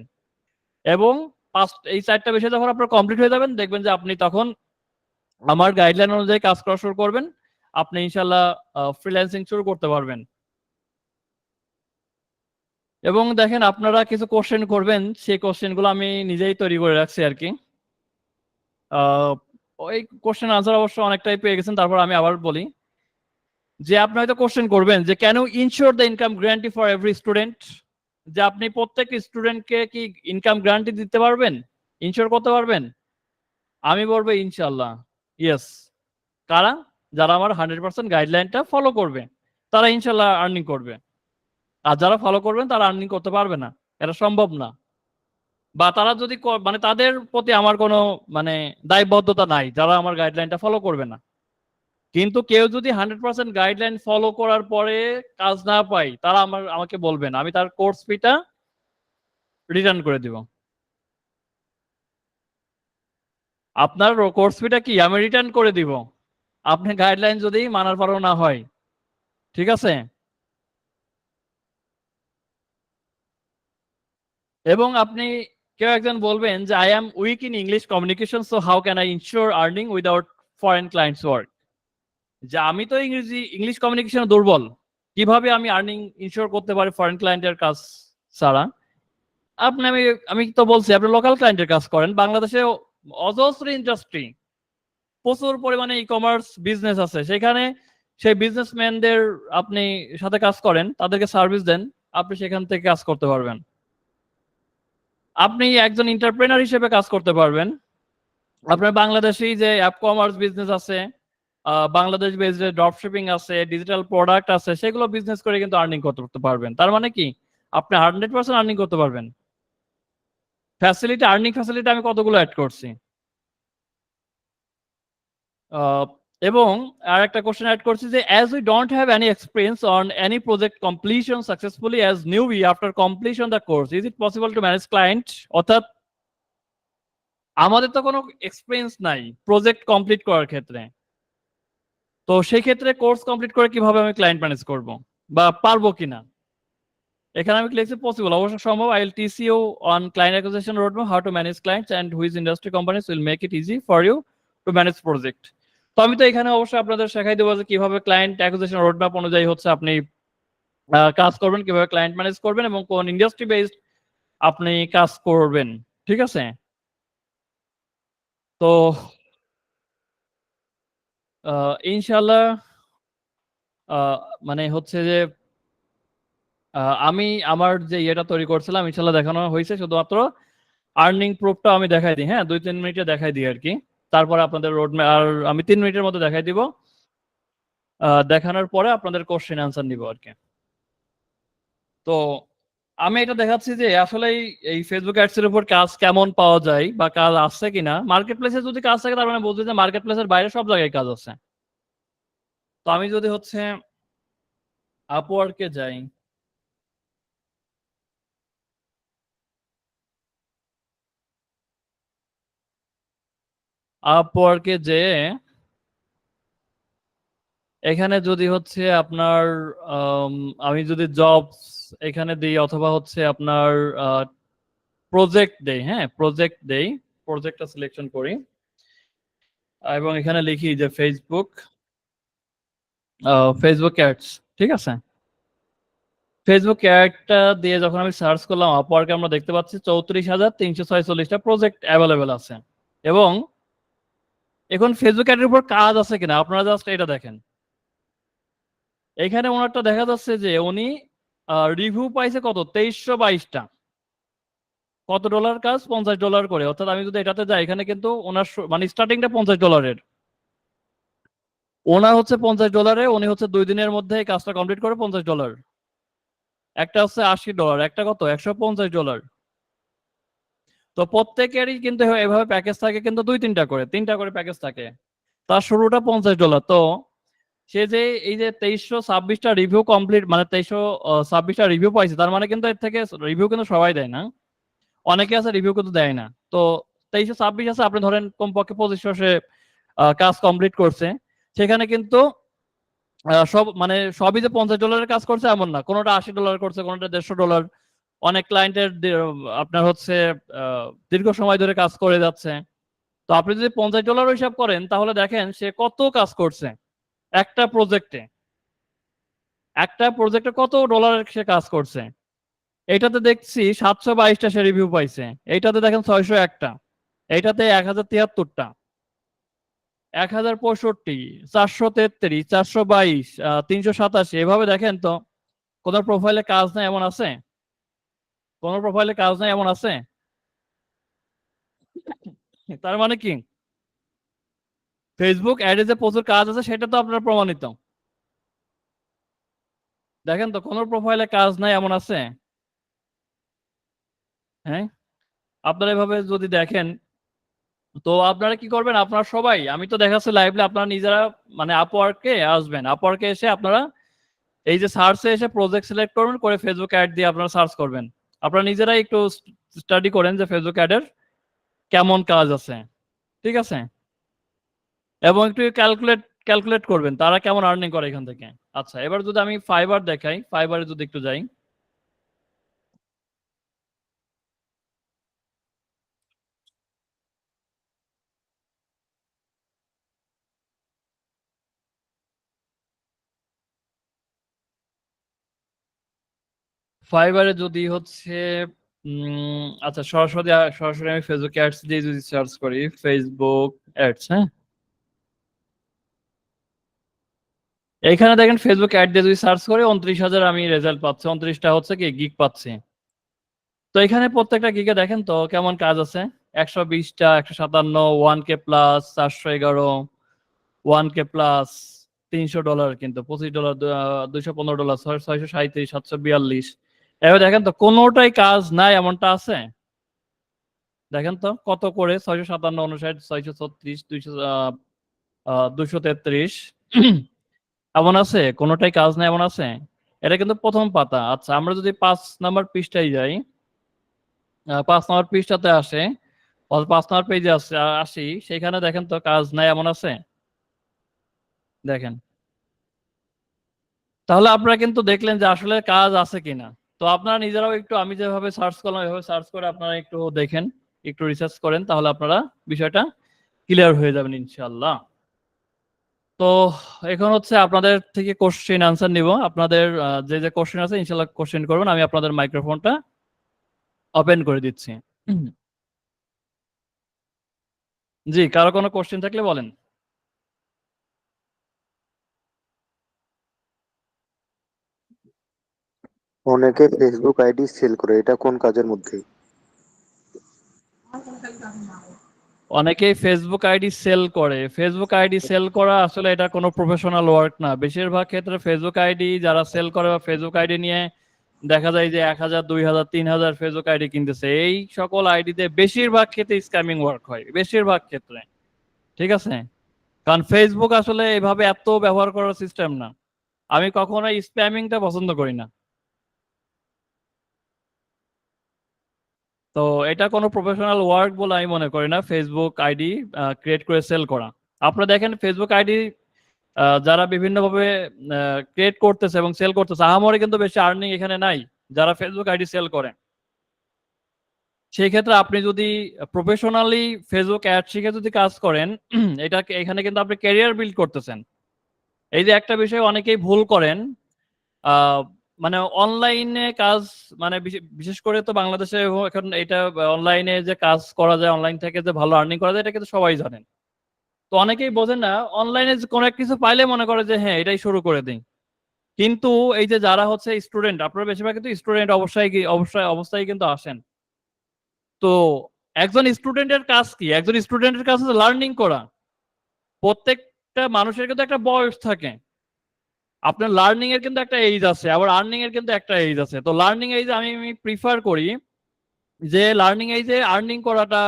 এবং এই 4টা বিষয় যখন আপনার কমপ্লিট হয়ে যাবেন দেখবেন যে আপনি তখন আমার গাইডলাইন অনুযায়ী কাজ করা শুরু করবেন, আপনি ইনশাআল্লাহ ফ্রিল্যান্সিং শুরু করতে পারবেন। এবং দেখেন আপনারা কিছু কোশ্চেন করবেন, সেই কোশ্চেনগুলো আমি নিজেই তৈরি করে রাখছি আর কি। ওই কোশ্চেন আনসার অবশ্য অনেকটাই পেয়ে গেছেন, তারপর আমি আবার বলি যে আপনি হয়তো কোশ্চেন করবেন যে can you ensure the income guarantee for every student, যে আপনি প্রত্যেক স্টুডেন্টকে কি ইনকাম গ্যারান্টি দিতে পারবেন, ইনশিওর করতে পারবেন। আমি বলবো ইনশাআল্লাহ ইয়েস। কারা? যারা আমার 100% গাইডলাইনটা ফলো করবে তারা ইনশাআল্লাহ আর্নিং করবে, আর যারা ফলো করবেন তারা আর্নিং করতে পারবে না, এটা সম্ভব না। বা তারা যদি মানে তাদের প্রতি আমার কোনো মানে দায়বদ্ধতা নাই যারা আমার গাইডলাইনটা ফলো করবে না। কিন্তু কেউ যদি 100% গাইডলাইন ফলো করার পরে কাজ না পাই তারা আমাকে বলবেন, আমি তার কোর্স ফিটা রিটার্ন করে দিব। আপনার কোর্স ফিটা কি আমি রিটার্ন করে দিব, আপনি গাইডলাইন যদি মানার পরও না হয়। ঠিক আছে। এবং আপনি কেউ একজন বলবেন যে I am weak in English communication, so how can I ensure earning without foreign clients work. যে আমি তো ইংলিশ কমিউনিকেশন দুর্বল, কিভাবে আমি আর্নিং ইনশিওর করতে পারি ফরেন ক্লায়েন্টের কাজ ছাড়া। আমি আমি তো বলছি আপনি লোকাল ক্লায়েন্টের কাজ করেন, বাংলাদেশে অজস্র ইন্ডাস্ট্রি, প্রচুর পরিমাণে ই কমার্স বিজনেস আছে, সেখানে সেই বিজনেসম্যানদের আপনি সাথে কাজ করেন, তাদেরকে সার্ভিস দেন, আপনি সেখান থেকে কাজ করতে পারবেন। আপনি একজন এন্টারপ্রেনার হিসেবে কাজ করতে পারবেন। আপনার বাংলাদেশি যে অ্যাপ কমার্স বিজনেস আছে, বাংলাদেশ বেসড ড্রপ শিপিং আছে, ডিজিটাল প্রোডাক্ট আছে, সেগুলো বিজনেস করে কিন্তু আর্নিং করতে পারবেন। তার মানে কি আপনি 100% আর্নিং করতে পারবেন। আর্নিং ফ্যাসিলিটি আমি কতগুলো অ্যাড করছি। এবং আর একটা কোশ্চেন অ্যাড করছি যে as we don't have any experience on any project completion successfully as newbie after completion the course, is it possible to manage client. অর্থাৎ আমাদের তো কোনো এক্সপিরিয়েন্স নাই প্রজেক্ট কমপ্লিট করার ক্ষেত্রে, তো সেই ক্ষেত্রে কোর্স কমপ্লিট করে কিভাবে আমি ক্লায়েন্ট ম্যানেজ করব বা পারবো কিনা। এখানে আমি লিখছি পসিবল, অবশ্য সম্ভব। I will teach you on client acquisition roadmap, how to manage clients and which industry companies will make it easy for you to manage project. তো আমি তো এখানে অবশ্যই আপনাদের শেখাই দেবো যে কিভাবে ক্লায়েন্ট অ্যাকুইজিশন রোডম্যাপ অনুযায়ী হচ্ছে আপনি কাজ করবেন, কিভাবে ক্লায়েন্ট ম্যানেজ করবেন এবং কোন ইন্ডাস্ট্রি বেসড আপনি কাজ করবেন। ঠিক আছে। তো ইনশাআল্লাহ মানে হচ্ছে যে আমি আমার যে ইয়েটা তৈরি করছিলাম ইনশাআল্লাহ দেখানো হয়েছে, শুধুমাত্র আর্নিং প্রুফটা আমি দেখাই দিই। হ্যাঁ 2-3 মিনিটে দেখাই দিই আর কি, তারপরে আপনাদের রোডম্যাপ আর আমি 3 মিনিটের মধ্যে দেখাই দিব। দেখানোর পরে আপনাদের কোশ্চেন আনসার নিব আর কি। তো আমি এটা দেখাচ্ছি যে আসলে এই ফেসবুক অ্যাডস এর উপর কাজ কেমন পাওয়া যায় বা কাজ আছে কিনা। মার্কেট প্লেসে যদি কাজ থাকে তার মানে বলতে যে মার্কেট প্লেসের বাইরে সব জায়গায় কাজ আছে। তো আমি যদি হচ্ছে আপওয়ার্কে যাই, আপওয়ার্কে যে এখানে যদি হচ্ছে আপনার আমি যদি জবস এখানে দিই অথবা হচ্ছে আপনার প্রজেক্ট দেই, হ্যাঁ প্রজেক্ট দেই, প্রজেক্টটা সিলেকশন করি এবং এখানে লিখি যে ফেসবুক অ্যাডস। ঠিক আছে। ফেসবুক অ্যাডটা দিয়ে যখন আমি সার্চ করলাম আপওয়ার্কে আমরা দেখতে পাচ্ছি 34,346টা প্রজেক্ট অ্যাভেলেবেল আছে। এবং এখন ফেসবুক অ্যাডের উপর কাজ আছে কিনা আপনারা জাস্ট এটা দেখেন। এখানে ওনারটা দেখা যাচ্ছে যে উনি রিভিউ পাইছে কত 2322টা। কত ডলার কাজ $50 করে। অর্থাৎ আমি যদি এটাতে যাই এখানে কিন্তু ওনার মানে স্টার্টিংটা $50। ওনার হচ্ছে $50, উনি হচ্ছে 2 দিনের মধ্যে এই কাজটা কমপ্লিট করে $50। একটা হচ্ছে $80, একটা কত $150। তো প্রত্যেকেরই কিন্তু এভাবে প্যাকেজ থাকে কিন্তু 2-3টা করে 3টা করে প্যাকেজ থাকে। তার শুরুটা $50। তো সে যে এই যে 2326টা রিভিউ কমপ্লিট মানে 2326টা রিভিউ পাইছে তার মানে কিন্তু এর থেকে রিভিউ কিন্তু সবাই দেয় না, অনেকে আছে রিভিউ কিন্তু দেয় না। তো 2326 আছে, আপনি ধরেন কমপক্ষে 2500 সে কাজ কমপ্লিট করছে। সেখানে কিন্তু সব মানে সবই যে $50 কাজ করছে এমন না, কোনোটা $80 করছে, কোনোটা $150। অনেক ক্লায়েন্টের আপনার হচ্ছে দীর্ঘ সময় ধরে কাজ করে যাচ্ছে। তো আপনি যদি $50 হিসাব করেন তাহলে দেখেন সে কত কাজ করছে একটা প্রজেক্টে। একটা প্রজেক্টে কত ডলারের সে কাজ করছে। এইটাতে দেখছি 722টা সে রিভিউ পাইছে, এইটাতে দেখেন 601টা, এইটাতে 1073টা, 1065, 433, 422, 387। এভাবে দেখেন তো কোন প্রোফাইলে কাজ নাই এমন আছে? কোন প্রোফাইলে কাজ নাই এমন আছে? তার মানে কি ফেসবুক অ্যাডে যে প্রচুর কাজ আছে সেটা তো আপনার প্রমাণিত। দেখেন তো কোন প্রোফাইলে কাজ নাই এমন আছে? হ্যাঁ, আপনারা এভাবে যদি দেখেন তো আপনারা কি করবেন, আপনারা সবাই আমি তো দেখাচ্ছি লাইভলি, আপনারা নিজেরা মানে আপওয়ার্কে আসবেন, আপওয়ার্কে এসে আপনারা এই যে সার্চে এসে প্রজেক্ট সিলেক্ট করবেন, করে ফেসবুক অ্যাড দিয়ে আপনারা সার্চ করবেন। আপনারা নিজেরাই একটু স্টাডি করেন যে ফেসবুক অ্যাডের কেমন কাজ আছে, ঠিক আছে? এবং একটু ক্যালকুলেট করবেন তারা কেমন আর্নিং করে এখান থেকে। আচ্ছা, এবার যদি আমি ফাইবার দেখাই, ফাইবারে যদি একটু যাই, ফাইবারে যদি হচ্ছে আচ্ছা সরাসরি সরাসরি আমি ফেসবুক অ্যাডস দিয়ে যদি সার্চ করি, ফেসবুক অ্যাডস, হ্যাঁ, এখানে দেখেন ফেসবুক অ্যাড দিয়ে যদি সার্চ করি 29,000 আমি রেজাল্ট পাচ্ছি, 29টা হচ্ছে কি গিগ পাচ্ছি। তো এখানে প্রত্যেকটা গিগে দেখেন তো কেমন কাজ আছে। 120টা, 157, 1K প্লাস, 411, 1K প্লাস, $300, কিন্তু $25, $215, 637, 742। এবার দেখেন তো কোনোটাই কাজ নাই এমনটা আছে? দেখেন তো কত করে 657, 59, 636, 233 এমন আছে? কোনোটাই কাজ নাই এমন আছে? এটা কিন্তু প্রথম পাতা। আচ্ছা, আমরা যদি 5 নাম্বার পৃষ্ঠায় যাই, 5 নাম্বার পৃষ্ঠাতে আসে, 5 নাম্বার পেজে আসি, সেখানে দেখেন তো কাজ নাই এমন আছে? দেখেন, তাহলে আপনারা কিন্তু দেখলেন যে আসলে কাজ আছে কিনা। তো আপনারা নিজেরাও একটু আমি যেভাবে সার্চ করলাম এভাবে সার্চ করে আপনারা একটু দেখেন, একটু রিসার্চ করেন, তাহলে আপনারা বিষয়টা ক্লিয়ার হয়ে যাবেন ইনশাআল্লাহ। তো এখন হচ্ছে আপনাদের থেকে কোশ্চেন আনসার নিব। আপনাদের যে যে কোশ্চেন আছে ইনশাআল্লাহ কোশ্চেন করবেন, আমি আপনাদের মাইক্রোফোনটা ওপেন করে দিচ্ছি। জি, কারো কোনো কোশ্চেন থাকলে বলেন। অনেকে ফেসবুক আইডি সেল করে, এটা কোন কাজের মধ্যে? অনেকেই ফেসবুক আইডি সেল করে। ফেসবুক আইডি সেল করা আসলে এটা কোনো প্রফেশনাল ওয়ার্ক না। বেশিরভাগ ক্ষেত্রে ফেসবুক আইডি যারা সেল করে বা ফেসবুক আইডি নিয়ে দেখা যায় যে 1000, 2000, 3000 ফেসবুক আইডি কিনতেছে, এই সকল আইডিতে বেশিরভাগ ক্ষেত্রে স্ক্যামিং ওয়ার্ক হয়, বেশিরভাগ ক্ষেত্রে, ঠিক আছে? কারণ ফেসবুক আসলে এভাবে এত ব্যবহার করার সিস্টেম না। আমি কখনো স্প্যামিংটা পছন্দ করি না। তো এটা কোনো প্রফেশনাল ওয়ার্ক বলে আমি মনে করি না ফেসবুক আইডি ক্রিয়েট করে সেল করা। আপনারা দেখেন ফেসবুক আইডি যারা বিভিন্নভাবে ক্রিয়েট করতেছে এবং সেল করতেছে, আহামরি কিন্তু বেশি আর্নিং এখানে নাই যারা ফেসবুক আইডি সেল করে। সেই ক্ষেত্রে আপনি যদি প্রফেশনালি ফেসবুক অ্যাড শিখে যদি কাজ করেন, এটা এখানে কিন্তু আপনি ক্যারিয়ার বিল্ড করতেছেন। এই যে একটা বিষয় অনেকেই ভুল করেন, মানে অনলাইনে কাজ, মানে বিশেষ করে তো বাংলাদেশে এখন এটা অনলাইনে যে কাজ করা যায়, অনলাইন থেকে যে ভালো আর্নিং করা যায়, এটা কিন্তু সবাই জানেন। তো অনেকেই বোঝেন না, অনলাইনে কোনো এক কিছু পাইলে মনে করে যে হ্যাঁ এটাই শুরু করে দিই। কিন্তু এই যে যারা হচ্ছে স্টুডেন্ট, আপনারা বেশিরভাগ কিন্তু স্টুডেন্ট অবস্থায় কিন্তু আসেন। তো একজন স্টুডেন্টের কাজ কি? একজন স্টুডেন্টের কাজ হচ্ছে লার্নিং করা। প্রত্যেকটা মানুষের কিন্তু একটা বয়স থাকে। আপনার লার্নিং এর কিন্তু একটা এজ আছে, আবার আর্নিং এর কিন্তু একটা এজ আছে। তো লার্নিং এজ আমি প্রিফার করি যে লার্নিং এজে আর্নিং করাটা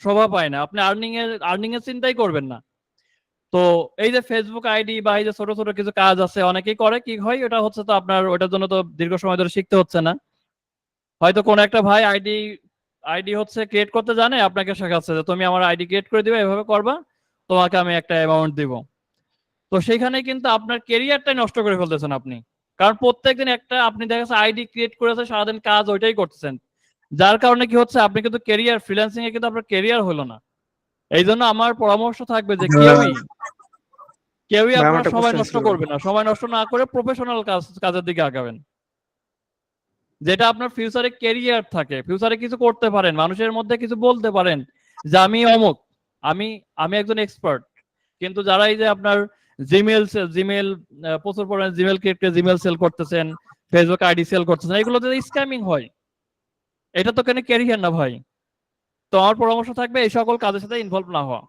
শোভা পায় না। আপনি আর্নিং এর চিন্তাই করবেন না। তো এই যে ফেসবুক আইডি বা এই যে ছোট ছোট কিছু কাজ আছে অনেকেই করে, কি হয় ওটা হচ্ছে তো আপনার ওটার জন্য তো দীর্ঘ সময় ধরে শিখতে হচ্ছে না। হয়তো কোন একটা ভাই আইডি হচ্ছে ক্রিয়েট করতে জানে, আপনাকে শেখাচ্ছে যে তুমি আমার আইডি ক্রিয়েট করে দিবে, এভাবে করবা, তোমাকে আমি একটা অ্যামাউন্ট দিব। তো সেখানে কিন্তু আপনার কেরিয়ারটাই নষ্ট করে ফেলতেছেন আপনি। কারণ প্রত্যেকদিন একটা আপনি দেখা যাচ্ছে আইডি ক্রিয়েট করেছে, সারাদিন কাজ ওইটাই করতেছেন, যার কারণে কি হচ্ছে আপনি কিন্তু কেরিয়ার ফ্রিল্যান্সিং এ কিন্তু আপনার কেরিয়ার হলো না। এই জন্য আমার পরামর্শ থাকবে যে কেউই ভাই আমার আপনার একটা সময় কোশ্চেন নষ্ট ছিল। করবে না, সময় নষ্ট না করে প্রফেশনাল কাজের দিকে আগাবেন, যেটা আপনার ফিউচারে কেরিয়ার থাকে, ফিউচারে কিছু করতে পারেন, মানুষের মধ্যে কিছু বলতে পারেন যে আমি অমুক, আমি আমি একজন এক্সপার্ট। কিন্তু যারা এই যে আপনার জিমেল প্রচুর পরিমাণে জিমেল ক্রিয়েট করে জিমেল সেল করতেছেন, ফেসবুক আইডি সেল করতেছেন, এগুলো যদি স্ক্যামিং হয়, এটা তো কেন ক্যারিয়ার না ভাই। তো আমার পরামর্শ থাকবে এই সকল কাজের সাথে ইনভলভ না হওয়া।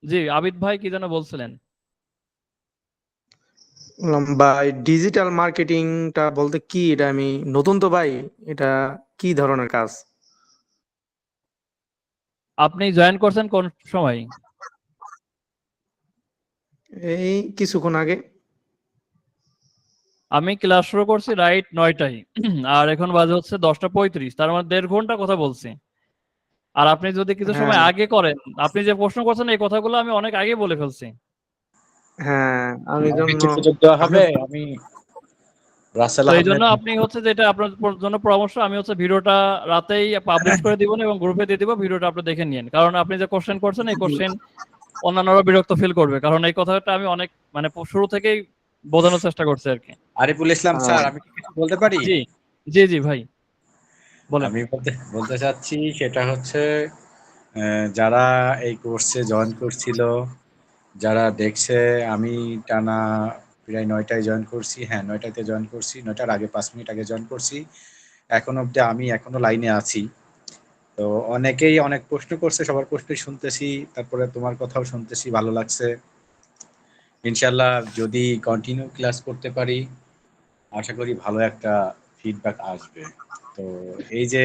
জি আবিদ ভাই কি যেন বলছিলেন? বললাম ভাই ডিজিটাল মার্কেটিংটা বলতে কি, এটা আমি নতুন তো ভাই, এটা কি ধরনের কাজ? আপনি জয়েন করছেন কোন সময়? এই কিছুক্ষণ আগে। আমি ক্লাস শুরু করছি রাইট 9টায়, আর এখন বাজে হচ্ছে 10টা 35, তার মানে 1.5 ঘন্টা কথা বলছি। আর আপনি যদি কিছু হ্যাঁ সময় আগে করেন, আপনি যে প্রশ্ন করছেন এই কথাগুলো আমি অনেক আগে বলে ফেলছি। হ্যাঁ, আমি আমাকে জন্য কি সুযোগ দেওয়া আমি হবে? আমি রাসেল তো এই জন্য আহমেদ। আপনি হচ্ছে যেটা আপনার জন্য পরামর্শ, আমি হচ্ছে ভিডিওটা রাতেই পাবলিশ করে দিব এবং গ্রুপে দিয়ে দিব, ভিডিওটা আপনি দেখে নিন। কারণ আপনি যে কোশ্চেন করছেন এই কোশ্চেন অন্যান্যরা বিরক্ত ফিল করবে, কারণ এই কথাটা আমি অনেক মানে শুরু থেকেই বোঝানোর চেষ্টা করছি আর কি। আরিফুল ইসলাম স্যার, আমি কি কিছু বলতে পারি? জি জি জি ভাই বলেন। আমি বলতে বলতে চাচ্ছি সেটা হচ্ছে যারা এই কোর্সে জয়েন করছিল, যারা দেখছে আমি টানা প্রায় 9টায় জয়েন করছি, হ্যাঁ 9টাতে জয়েন করছি, 9টার আগে 5 মিনিট আগে জয়েন করছি, এখন অব্দি আমি এখনো লাইনে আছি। তো অনেকেই অনেক প্রশ্ন করছে, সবার প্রশ্নই শুনতেছি, তারপরে তোমার কথাও শুনতেছি, ভালো লাগছে। ইনশাল্লাহ যদি কন্টিনিউ ক্লাস করতে পারি, আশা করি ভালো একটা ফিডব্যাক আসবে। তো এই যে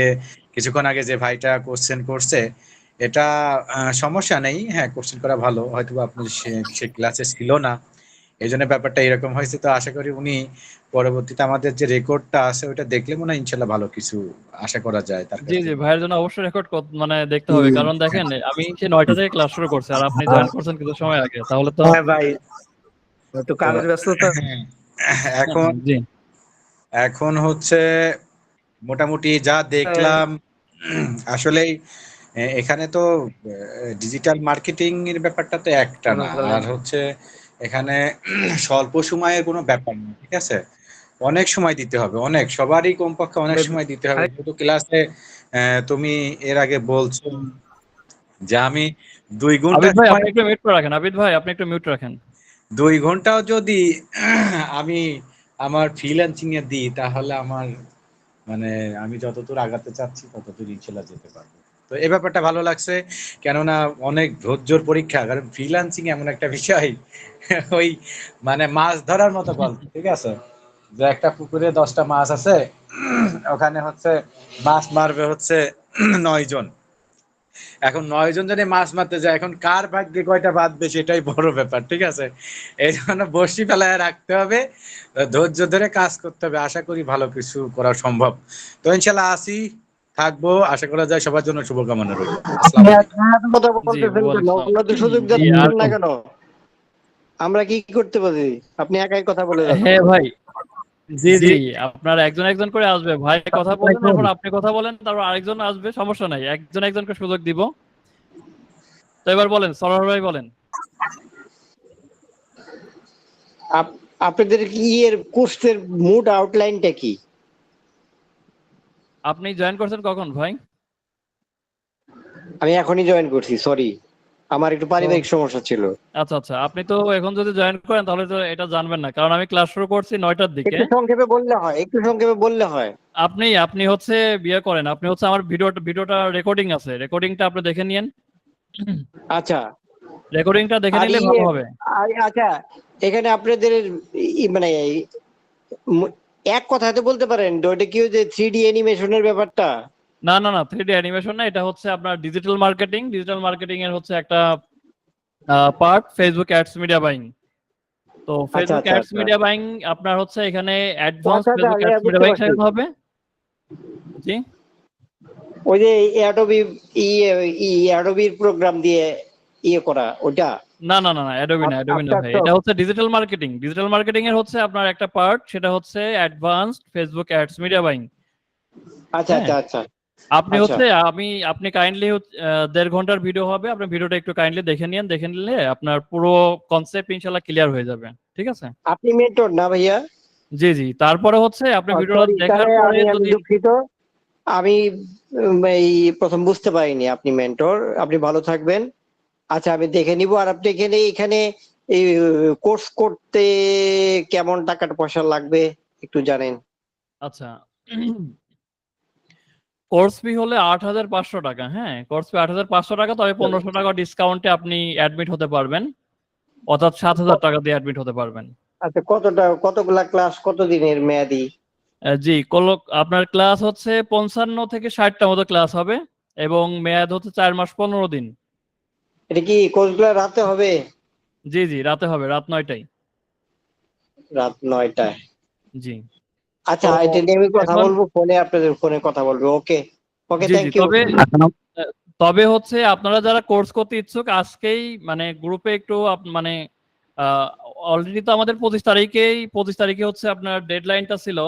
কিছুক্ষণ আগে যে ভাইটা কোশ্চেন করছে, এটা সমস্যা নেই, হ্যাঁ কোশ্চেন করা ভালো, হয়তো আপনি সে ক্লাসে ছিল না, এই জন্য ব্যাপারটা এরকম হয়েছে। তো আশা করি উনি পরবর্তীতে আমাদের যে রেকর্ডটা আছে ওটা দেখলে মনে হয় ইনশাল্লাহ ভালো কিছু আশা করা যায় তার জি কাছ জি থেকে। ভাইয়ের জন্য অবশ্যই রেকর্ড মানে দেখতে হবে, কারণ দেখেন আমি সে 9টা থেকে ক্লাস শুরু করছি আর আপনি জয়েন করছেন কিছু সময় আগে, তাহলে তো হ্যাঁ ভাই, একটু তো কাজের ব্যস্ততা। এখন জি এখন হচ্ছে মোটামুটি যা দেখলাম, আসলেই এখানে তো ডিজিটাল মার্কেটিং এর ব্যাপারটা তো একটা মনে না, করেন আর হচ্ছে এখানে স্বল্প সময়ের কোনো ব্যাপার না, ঠিক আছে? অনেক সময় দিতে হবে, অনেক, সবারই কমপক্ষে অনেক সময় দিতে হবে। আরে, যেহেতু ক্লাসে তুমি এর আগে বলছো যে আমি 2 ঘন্টা আবিদ ভাই সময়, আপনি একটু মিউট করে রাখেন, আবিদ ভাই আপনি একটু মিউট রাখেন। 2 ঘন্টাও যদি আমি আমার ফ্রিল্যান্সিং এ দিই, তাহলে আমার মানে আমি যতদূর আগাতে চাচ্ছি ততদূর ইনশাল্লাহ যেতে পারবো। তো এই ব্যাপারটা ভালো লাগছে, কেননা অনেক ধৈর্যর পরীক্ষা, কারণ ফ্রিল্যান্সিং এমন একটা বিষয় ওই মানে মাছ ধরার মতো গল্প, ঠিক আছে? যে একটা পুকুরে 10টা মাছ আছে, ওখানে হচ্ছে মাছ মারবে হচ্ছে 9 জন। এখন 9 জন যদি মাছ মারতে যায়, এখন কার ভাগ্যে কয়টা বাঁধবে সেটাই বড় ব্যাপার, ঠিক আছে? এই জন্য বড়শি ফেলায় রাখতে হবে, ধৈর্য ধরে কাজ করতে হবে, আশা করি ভালো কিছু করা সম্ভব। তো ইনশাল্লাহ আসি, থাকবো, আশা করা যায় সবার জন্য শুভকামনা রইল। আসসালামু আলাইকুম। কথা জি বলতেছেন কেন? ওয়ালাইকুম আমরা তো সুযোগ জি আর দিচ্ছেন না কেন? আমরা কি করতে পারি? আপনি একাই কথা বলে হ্যাঁ যাচ্ছেন। ভাই, জি জি, জি আপনার একজন একজন করে আসবে, ভাই কথা বলেন, তারপর আপনি কথা বলেন, তারপর আরেকজন আসবে, সমস্যা নাই, একজন একজনকে সুযোগ দিব। তো এবার বলেন সরোয়ার ভাই বলেন। আপনাদের কি এর কোর্সের মোড আউটলাইনটা কি? আপনি জয়েন করছেন কখন ভাই? আমি এখনই জয়েন করছি, সরি, আমার একটু পারিবারিক সমস্যা ছিল। আচ্ছা আচ্ছা, আপনি তো এখন যদি জয়েন করেন তাহলে তো এটা জানবেন না, কারণ আমি ক্লাস শুরু করছি 9টার দিকে। একটু সংক্ষেপে বললে হয়, একটু সংক্ষেপে বললে হয়। আপনি হচ্ছে বিয়ে করেন, আপনি হচ্ছে আমার ভিডিওটা রেকর্ডিং আছে, রেকর্ডিংটা আপনি দেখে নিয়েন। আচ্ছা, রেকর্ডিংটা দেখে আর নিলে ভালো হবে। আচ্ছা, এখানে আপনাদের মানে উম, এক কথাতে বলতে পারেন তো ওটা কি, ওই যে 3D অ্যানিমেশনের ব্যাপারটা? না না না, 3D অ্যানিমেশন না, এটা হচ্ছে আপনার ডিজিটাল মার্কেটিং। ডিজিটাল মার্কেটিং এর হচ্ছে একটা part Facebook ads media buying. তো আচ্ছা ফেসবুক আচ্ছা অ্যাডস আচ্ছা মিডিয়া বাইং আপনার হচ্ছে এখানে অ্যাডভান্স আচ্ছা আচ্ছা, ফেসবুক অ্যাডস মিডিয়া বুঝতে বাইং পারছি। শেখাতে হবে। জি ওই যে অ্যাডোবি অ্যাডোবির প্রোগ্রাম দিয়ে করা ওটা? না না না না, অ্যাডোবি না, অ্যাডোবি না আফটার ভাই, শপ। এটা হচ্ছে ডিজিটাল মার্কেটিং। ডিজিটাল মার্কেটিং এর হচ্ছে আপনার একটা পার্ট, সেটা হচ্ছে advanced Facebook ads media buying. আচ্ছা হ্যাঁ, আচ্ছা আচ্ছা আপনি আচ্ছা হচ্ছে আপনি কাইন্ডলি 1.5 ঘন্টার ভিডিও হবে, আপনি ভিডিওটা একটু কাইন্ডলি দেখে নিন, দেখে নিলে আপনার পুরো কনসেপ্ট ইনশাআল্লাহ ক্লিয়ার হয়ে যাবে। ঠিক আছে? আপনি মেন্টর না ভাইয়া? জি জি, তারপরে হচ্ছে আপনি ভিডিওটা সরি, দেখার তাহলে পরে আমি যদি দুঃখিত, আমি এই প্রথম বুঝতে পারিনি আপনি মেন্টর। আপনি ভালো থাকবেন। আচ্ছা, আমি দেখে নিব। আর আপনি এখানে এই কোর্স করতে কেমন টাকা পয়সা লাগবে একটু জানেন? আচ্ছা, কোর্স ফি হলে 8,500 টাকা। হ্যাঁ, কোর্স ফি 8,500 টাকা, তবে 1500 টাকা ডিসকাউন্টে আপনি অ্যাডমিট হতে পারবেন, অর্থাৎ 7,000 টাকা দিয়ে অ্যাডমিট হতে পারবেন। আচ্ছা, কতগুলা ক্লাস, কত দিনের মেয়াদি? জি, আপনার ক্লাস হচ্ছে 55 থেকে 60টা মতো ক্লাস হবে, এবং মেয়াদ হচ্ছে 4 মাস 15 দিন। এটা কি কোর্সগুলা রাতে হবে? জি জি, রাতে হবে, রাত 9টায়। রাত 9টায়? জি। তো আচ্ছা, এটা নিয়ে আমি কথা এখন বলবো ফোনে, আপনাদের ফোনে কথা বলবো। ওকে, ওকে, জি জি, থ্যাংক ইউ। তবে হচ্ছে আপনারা যারা কোর্স করতে ইচ্ছুক আজকেই মানে গ্রুপে একটু মানে অলরেডি তো আমাদের 25 তারিখে হচ্ছে আপনার ডেডলাইনটা ছিল,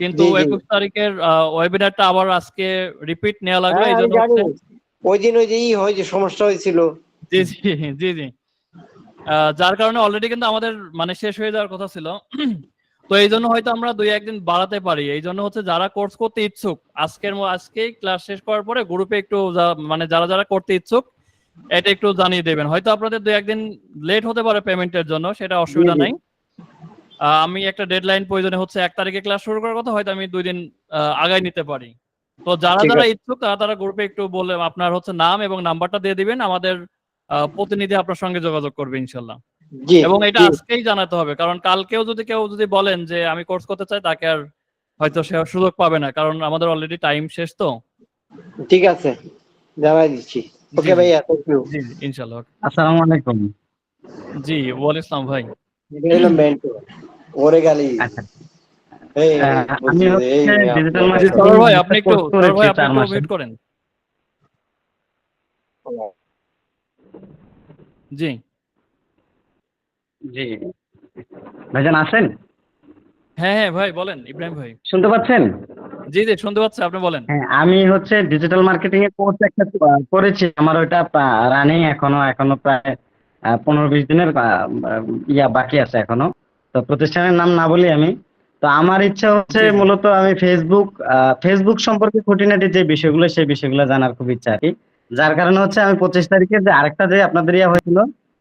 কিন্তু জি জি, 21 তারিখের ওয়েবিনারটা আবার আজকে রিপিট নেওয়া লাগলো, হ্যাঁ এই আমি জন্য জানি। হচ্ছে। ওই দিন ওই যে হয় যে সমস্যা হয়েছিল। জি জি জি জি, যার কারণে অলরেডি কিন্তু আমাদের মানে শেষ হয়ে যাওয়ার কথা ছিল। তো এই জন্য হয়তো আমরা 2-1 দিন বাড়াতে পারি। এই জন্য হচ্ছে যারা কোর্স করতে ইচ্ছুক আজকেই ক্লাস শেষ করার পরে গ্রুপে একটু মানে যারা যারা করতে ইচ্ছুক এটা একটু জানিয়ে দেবেন। হয়তো আপনাদের 2-1 দিন লেট হতে পারে পেমেন্টের জন্য, সেটা জি অসুবিধা জি নাই। আমি একটা ডেডলাইন প্রয়োজনে হচ্ছে 1 তারিখে ক্লাস শুরু করার কথা, হয়তো আমি 2 দিন আগায় নিতে পারি। তো যারা ঠিক যারা আছে। ইচ্ছুক তারা গ্রুপে একটু বলে আপনার হচ্ছে নাম এবং নাম্বারটা দিয়ে দিবেন, আমাদের প্রতিনিধি আপনার সঙ্গে যোগাযোগ করবে ইনশাল্লাহ। জি এবং এটা জি, আজকেই জানাতে হবে, কারণ কালকেও যদি কেউ বলেন যে আমি কোর্স করতে চাই, তাকে আর হয়তো সে সুযোগ পাবে না, কারণ আমাদের অলরেডি টাইম শেষ তো। ঠিক আছে, জানাই দিচ্ছি। জি ওকে জি ভাইয়া, থ্যাংক ইউ। জি জি, ইনশাল্লাহ। আসসালামু আলাইকুম। জি, ওয়ালাইকুম আসসালাম ভাই। এটা হলো মেন্টর, ওরে গালি। আচ্ছা, এই আমি বলছি যে এই হচ্ছে ডিজিটাল জি, মার্কেটিং সরোয়ার ভাই একটা কোর্স সরোয়ার করেছি ভাই আপনি 4 একটু মাসের। মিউট করেন। জি জি, ভাইজান আছেন? হ্যাঁ হ্যাঁ ভাই, বলেন ইব্রাহিম ভাই। শুনতে পাচ্ছেন? জি জি, শুনতে পাচ্ছি, আপনি বলেন। হ্যাঁ, আমি হচ্ছে ডিজিটাল মার্কেটিং এর কোর্স একটা করেছি। আমার ওইটা রানিং এখনো প্রায় 15-20 দিনের বাকি আছে এখনো। তো প্রতিষ্ঠানের নাম না বলি আমি। তো আমার ইচ্ছা হচ্ছে জি জি মূলত আমি ফেসবুক সম্পর্কে খুঁটিনাটি যে বিষয়গুলো সেই বিষয়গুলো জানার খুব ইচ্ছা আর কি। যার কারণে হচ্ছে আমি 25 তারিখে যে আরেকটা যে আপনাদের হয়েছিল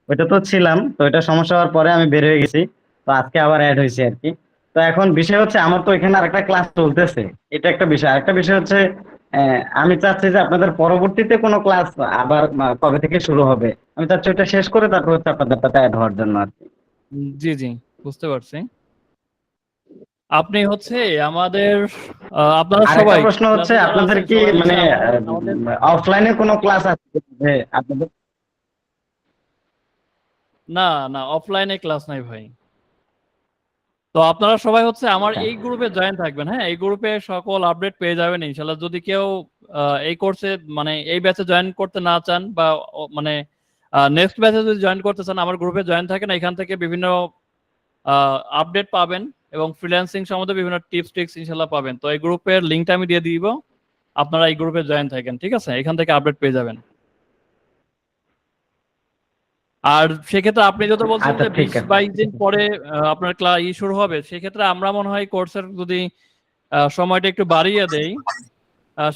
ওইটা তো ছিলাম, তো এটা সমস্যা হওয়ার পরে আমি বের হয়ে গেছি। তো আজকে আবার অ্যাড হয়েছে আর কি। তো এখন বিষয় হচ্ছে আমার তো এখানে আরেকটা ক্লাস চলতেছে, এটা একটা বিষয়। আরেকটা বিষয় হচ্ছে আমি চাচ্ছি যে আপনাদের পরবর্তীতে কোনো ক্লাস আবার কবে থেকে শুরু হবে, আমি চাচ্ছি ওটা শেষ করে তারপর হচ্ছে আপনাদেরটাতে অ্যাড হওয়ার জন্য আর কি। জি জি, বুঝতে পারছি। আপনি হচ্ছে আমাদের আপনারা আরেকটা সবাই প্রশ্ন হচ্ছে ক্লাসে যারা আপনাদের আছেন কি সবাই হচ্ছে মানে আমাদের অফলাইনে কোনো ক্লাস আছে যে আপনাদের? না না, অফলাইনে ক্লাস নাই ভাই। তো আপনারা সবাই হচ্ছে আমার আচ্ছা এই গ্রুপে জয়েন থাকবেন। হ্যাঁ, এই গ্রুপে সকল আপডেট পেয়ে যাবেন ইনশাল্লাহ। যদি কেউ এই কোর্সে মানে এই ব্যাচে জয়েন করতে না চান, বা মানে নেক্সট ব্যাচে যদি জয়েন করতে চান, আমার গ্রুপে জয়েন থাকেন, এখান থেকে বিভিন্ন আপডেট পাবেন এবং ফ্রিল্যান্সিং সম্বন্ধে বিভিন্ন টিপস ট্রিক্স ইনশাল্লাহ পাবেন। তো এই গ্রুপের লিঙ্কটা আমি দিয়ে দিব, আপনারা এই গ্রুপে জয়েন থাকেন, ঠিক আছে? এখান থেকে আপডেট পেয়ে যাবেন। আর সেক্ষেত্রে আপনি যত বলছেন আচ্ছা যে ঠিক 20-22 আছে। দিন পরে আপনার ক্লাস শুরু হবে, সেক্ষেত্রে আমরা মনে হয় কোর্সের যদি সময়টা একটু বাড়িয়ে দেই,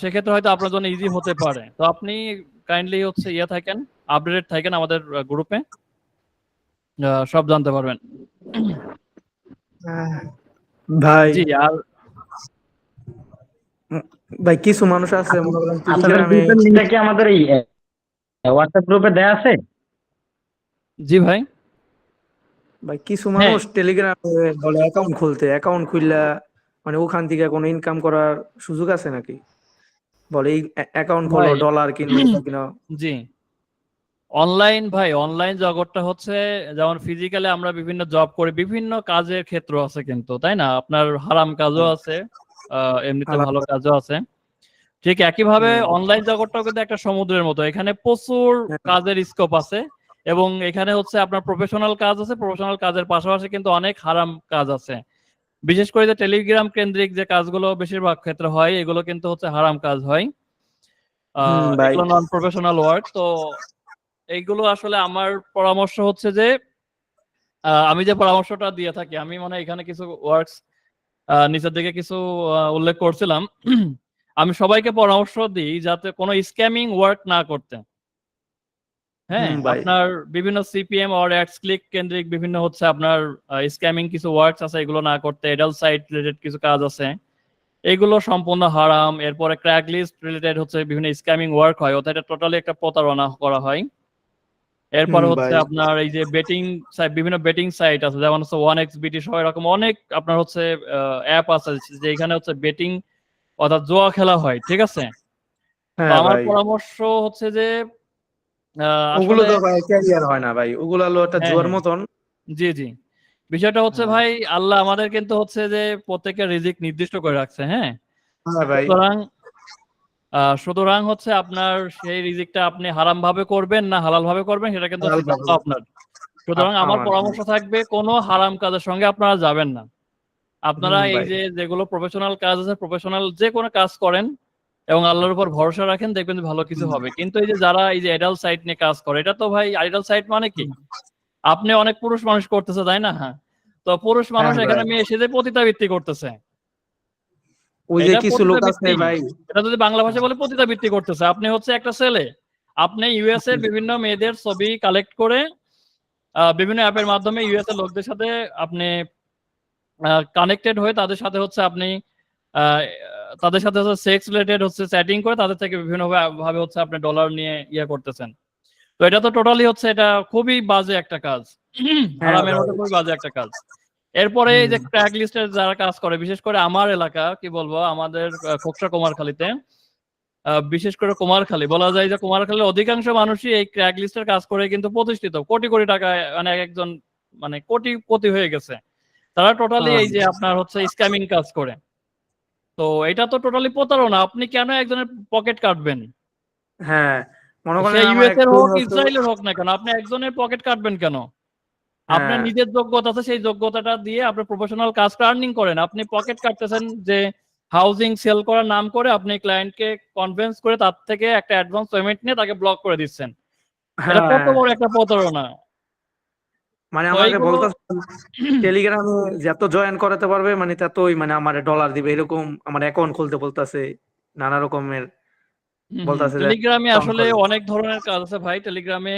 সেক্ষেত্রে হয়তো আপনার জন্য ইজি হতে পারে। তো আপনি কাইন্ডলি হচ্ছে থাকেন, আপডেটেড থাকেন আমাদের গ্রুপে, সব জানতে পারবেন। ভাই জি। আর ভাই কিছু মানুষ আছে মনে করেন আপনাদের টেলিগ্রামে। গ্রুপের লিঙ্কটা কি আমাদের এই হোয়াটসঅ্যাপ গ্রুপে দেয়া আছে? জি ভাই। ভাই কিছু হ্যাঁ মানুষ টেলিগ্রামে বলে অ্যাকাউন্ট খুলতে, অ্যাকাউন্ট খুললা মানে ওখান থেকে কোনো ইনকাম করার সুযোগ আছে নাকি? বলে এই অ্যাকাউন্ট খোলো, ভাই। ডলার কিনো, এটা কিনো। জি। ভাই অনলাইন জগৎটা হচ্ছে, যেমন ফিজিক্যালি আমরা বিভিন্ন জব করি, বিভিন্ন কাজের ক্ষেত্র আছে কিন্তু, তাই না? আপনার হারাম কাজও আছে, এমনিতে ভালো আলাদা। কাজও আছে। ঠিক একইভাবে হুম, অনলাইন জগৎটাও কিন্তু একটা সমুদ্রের মতো, এখানে প্রচুর হ্যাঁ, কাজের স্কোপ আছে, এবং এখানে হচ্ছে আপনার প্রফেশনাল কাজ আছে, প্রফেশনাল কাজের পাশাপাশি কিন্তু অনেক হারাম কাজ আছে। বিশেষ করে যে টেলিগ্রাম কেন্দ্রিক যে কাজগুলো বেশিরভাগ ক্ষেত্রে হয়, এগুলো কিন্তু হচ্ছে হারাম কাজ হয়, ভাই এগুলো নন প্রফেশনাল ওয়ার্ক। তো এইগুলো আসলে আমার পরামর্শ হচ্ছে যে, আমি যে পরামর্শটা দিয়ে থাকি, আমি মনে হয় এখানে কিছু ওয়ার্কস নিচের দিকে কিছু উল্লেখ করছিলাম। আমি সবাইকে পরামর্শ দিই যাতে কোনো স্ক্যামিং ওয়ার্ক না করতে। হ্যাঁ, ভাই আপনার বিভিন্ন সিপিএম অর অ্যাডস ক্লিক কেন্দ্রিক বিভিন্ন হচ্ছে আপনার স্ক্যামিং কিছু ওয়ার্কস আছে, এগুলো না করতে। এডাল্ট সাইট রিলেটেড কিছু কাজ আছে, এগুলো সম্পূর্ণ হারাম। এরপরে ক্র্যাক লিস্ট রিলেটেড হচ্ছে বিভিন্ন স্ক্যামিং ওয়ার্ক হয়, অর্থাৎ এটা টোটালি একটা প্রতারণা করা হয়। এরপরে হচ্ছে ভাই আপনার এই যে বেটিং সাইট, বিভিন্ন বেটিং সাইট আছে, যেমন হচ্ছে 1xBT সহ এরকম অনেক আপনার হচ্ছে অ্যাপ আছে যে এখানে হচ্ছে বেটিং অর্থাৎ জুয়া খেলা হয়, ঠিক আছে? তো হ্যাঁ আমার ভাই, পরামর্শ হচ্ছে যে ওগুলো আসলে তো ভাই ক্যারিয়ার হয় না ভাই, ওগুলো হলো একটা হ্যাঁ, জুয়ার হ্যাঁ, মতন। জি, জি। বিষয়টা হচ্ছে হ্যাঁ, ভাই, আল্লাহ আমাদের কিন্তু হচ্ছে যে প্রত্যেকের রিজিক নির্দিষ্ট করে রাখছে, হ্যাঁ? হ্যাঁ ভাই, সুতরাং সুতরাং হচ্ছে আপনার সেই রিজিকটা আপনি হারাম ভাবে করবেন না হালাল ভাবে করবেন, সেটা কিন্তু হালাল সিদ্ধান্ত ভাবে আপনার। সুতরাং আমার আমার পরামর্শ থাকবে, কোনো হারাম কাজের সঙ্গে আপনারা যাবেন না। আপনারা এই ভাই। যে যেগুলো প্রফেশনাল কাজ আছে, প্রফেশনাল যে কোনো কাজ করেন এবং আল্লাহর উপর ভরসা রাখেন, দেখবেন যে ভালো কিছু হবে। কিন্তু এই যে যারা এই যে অ্যাডাল্ট সাইট নিয়ে কাজ করে, এটা তো ভাই অ্যাডাল্ট সাইট মানে কি? আপনি অনেক পুরুষ মানুষ করতেছে, তাই না? হ্যাঁ। তো পুরুষ মানুষ হ্যাঁ ভাই, এখানে মেয়ে সেজে পতিতাবৃত্তি করতেছে। ওই যে এটা কিছু লোক আছে পতিতাবৃত্তি। ভাই। এটা যদি বাংলা ভাষায় বলে পতিতাবৃত্তি করতেছে। আপনি হচ্ছে একটা ছেলে, আপনি ইউএস এর বিভিন্ন মেয়েদের ছবি কালেক্ট করে বিভিন্ন অ্যাপের মাধ্যমে ইউএস এর লোকদের সাথে আপনি কানেক্টেড হয়ে তাদের সাথে হচ্ছে আপনি আহ, তাদের সাথে হচ্ছে সেক্স রিলেটেড হচ্ছে চ্যাটিং করে তাদের থেকে বিভিন্ন ভাবে হচ্ছে আপনি ডলার নিয়ে ইয়ে করতেছেন। তো এটা তো টোটালি হচ্ছে, এটা খুবই বাজে একটা কাজ। হ্যাঁ হারামের ভাই। মতো খুবই বাজে একটা কাজ। এরপরে এই যে ক্র্যাক লিস্টের যারা কাজ করে, বিশেষ করে আমার এলাকা, কি বলবো, আমাদের খোকসা কুমারখালীতে, বিশেষ করে কুমারখালী বলা যায় যে কুমারখালীর অধিকাংশ মানুষই এই ক্র্যাক লিস্টের কাজ করে কিন্তু প্রতিষ্ঠিত, কোটি কোটি টাকা, মানে এক একজন মানে কোটিপতি হয়ে গেছে। তারা টোটালি এই যে আপনার হচ্ছে স্ক্যামিং কাজ করে। তো এটা তো টোটালি প্রতারণা। আপনি কেন একজনের পকেট কাটবেন? হ্যাঁ, মনে সে করেন আমার ইউএস এক এর ফ্রেন্ড হোক, আছে। ইসরায়েলের হোক না কেন, আপনি একজনের পকেট কাটবেন কেন? আপনার হ্যাঁ, নিজের যোগ্যতা আছে, সেই যোগ্যতাটা দিয়ে আপনি প্রফেশনাল কাজটা আর্নিং করেন। আপনি পকেট কাটতেছেন যে হাউজিং সেল করার নাম করে আপনি ক্লায়েন্টকে কনভিন্স করে তার থেকে একটা অ্যাডভান্স পেমেন্ট নিয়ে তাকে ব্লক করে দিচ্ছেন। এটা কত হ্যাঁ, বড় একটা প্রতারণা! মানে তো আমাকে এইগুলো বলতেছে টেলিগ্রামে যত জয়েন করাতে পারবে মানে ততই মানে আমার ডলার দিবে, এরকম আমার অ্যাকাউন্ট খুলতে বলতেছে, নানা রকমের বলতেছে যে টেলিগ্রামে কাম আসলে করে। অনেক ধরনের কাজ আছে ভাই। টেলিগ্রামে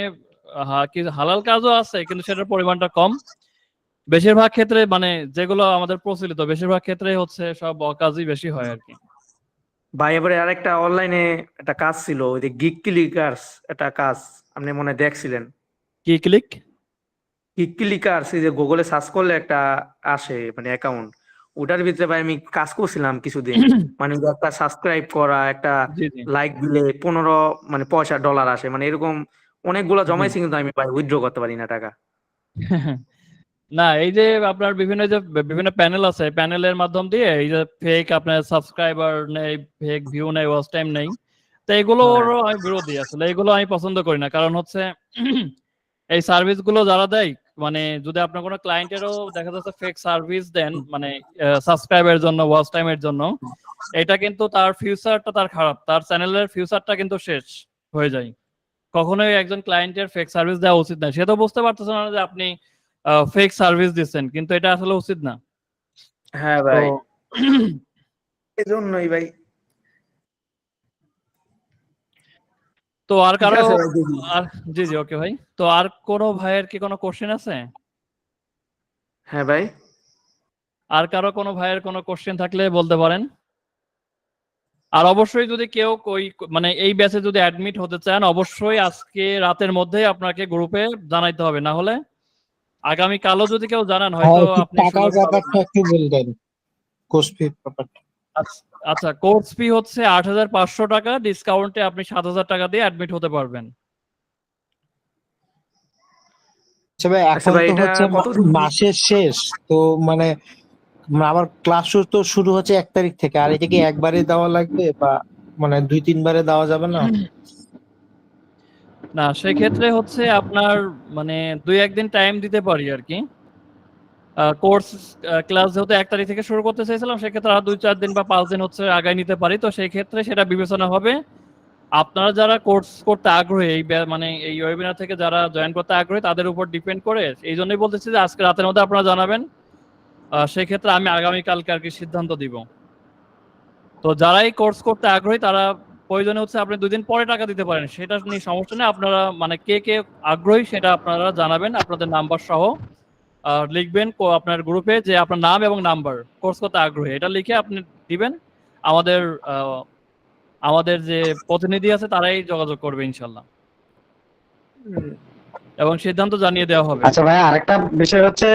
কিছু হালাল কাজও আছে, কিন্তু সেটার পরিমাণটা কম। বেশিরভাগ ক্ষেত্রে মানে যেগুলো আমাদের প্রচলিত, বেশিরভাগ ক্ষেত্রে হচ্ছে সব অকাজই বেশি হয় আর কি। ভাই এবারে আরেকটা অনলাইনে একটা কাজ ছিল, ওই যে গিগ ক্লিকার্স, একটা কাজ আপনি মনে হয় দেখছিলেন। কি ক্লিক? গিগ ক্লিকার্স, এই যে গুগলে সার্চ করলে একটা আসে মানে অ্যাকাউন্ট, ওটার ভিতরে ভাই আমি কাজ করছিলাম কিছুদিন। মানে যে একটা সাবস্ক্রাইব করা, একটা জি, জি, লাইক দিলে 15 মানে পয়সা ডলার আসে, মানে এরকম অনেকগুলো জি। জমাইছি, কিন্তু আমি ভাই উইথড্র করতে পারি না টাকা। না, এই যে আপনার বিভিন্ন যে বিভিন্ন প্যানেল আছে, প্যানেলের মাধ্যম দিয়ে এই যে ফেক আপনার সাবস্ক্রাইবার নেই, ফেক ভিউ নেই, ওয়াচ টাইম নেই। তো হ্যাঁ, এগুলোরও আমি বিরোধী আসলে, এগুলো আমি পছন্দ করি না। কারণ হচ্ছে এই সার্ভিস গুলো যারা দেয়, মানে যদি আপনার কোনো ক্লায়েন্টেরও দেখা যাচ্ছে ফেক সার্ভিস দেন, মানে সাবস্ক্রাইবের জন্য, ওয়াচ টাইমের জন্য, এটা কিন্তু তার ফিউচারটা তার খারাপ, তার চ্যানেলের ফিউচারটা কিন্তু শেষ হয়ে যায়। কখনোই একজন ক্লায়েন্টের ফেক সার্ভিস দেওয়া উচিত না। সে তো বুঝতে পারতেছে না যে আপনি ফেক সার্ভিস দিচ্ছেন, কিন্তু এটা আসলে উচিত না। হ্যাঁ তো ভাই, এজন্যই ভাই। তো আর ঠিক কারো আছে ভাই, দেখি। আর জি জি ওকে ভাই। তো আর কোনো ভাইয়ের কি কোনো কোশ্চেন আছে? হ্যাঁ ভাই, আর কারো কোনো ভাইয়ের কোনো কোশ্চেন থাকলে বলতে পারেন। আর অবশ্যই যদি কেউ মানে এই ব্যাচে যদি অ্যাডমিট হতে চান, অবশ্যই আজকে রাতের মধ্যেই আপনাকে গ্রুপে জানাইতে হবে, না হলে আগামী কালও যদি কেউ জানান হয়তো একটু আপনি টাকার সুযোগ পাবেন ব্যাপারটা না। একটু বলবেন, কোর্স ফি ব্যাপারটা। আচ্ছা, কোর্স ফি হচ্ছে ৮,৫০০ টাকা, ডিসকাউন্টে আপনি ৭,০০০ টাকা দিয়ে অ্যাডমিট হতে পারবেন। আচ্ছা ভাই, আচ্ছা এখন ভাই, তো এটা হচ্ছে কতদিন? মাসের শেষ, তো মানে আমার ক্লাস তো শুরু হচ্ছে 1 তারিখ থেকে, আর এটা কি একবারে দেওয়া লাগবে বা মানে 2-3 বারে দেওয়া যাবে না? না, সেক্ষেত্রে হচ্ছে আপনার মানে ২-১ দিন টাইম দিতে পারি আর কি। কোর্স ক্লাস যেহেতু ১ তারিখ থেকে শুরু করতে চাইছিলাম, সেক্ষেত্রে আর ২-৪ দিন বা ৫ দিন হচ্ছে আগায় নিতে পারি। তো সেই ক্ষেত্রে সেটা বিবেচনা হবে। আপনারা যারা কোর্স করতে আগ্রহী, মানে এই ওয়েবিনার থেকে যারা জয়েন করতে আগ্রহী, তাদের উপর ডিপেন্ড করে এই জন্যই বলতেছি যে আজকে রাতের মধ্যে আপনারা জানাবেন। সেক্ষেত্রে আমি আগামীকালকে আর কি সিদ্ধান্ত দিব। তো যারাই কোর্স করতে আগ্রহী তারা প্রয়োজনে হচ্ছে আপনি 2 দিন পরে টাকা দিতে পারেন, সেটা নিয়ে সমস্যা নেই। আপনারা মানে কে কে আগ্রহী সেটা আপনারা জানাবেন আপনাদের নাম্বার সহ। লিখবেন আপনার গ্রুপে যে আপনার নাম এবং নাম্বার, কোর্স করতে আগ্রহী, এটা লিখে আপনি দিবেন। আমাদের আমাদের যে প্রতিনিধি আছে তারাই যোগাযোগ করবে ইনশাল্লাহ, হুম, এবং সিদ্ধান্ত জানিয়ে দেওয়া হবে। আচ্ছা ভাই, আরেকটা বিষয় হচ্ছে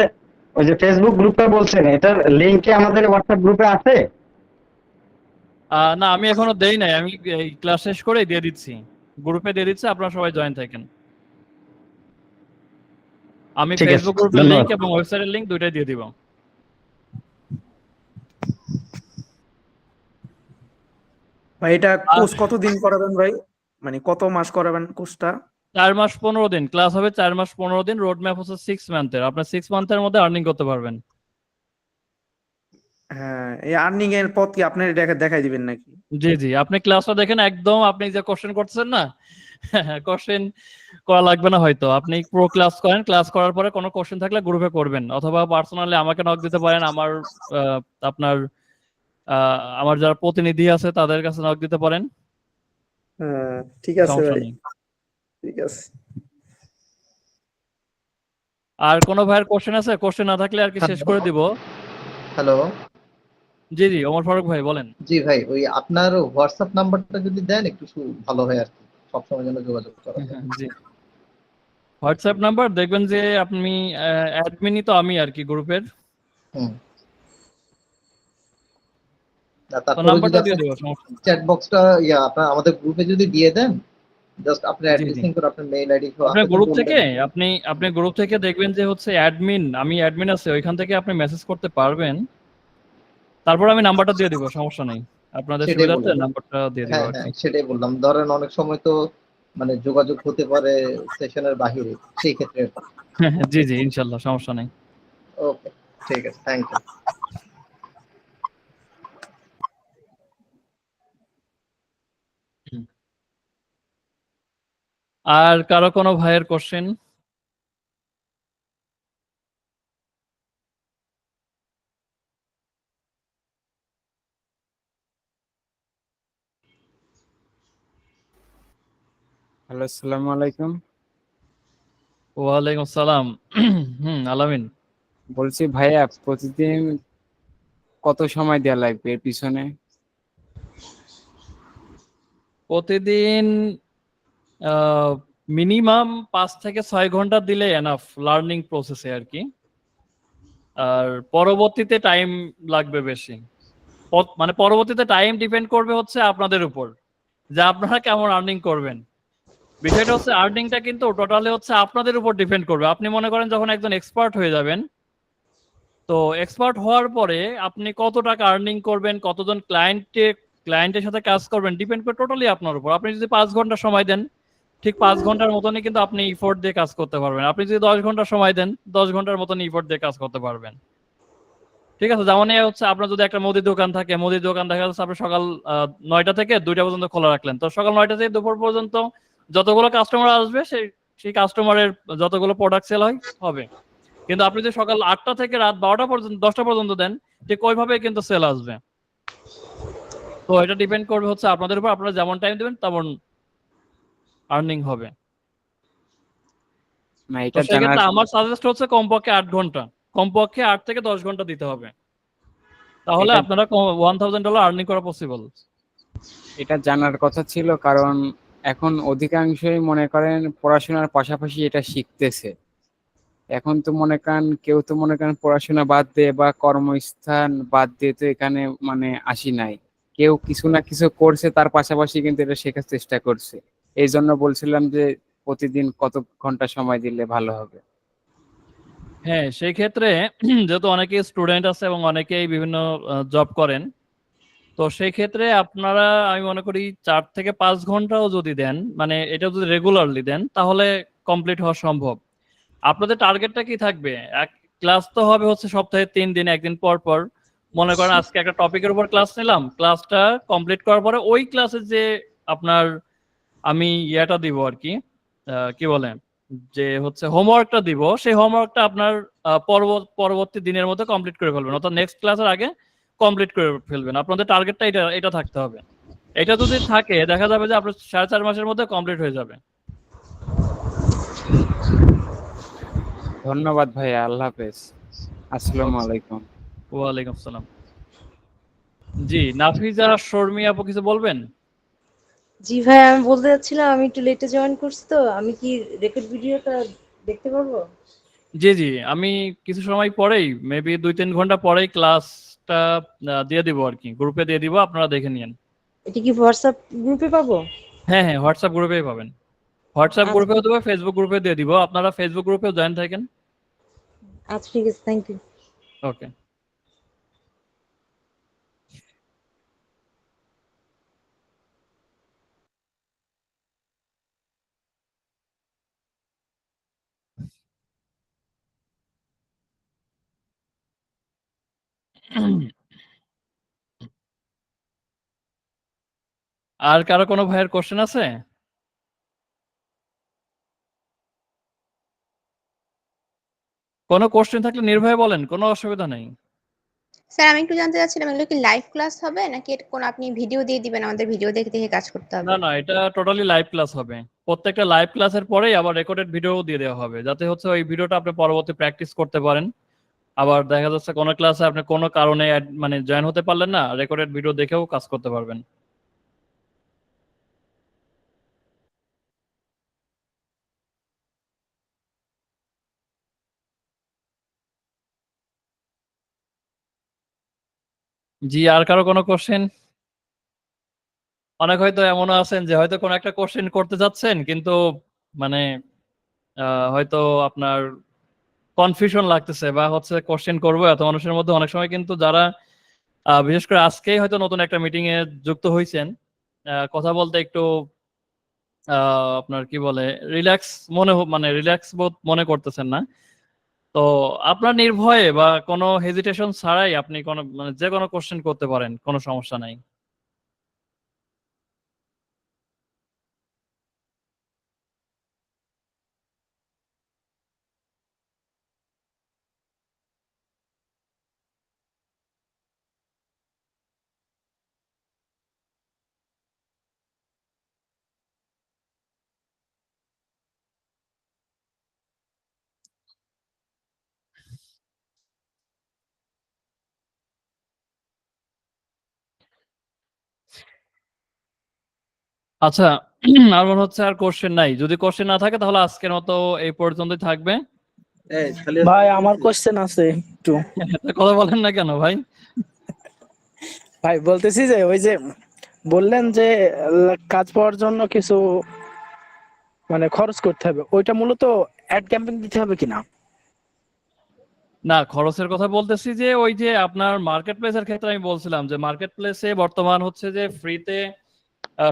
ওই যে ফেসবুক গ্রুপটা বলছেন, এটার লিংক কি আমাদের হোয়াটসঅ্যাপ গ্রুপে আছে? না, আমি এখনো দেই নাই, আমি এই ক্লাস শেষ করেই দিয়ে দিচ্ছি, গ্রুপে দিয়ে দিচ্ছি, আপনারা সবাই জয়েন থাকেন। আমি ঠিক আছে, ফেসবুক গ্রুপের লিংক ধন্যবাদ। এবং ওয়েবসাইটের লিংক দুইটাই দিয়ে দিব। ভাই এটা আর কোর্স কতদিন করাবেন ভাই? মানে কত মাস করাবেন কোর্সটা? 4 মাস 15 দিন ক্লাস হবে, 4 মাস 15 দিন। রোড ম্যাপ হচ্ছে 6 মান্থের, আপনার 6 মান্থের মধ্যে আর্নিং করতে পারবেন। হ্যাঁ, এই আর্নিং এর পথ কি আপনি দেখাই দিবেন নাকি? জি জি, আপনি ক্লাসটা দেখেন, একদম আপনি যে কোশ্চেন করতেছেন না, কোশ্চেন করা লাগবে না হয়তো, আপনি পুরো ক্লাস করেন, ক্লাস করার পরে কোনো কোশ্চেন থাকলে গ্রুপে করবেন, অথবা পার্সোনালি আমাকে নক দিতে পারেন। আহ, আপনার আমার যারা প্রতিনিধি আছে তাদের কাছে নক দিতে পারেন, হ্যাঁ, ঠিক আছে সমস্যা ভাই, নেই। ঠিক আছে। আর কোনো ভাইয়ের কোশ্চেন আছে? কোশ্চেন না থাকলে আর কি শেষ করে দিব। হ্যালো। জি জি, ওমর ফারুক ভাই বলেন। জি ভাই, ওই আপনার হোয়াটসঅ্যাপ নাম্বারটা যদি দেন একটু ভালো হয় আর কি, সবসময় যেন যোগাযোগ করা যায়। জি, হোয়াটসঅ্যাপ নাম্বার দেখবেন যে আপনি অ্যাডমিনই তো আমি আর কি গ্রুপের, হুম। তো তারপরে যদি নাম্বারটা দিয়ে আপনার দেবো, সমস্যা নেই। চ্যাট বক্সটা আপনার আমাদের গ্রুপে যদি দিয়ে দেন, জাস্ট আপনি জি জি, অ্যাড্রেসিং করে আপনার মেইল আইডি আপনার আছে তো গ্রুপ থেকে বলবেন। আপনি গ্রুপ থেকে দেখবেন যে হচ্ছে অ্যাডমিন, আমি অ্যাডমিন আছে ওইখান থেকে আপনি মেসেজ করতে পারবেন। তারপর আমি নাম্বারটা দিয়ে দিব, সমস্যা নেই, আপনাদের সেটাই সুবিধার্থে বললাম। নাম্বারটা দিয়ে দিব হ্যাঁ আর হ্যাঁ, কি। সেটাই বললাম, ধরেন অনেক সময় তো মানে যোগাযোগ হতে পারে সেশনের বাহিরে, সেই ক্ষেত্রে আর কি। জি জি, ইনশাল্লাহ, সমস্যা নেই। ওকে, ঠিক আছে, থ্যাংক ইউ। হুম। আর কারো কোনো ভাইয়ের কোশ্চেন? হ্যালো, আসসালামু আলাইকুম। ওয়ালাইকুম আসসালাম। আলামিন। বলছি ভাইয়া, প্রতিদিন কত সময় দেওয়া লাগবে এর পিছনে? প্রতিদিন মিনিমাম 5 থেকে 6 ঘন্টা দিলে এনাফ লার্নিং প্রসেসে আর কি। আর পরবর্তীতে টাইম লাগবে বেশি। মানে পরবর্তীতে টাইম ডিপেন্ড করবে হচ্ছে আপনাদের উপর, যে আপনারা কেমন আর্নিং করবেন। বিষয়টা হচ্ছে আর্নিংটা কিন্তু টোটালি হচ্ছে আপনাদের উপর ডিপেন্ড করবে। আপনি মনে করেন যখন একজন এক্সপার্ট হয়ে যাবেন, তো এক্সপার্ট হওয়ার পরে আপনি কত টাকা আর্নিং করবেন, কতজন ক্লায়েন্টের সাথে কাজ করবেন, ডিপেন্ড করে টোটালি আপনার উপর। আপনি যদি 5 ঘন্টা সময় দেন, ঠিক 5 ঘন্টার মতনই কিন্তু আপনি ইফোর্ট দিয়ে কাজ করতে পারবেন। আপনি যদি 10 ঘন্টা সময় দেন, 10 ঘন্টার মতন ইফোর্ট দিয়ে কাজ করতে পারবেন। ঠিক আছে, যেমন এই হচ্ছে আপনার যদি একটা মুদির দোকান থাকে, মুদির দোকান দেখা যাচ্ছে আপনি সকাল 9টা থেকে 2টা পর্যন্ত খোলা রাখলেন, তো সকাল 9টা থেকে দুপুর পর্যন্ত যতগুলো কাস্টমার আসবে সেই কাস্টমারের যতগুলো প্রোডাক্ট সেল হবে। কিন্তু আপনি যদি সকাল 8টা থেকে রাত 12টা পর্যন্ত 10টা পর্যন্ত দেন, ঠিক ওইভাবে কিন্তু সেল আসবে। তো এটা ডিপেন্ড করবে হচ্ছে আপনাদের উপর, আপনারা যেমন টাইম দেবেন তেমন আর্নিং হবে। না তো এটা জানার সেক্ষেত্রে আমার সাজেস্ট হচ্ছে কমপক্ষে 8 ঘন্টা, কমপক্ষে 8 থেকে 10 ঘন্টা দিতে হবে, তাহলে এটা আপনারা $1000 আর্নিং করা পসিবল। এটা জানার কথা ছিল, কারণ এখন অধিকাংশই মনে করেন পড়াশোনার পাশাপাশি এটা শিখতেছে। এখন তো মনে করেন কেউ তো মনে করেন পড়াশোনা বাদ দিয়ে বা কর্মস্থান বাদ দিয়ে তো এখানে মানে আসি নাই, কেউ কিছু না কিছু করছে তার পাশাপাশি কিন্তু এটা শেখার চেষ্টা করছে। এই জন্য বলছিলাম যে প্রতিদিন কত ঘন্টা সময় দিলে ভালো হবে। হ্যাঁ, সেই ক্ষেত্রে যেহেতু অনেকেই স্টুডেন্ট আছে এবং অনেকেই বিভিন্ন জব করেন, তো সেই ক্ষেত্রে আপনারা আমি মনে করি 4 থেকে 5 ঘন্টাও যদি দেন, মানে এটা যদি রেগুলারলি দেন, তাহলে কমপ্লিট হওয়া সম্ভব। আপনাদের টার্গেটটা কি থাকবে? এক ক্লাস তো হবে হচ্ছে সপ্তাহে 3 দিন, একদিন পর পর। মনে করেন আজকে একটা টপিকের উপর ক্লাস নিলাম, ক্লাসটা কমপ্লিট করার পরে ওই ক্লাসে যে আপনার আমি ইয়েটা দিব আর কি, কি বলে, যে হচ্ছে হোমওয়ার্কটা দিব, সেই হোমওয়ার্কটা আপনার পরবর্তী দিনের মধ্যে কমপ্লিট করে ফেলবেন, অর্থাৎ নেক্সট ক্লাসের আগে কমপ্লিট করে ফেলবেন। আপনাদের টার্গেটটা এটা থাকতে হবে। এটা যদি থাকে দেখা যাবে যে আপনার 4.5 মাসের মধ্যে কমপ্লিট হয়ে যাবে। ধন্যবাদ ভাইয়া, আল্লাহ হাফেজ, আসসালামু আলাইকুম। ওয়ালাইকুম আসসালাম। জি, নাফিজা শর্মি আপু কিছু বলবেন? জি ভাই, আমি বলতে যাচ্ছিলাম আমি একটু লেটে জয়েন করছি, তো আমি কি রেকর্ড ভিডিওটা দেখতে পারবো? জি জি, আমি কিছু সময় পরেই, মেবি 2-3 ঘন্টা পরেই ক্লাসটা দিয়ে দিব আর কি, গ্রুপে দিয়ে দিব, আপনারা দেখে নিন। এটা কি হোয়াটসঅ্যাপ গ্রুপে পাবো? হ্যাঁ হ্যাঁ, হোয়াটসঅ্যাপ গ্রুপেই পাবেন। হোয়াটসঅ্যাপ আচ্ছা, গ্রুপেও দেবো, ফেসবুক গ্রুপে দিয়ে দিব, আপনারা ফেসবুক গ্রুপেও জয়েন থাকেন। আচ্ছা ঠিক আছে, থ্যাংক ইউ। ওকে। আর কারো কোনো ভাইয়ের কোশ্চেন আছে? কোনো কোশ্চেন থাকলে নির্ভয়ে বলেন, কোনো অসুবিধা নেই। স্যার আমি একটু জানতে চাচ্ছিলাম এগুলো কি লাইভ ক্লাস হবে নাকি এটা কোনো আপনি ভিডিও দিয়ে দিবেন, আমাদের ভিডিও দেখে দেখে কাজ করতে না হবে? না, এটা টোটালি লাইভ ক্লাস হবে। প্রত্যেকটা লাইভ ক্লাসের পরেই আবার রেকর্ডেড ভিডিও দিয়ে দেওয়া হবে, যাতে হচ্ছে ওই ভিডিওটা আপনি পরবর্তী প্র্যাকটিস করতে পারেন। আবার দেখা যাচ্ছে কোনো ক্লাসে আপনি কোনো কারণে মানে জয়েন হতে পারলেন না, রেকর্ডেড ভিডিও দেখেও কাজ করতে পারবেন। জি, আর কারো কোনো কোশ্চেন? অনেক হয়তো এমনও আছেন যে হয়তো কোনো একটা কোশ্চেন করতে যাচ্ছেন, কিন্তু মানে হয়তো আপনার কনফিউশন লাগতেছে, বা হচ্ছে কোশ্চেন করবো এত মানুষের মধ্যে। অনেক সময় কিন্তু যারা বিশেষ করে আজকেই হয়তো নতুন একটা মিটিং এ যুক্ত হয়েছেন, কথা বলতে একটু আপনার কি বলে রিল্যাক্স মানে রিল্যাক্স বোধ মনে করতেছেন না, তো আপনার নির্ভয়ে বা কোনো হেজিটেশন ছাড়াই আপনি কোনো মানে যে কোনো কোশ্চেন করতে পারেন, কোনো সমস্যা নাই। আচ্ছা, আর মনে হচ্ছে আর কোশ্চেন নাই। যদি কোশ্চেন না থাকে তাহলে আজকের মতো এই পর্যন্তই থাকবে। ভাই আমার কোশ্চেন আছে একটু। কথা বলেন না কেন ভাই? ভাই বলতেছি যে ওই যে বললেন যে কাজ পাওয়ার জন্য কিছু মানে খরচ করতে হবে, ওইটা মূলত অ্যাড ক্যাম্পেইন দিতে হবে কিনা? না, খরচের কথা বলতেছি যে ওই যে আপনার মার্কেট প্লেসের ক্ষেত্রে আমি বলছিলাম যে মার্কেট প্লেসে বর্তমান হচ্ছে যে ফ্রিতে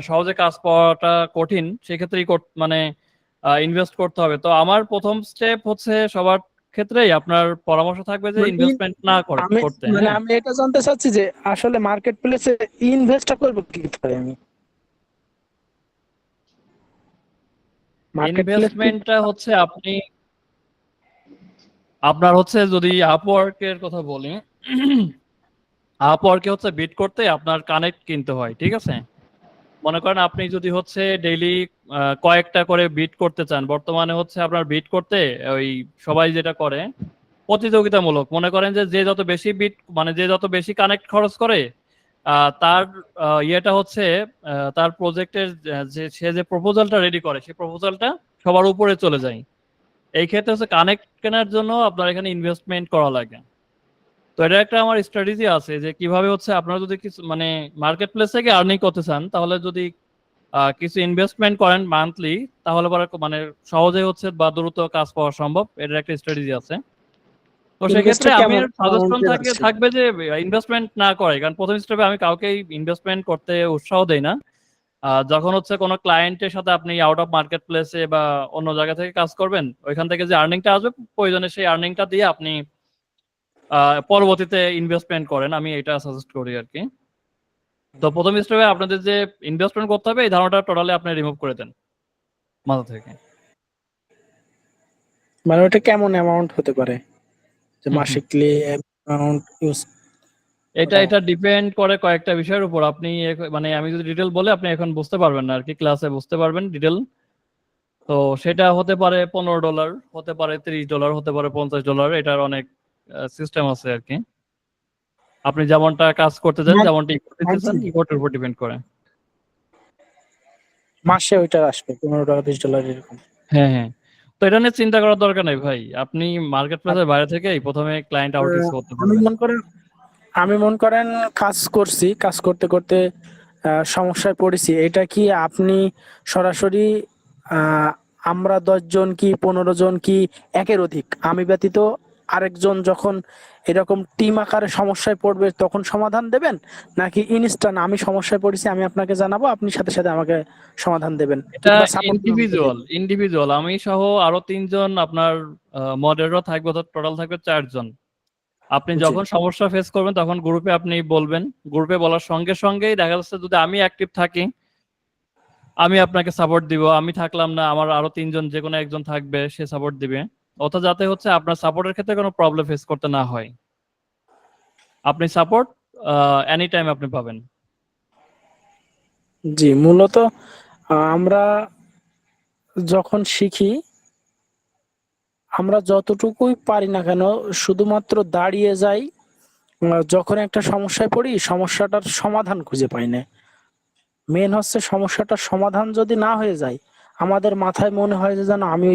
সহজে কাজ পাওয়াটা কঠিন, সেক্ষেত্রেই মানে ইনভেস্ট করতে হবে। তো আমার প্রথম স্টেপ হচ্ছে সবার ক্ষেত্রেই আপনার পরামর্শ থাকবে যে ইনভেস্টমেন্ট না করতে। হ্যাঁ, আমি এটা জানতে চাচ্ছি যে আসলে মার্কেট প্লেসে ইনভেস্টটা করবো কি করে আমি? মার্কেট প্লেস ইনভেস্টমেন্টটা হচ্ছে আপনার হচ্ছে যদি আপওয়ার্কের কথা বলি, আপওয়ার্কে হচ্ছে বিট করতে আপনার কানেক্ট কিনতে হয়, ঠিক আছে? মনে করেন আপনি যদি হচ্ছে ডেইলি কয়েকটা করে বিট করতে চান, বর্তমানে হচ্ছে আপনার বিট করতে ওই সবাই যেটা করে প্রতিযোগিতামূলক, মনে করেন যে যে যত বেশি বিট মানে যে যত বেশি কানেক্ট খরচ করে তার ইয়েটা হচ্ছে তার প্রজেক্টের যে সে যে প্রপোজালটা রেডি করে সেই প্রপোজালটা সবার উপরে চলে যায়। এই ক্ষেত্রে হচ্ছে কানেক্ট কেনার জন্য আপনার এখানে ইনভেস্টমেন্ট করা লাগে। তো এটা একটা আমার স্ট্র্যাটেজি আছে যে কিভাবে হচ্ছে আপনারা যদি কিছু মানে মার্কেট প্লেস থেকে আর্নিং করতে চান, তাহলে যদি কিছু ইনভেস্টমেন্ট করেন মান্থলি, তাহলে পরে মানে সহজে হচ্ছে বা দ্রুত কাজ পাওয়া সম্ভব। এটার একটা স্ট্র্যাটেজি আছে। তো সেক্ষেত্রে ইনভেস্টটা আমি কেমন সাজেশন অ্যামাউন্টের আছে? থাকবে যে ইনভেস্টমেন্ট না করে, কারণ প্রথম স্টেপে আমি কাউকেই ইনভেস্টমেন্ট করতে উৎসাহ দেই না। যখন হচ্ছে কোনো ক্লায়েন্টের সাথে আপনি আউট অফ মার্কেট প্লেসে বা অন্য জায়গা থেকে কাজ করবেন, ওইখান থেকে যে আর্নিংটা আসবে প্রয়োজনে সেই আর্নিংটা দিয়ে আপনি পরবর্তীতে ইনভেস্টমেন্ট করেন, আমি এটা সাজেস্ট করি আর কি। তো প্রথম স্টেপে আপনাদের যে ইনভেস্টমেন্ট করতে হবে এই ধারণাটা টোটালি আপনি রিমুভ করে দেন মাথা থেকে। মানে ওটা কেমন অ্যামাউন্ট হতে পারে, যে মাসিকলি অ্যামাউন্ট ইউজ? এটা ডিপেন্ড করে কয়েকটা বিষয়ের উপর। আপনি মানে আমি যদি ডিটেল বলে আপনি এখন বুঝতে পারবেন না আর কি, ক্লাসে বুঝতে পারবেন ডিটেল। তো সেটা হতে পারে $15, হতে পারে $30, হতে পারে $50, এটার অনেক সিস্টেম আছে আর কি। আপনি যেমনটা কাজ করতে চান, যেমনটা করতে চান, ইকোটার উপর ডিপেন্ড করে। মাসে ওইটা আসবে $15 $20 এরকম? হ্যাঁ হ্যাঁ, তো এটা নিয়ে চিন্তা করার দরকার নেই ভাই, আপনি মার্কেট প্লেসের বাইরে থেকেই প্রথমে ক্লায়েন্ট আউটরিচ করতে আমি পারবেন। মনে করেন কাজ করছি, কাজ করতে করতে সমস্যায় পড়েছি, এটা কি আপনি সরাসরি আমরা 10 জন কি 15 জন কি একের অধিক আমি ব্যতীত আরেকজন যখন এরকম টিম আকারে সমস্যায় পড়বে তখন সমাধান দেবেন, নাকি ইনস্ট্যান্ট আমি সমস্যায় পড়েছি আমি আপনাকে জানাবো আপনি সাথে সাথে আমাকে সমাধান দেবেন? এটা কিংবা support ইন্ডিভিজুয়াল আমি সহ আরো 3 জন আপনার মডারেটর থাকবে, টোটাল থাকবে 4 জন। আপনি জি। যখন সমস্যা ফেস করবেন তখন গ্রুপে আপনি বলবেন, গ্রুপে বলার সঙ্গে সঙ্গেই দেখা যাচ্ছে যদি আমি অ্যাক্টিভ থাকি আমি আপনাকে সাপোর্ট দিব, আমি থাকলাম না আমার আরো 3 জন যে কোনো একজন থাকবে সে সাপোর্ট দিবে। অর্থাৎ যাতে হচ্ছে আপনার সাপোর্টের ক্ষেত্রে কোনো প্রবলেম ফেস করতে না হয়, আপনি সাপোর্ট এনি টাইম আপনি পাবেন। জি, মূলত আমরা যখন শিখি আমরা যতটুকুই পারি না কেন শুধুমাত্র দাঁড়িয়ে যাই, যখন একটা সমস্যায় পড়ি সমস্যাটার সমাধান খুঁজে পাই না। মেন হচ্ছে সমস্যাটার সমাধান যদি না হয়ে যায় আমাদের মাথায় মনে হয় যে যেন আমি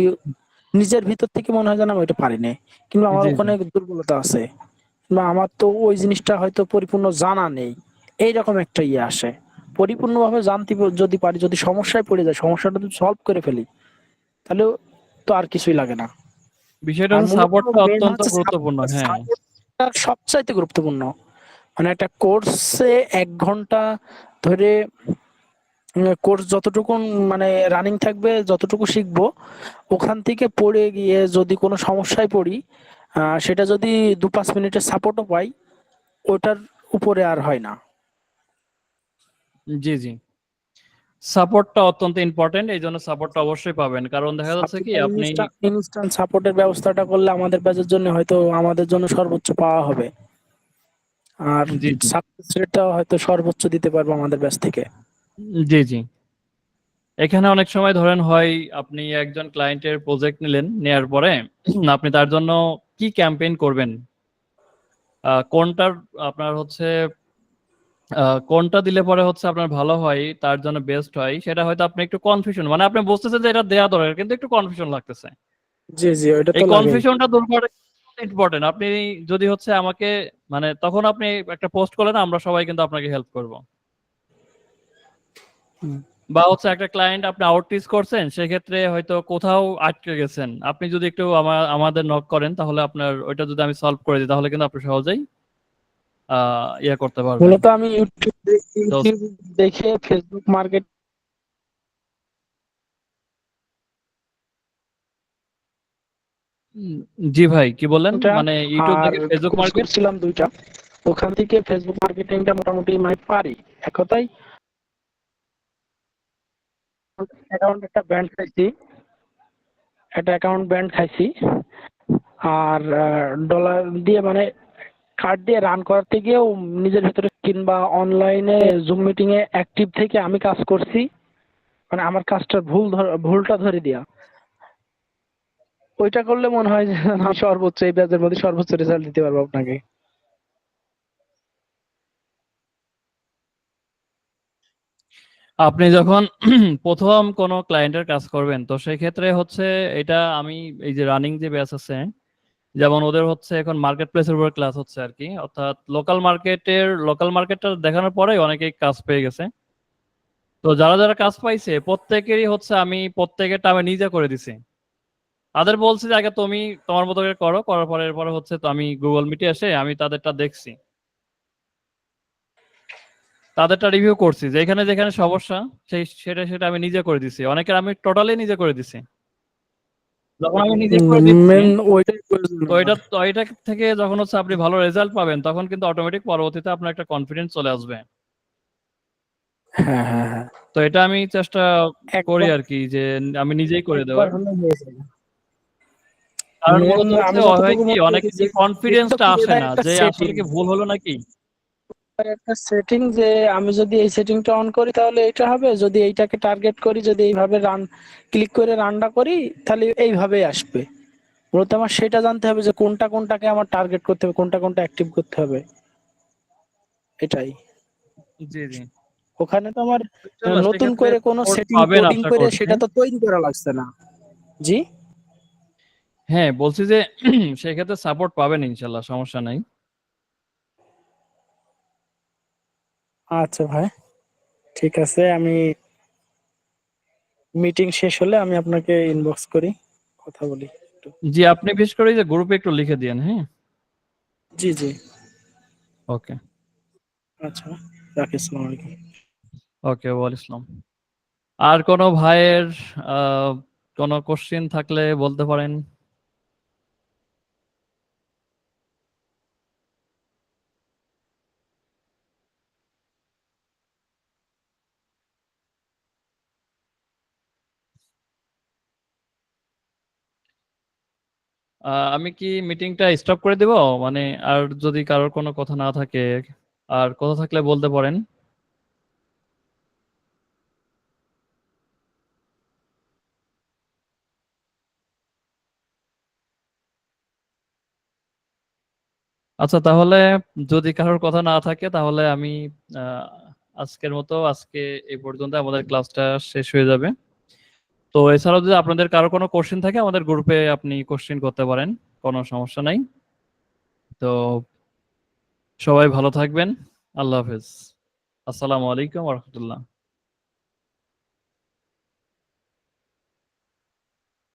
নিজের ভিতর থেকে মনে হয় যেন আমি ওইটা পারি না, কিংবা আমার জি ওখানে দুর্বলতা আছে, কিংবা আমার তো ওই জিনিসটা হয়তো পরিপূর্ণ জানা নেই, এইরকম একটা ইয়ে আসে। পরিপূর্ণভাবে জানতে যদি পারি, যদি সমস্যায় পড়ে যায় সমস্যাটা যদি সলভ করে ফেলি তাহলে তো আর কিছুই লাগে না। বিষয়টা আর হচ্ছে মূলত সাপোর্টটা মেন অত্যন্ত হচ্ছে গুরুত্বপূর্ণ। হ্যাঁ, সাপোর্টটা সবচাইতে গুরুত্বপূর্ণ। মানে একটা কোর্সে 1 ঘন্টা ধরে কোর্স যতটুকু মানে রানিং থাকবে, যতটুকু শিখবো ওখান থেকে পড়ে গিয়ে যদি কোনো সমস্যায় পড়ি সেটা যদি 2-5 মিনিটের সাপোর্টও পাই ওটার উপরে আর হয় না। জি জি, সাপোর্টটা অত্যন্ত ইম্পর্টেন্ট, এই জন্য সাপোর্টটা অবশ্যই পাবেন। কারণ দেখা যাচ্ছে কি আপনি ইনস্ট্যান্ট সাপোর্টের ব্যবস্থাটা করলে আমাদের ব্যাচের জন্য হয়তো আমাদের জন্য সর্বোচ্চ পাওয়া হবে, আর জি জি সাকসেস রেটটা হয়তো সর্বোচ্চ দিতে পারবো আমাদের ব্যাচ থেকে। জি জি, এখানে অনেক সময় ধরেন হয় আপনি একজন ক্লায়েন্টের প্রজেক্ট নিলেন, নেয়ার পরে আপনি তার জন্য কি ক্যাম্পেইন করবেন, কোনটার আপনার হচ্ছে কোনটা দিলে পরে হচ্ছে আপনার ভালো হয়, তার জন্য বেস্ট হয়, সেটা হয়তো আপনি একটু কনফিউশন মানে আপনি বুঝতেছেন যে এটা দেয়া দরকার কিন্তু একটু কনফিউশন লাগতেছে। জি জি, ওটা এই তো লাগে। কনফিউশনটা দূর করা ইম্পর্টেন্ট। আপনি যদি হচ্ছে আমাকে মানে তখন আপনি একটা পোস্ট করলেন, আমরা সবাই কিন্তু আপনাকে হেল্প করব। বা হচ্ছে একটা ক্লায়েন্ট আপনি আউটরিচ করছেন, সেক্ষেত্রে হয়তো কোথাও আটকে গেছেন, আপনি যদি একটু আমাদের নক করেন তাহলে আপনার ওইটা যদি আমি সলভ করে দিই তাহলে কিন্তু আপনি সহজেই ইয়ে করতে পারবেন। মূলত আমি ইউটিউব দেখে ফেসবুক মার্কেট জি ভাই কি বললেন, মানে ইউটিউব থেকে ফেসবুক কোর্স মার্কেট? করছিলাম 2টা, ওখান থেকে ফেসবুক মার্কেটিংটা মোটামুটি মানে পারি। এক কথায় অ্যাকাউন্ট একটা ব্র্যান্ড চাইছি, একটা অ্যাকাউন্ট ব্যান্ড খাইছি, আর ডলার দিয়ে মানে কার্ড দিয়ে রান করতে গিয়েও নিজের ভেতরে কিংবা অনলাইনে জুম মিটিং এ অ্যাক্টিভ থেকে আমি কাজ করছি, মানে আমার কাজটার ভুলটা ধরে দেয়া। ওইটা করলে মনে হয় যে আমি সর্বোচ্চ এই ব্যাচের মধ্যে সর্বোচ্চ রেজাল্ট দিতে পারবো আপনাকে। আপনি যখন প্রথম কোনো ক্লায়েন্টের কাজ করবেন, তো সেই ক্ষেত্রে হচ্ছে এটা আমি এই যে রানিং যে ব্যাচ আছে, যেমন ওদের হচ্ছে এখন মার্কেট প্লেসের উপর ক্লাস হচ্ছে আর কি, অর্থাৎ লোকাল মার্কেটটা দেখানোর পরেই অনেকেই কাজ পেয়ে গেছে। তো যারা যারা কাজ পাইছে প্রত্যেকেরই হচ্ছে আমি প্রত্যেকেরটা আমি নিজে করে দিছি। তাদের বলছি যে আগে তুমি তোমার মতো করে করো, করার পরে এরপরে হচ্ছে তো আমি গুগল মিটে এসে আমি তাদেরটা দেখছি, তাদেরটা রিভিউ করছি যে এখানে যেখানে সমস্যা সেটা আমি নিজে করে দিছি। অনেকের আমি টোটালি নিজে করে দিছি। যখন আমি নিজে করে দিচ্ছি, মেন ওইটাই প্রয়োজন তো আমার। এটা থেকে যখন হচ্ছে আপনি ভালো রেজাল্ট পাবেন, তখন কিন্তু অটোমেটিক পরবর্তীতে আপনার একটা কনফিডেন্স চলে আসবে। হ্যাঁ হ্যাঁ হ্যাঁ, তো এটা আমি চেষ্টা করি একবার আর কি, যে আমি নিজেই করে একবার দেওয়ার। হলে হয়ে যাবে। কারণ মেন মূলত হচ্ছে আমি হয় যতটুকু কি মনে করি অনেকের যে কি কনফিডেন্সটা আসে এটা না একটা যে সেটিং, আসলে কি ভুল হলো নাকি। একটা সেটিং যে আমি যদি এই সেটিংটা অন করি তাহলে এটা হবে, যদি এইটাকে টার্গেট করি, যদি এইভাবে রান ক্লিক করে রানটা করি তাহলে এইভাবেই আসবে। মূলত আমার সেটা জানতে হবে যে কোনটা কোনটাকে আমার টার্গেট করতে হবে, কোনটা কোনটা অ্যাক্টিভ করতে হবে, এটাই। জি জি, ওখানে তো আমার ইনশাআল্লাহ নতুন সেক্ষেত্রে করে কোনো সাপোর্ট সেটিং পাবেন কোডিং আশা করে করছি। সেটা তো তৈরি করা লাগছে না। জি, হ্যাঁ বলছি যে সেক্ষেত্রে সাপোর্ট পাবেন ইনশাল্লাহ, সমস্যা নাই। আচ্ছা ভাই, ঠিক আছে। আমি মিটিং শেষ হলে আমি আপনাকে ইনবক্স করি, কথা বলি একটু। জি, আপনি বিশেষ করে এই যে গ্রুপে একটু লিখে দিয়েন। হ্যাঁ, জি জি, ওকে। আচ্ছা, রাখি, আসসালামু আলাইকুম। ওকে, ওয়ালাইকুম আসসালাম। আর কোনো ভাইয়ের আহ কোনো কোশ্চেন থাকলে বলতে পারেন। আমি কি মিটিংটা স্টপ করে দেব? মানে আর যদি কারোর কোনো কথা না থাকে, আর কথা থাকলে বলতে পারেন। আচ্ছা, তাহলে যদি কারোর কথা না থাকে তাহলে আমি আহ, আজকের মতো আজকে এই পর্যন্ত আমাদের ক্লাসটা শেষ হয়ে যাবে। তো এছাড়াও যদি আপনাদের কারো কোনো কোশ্চেন থাকে আমাদের গ্রুপে আপনি কোশ্চেন করতে পারেন, কোনো সমস্যা নাই। তো সবাই ভালো থাকবেন। আল্লাহ হাফেজ। আসসালামু আলাইকুম ওয়া রাহমাতুল্লাহ।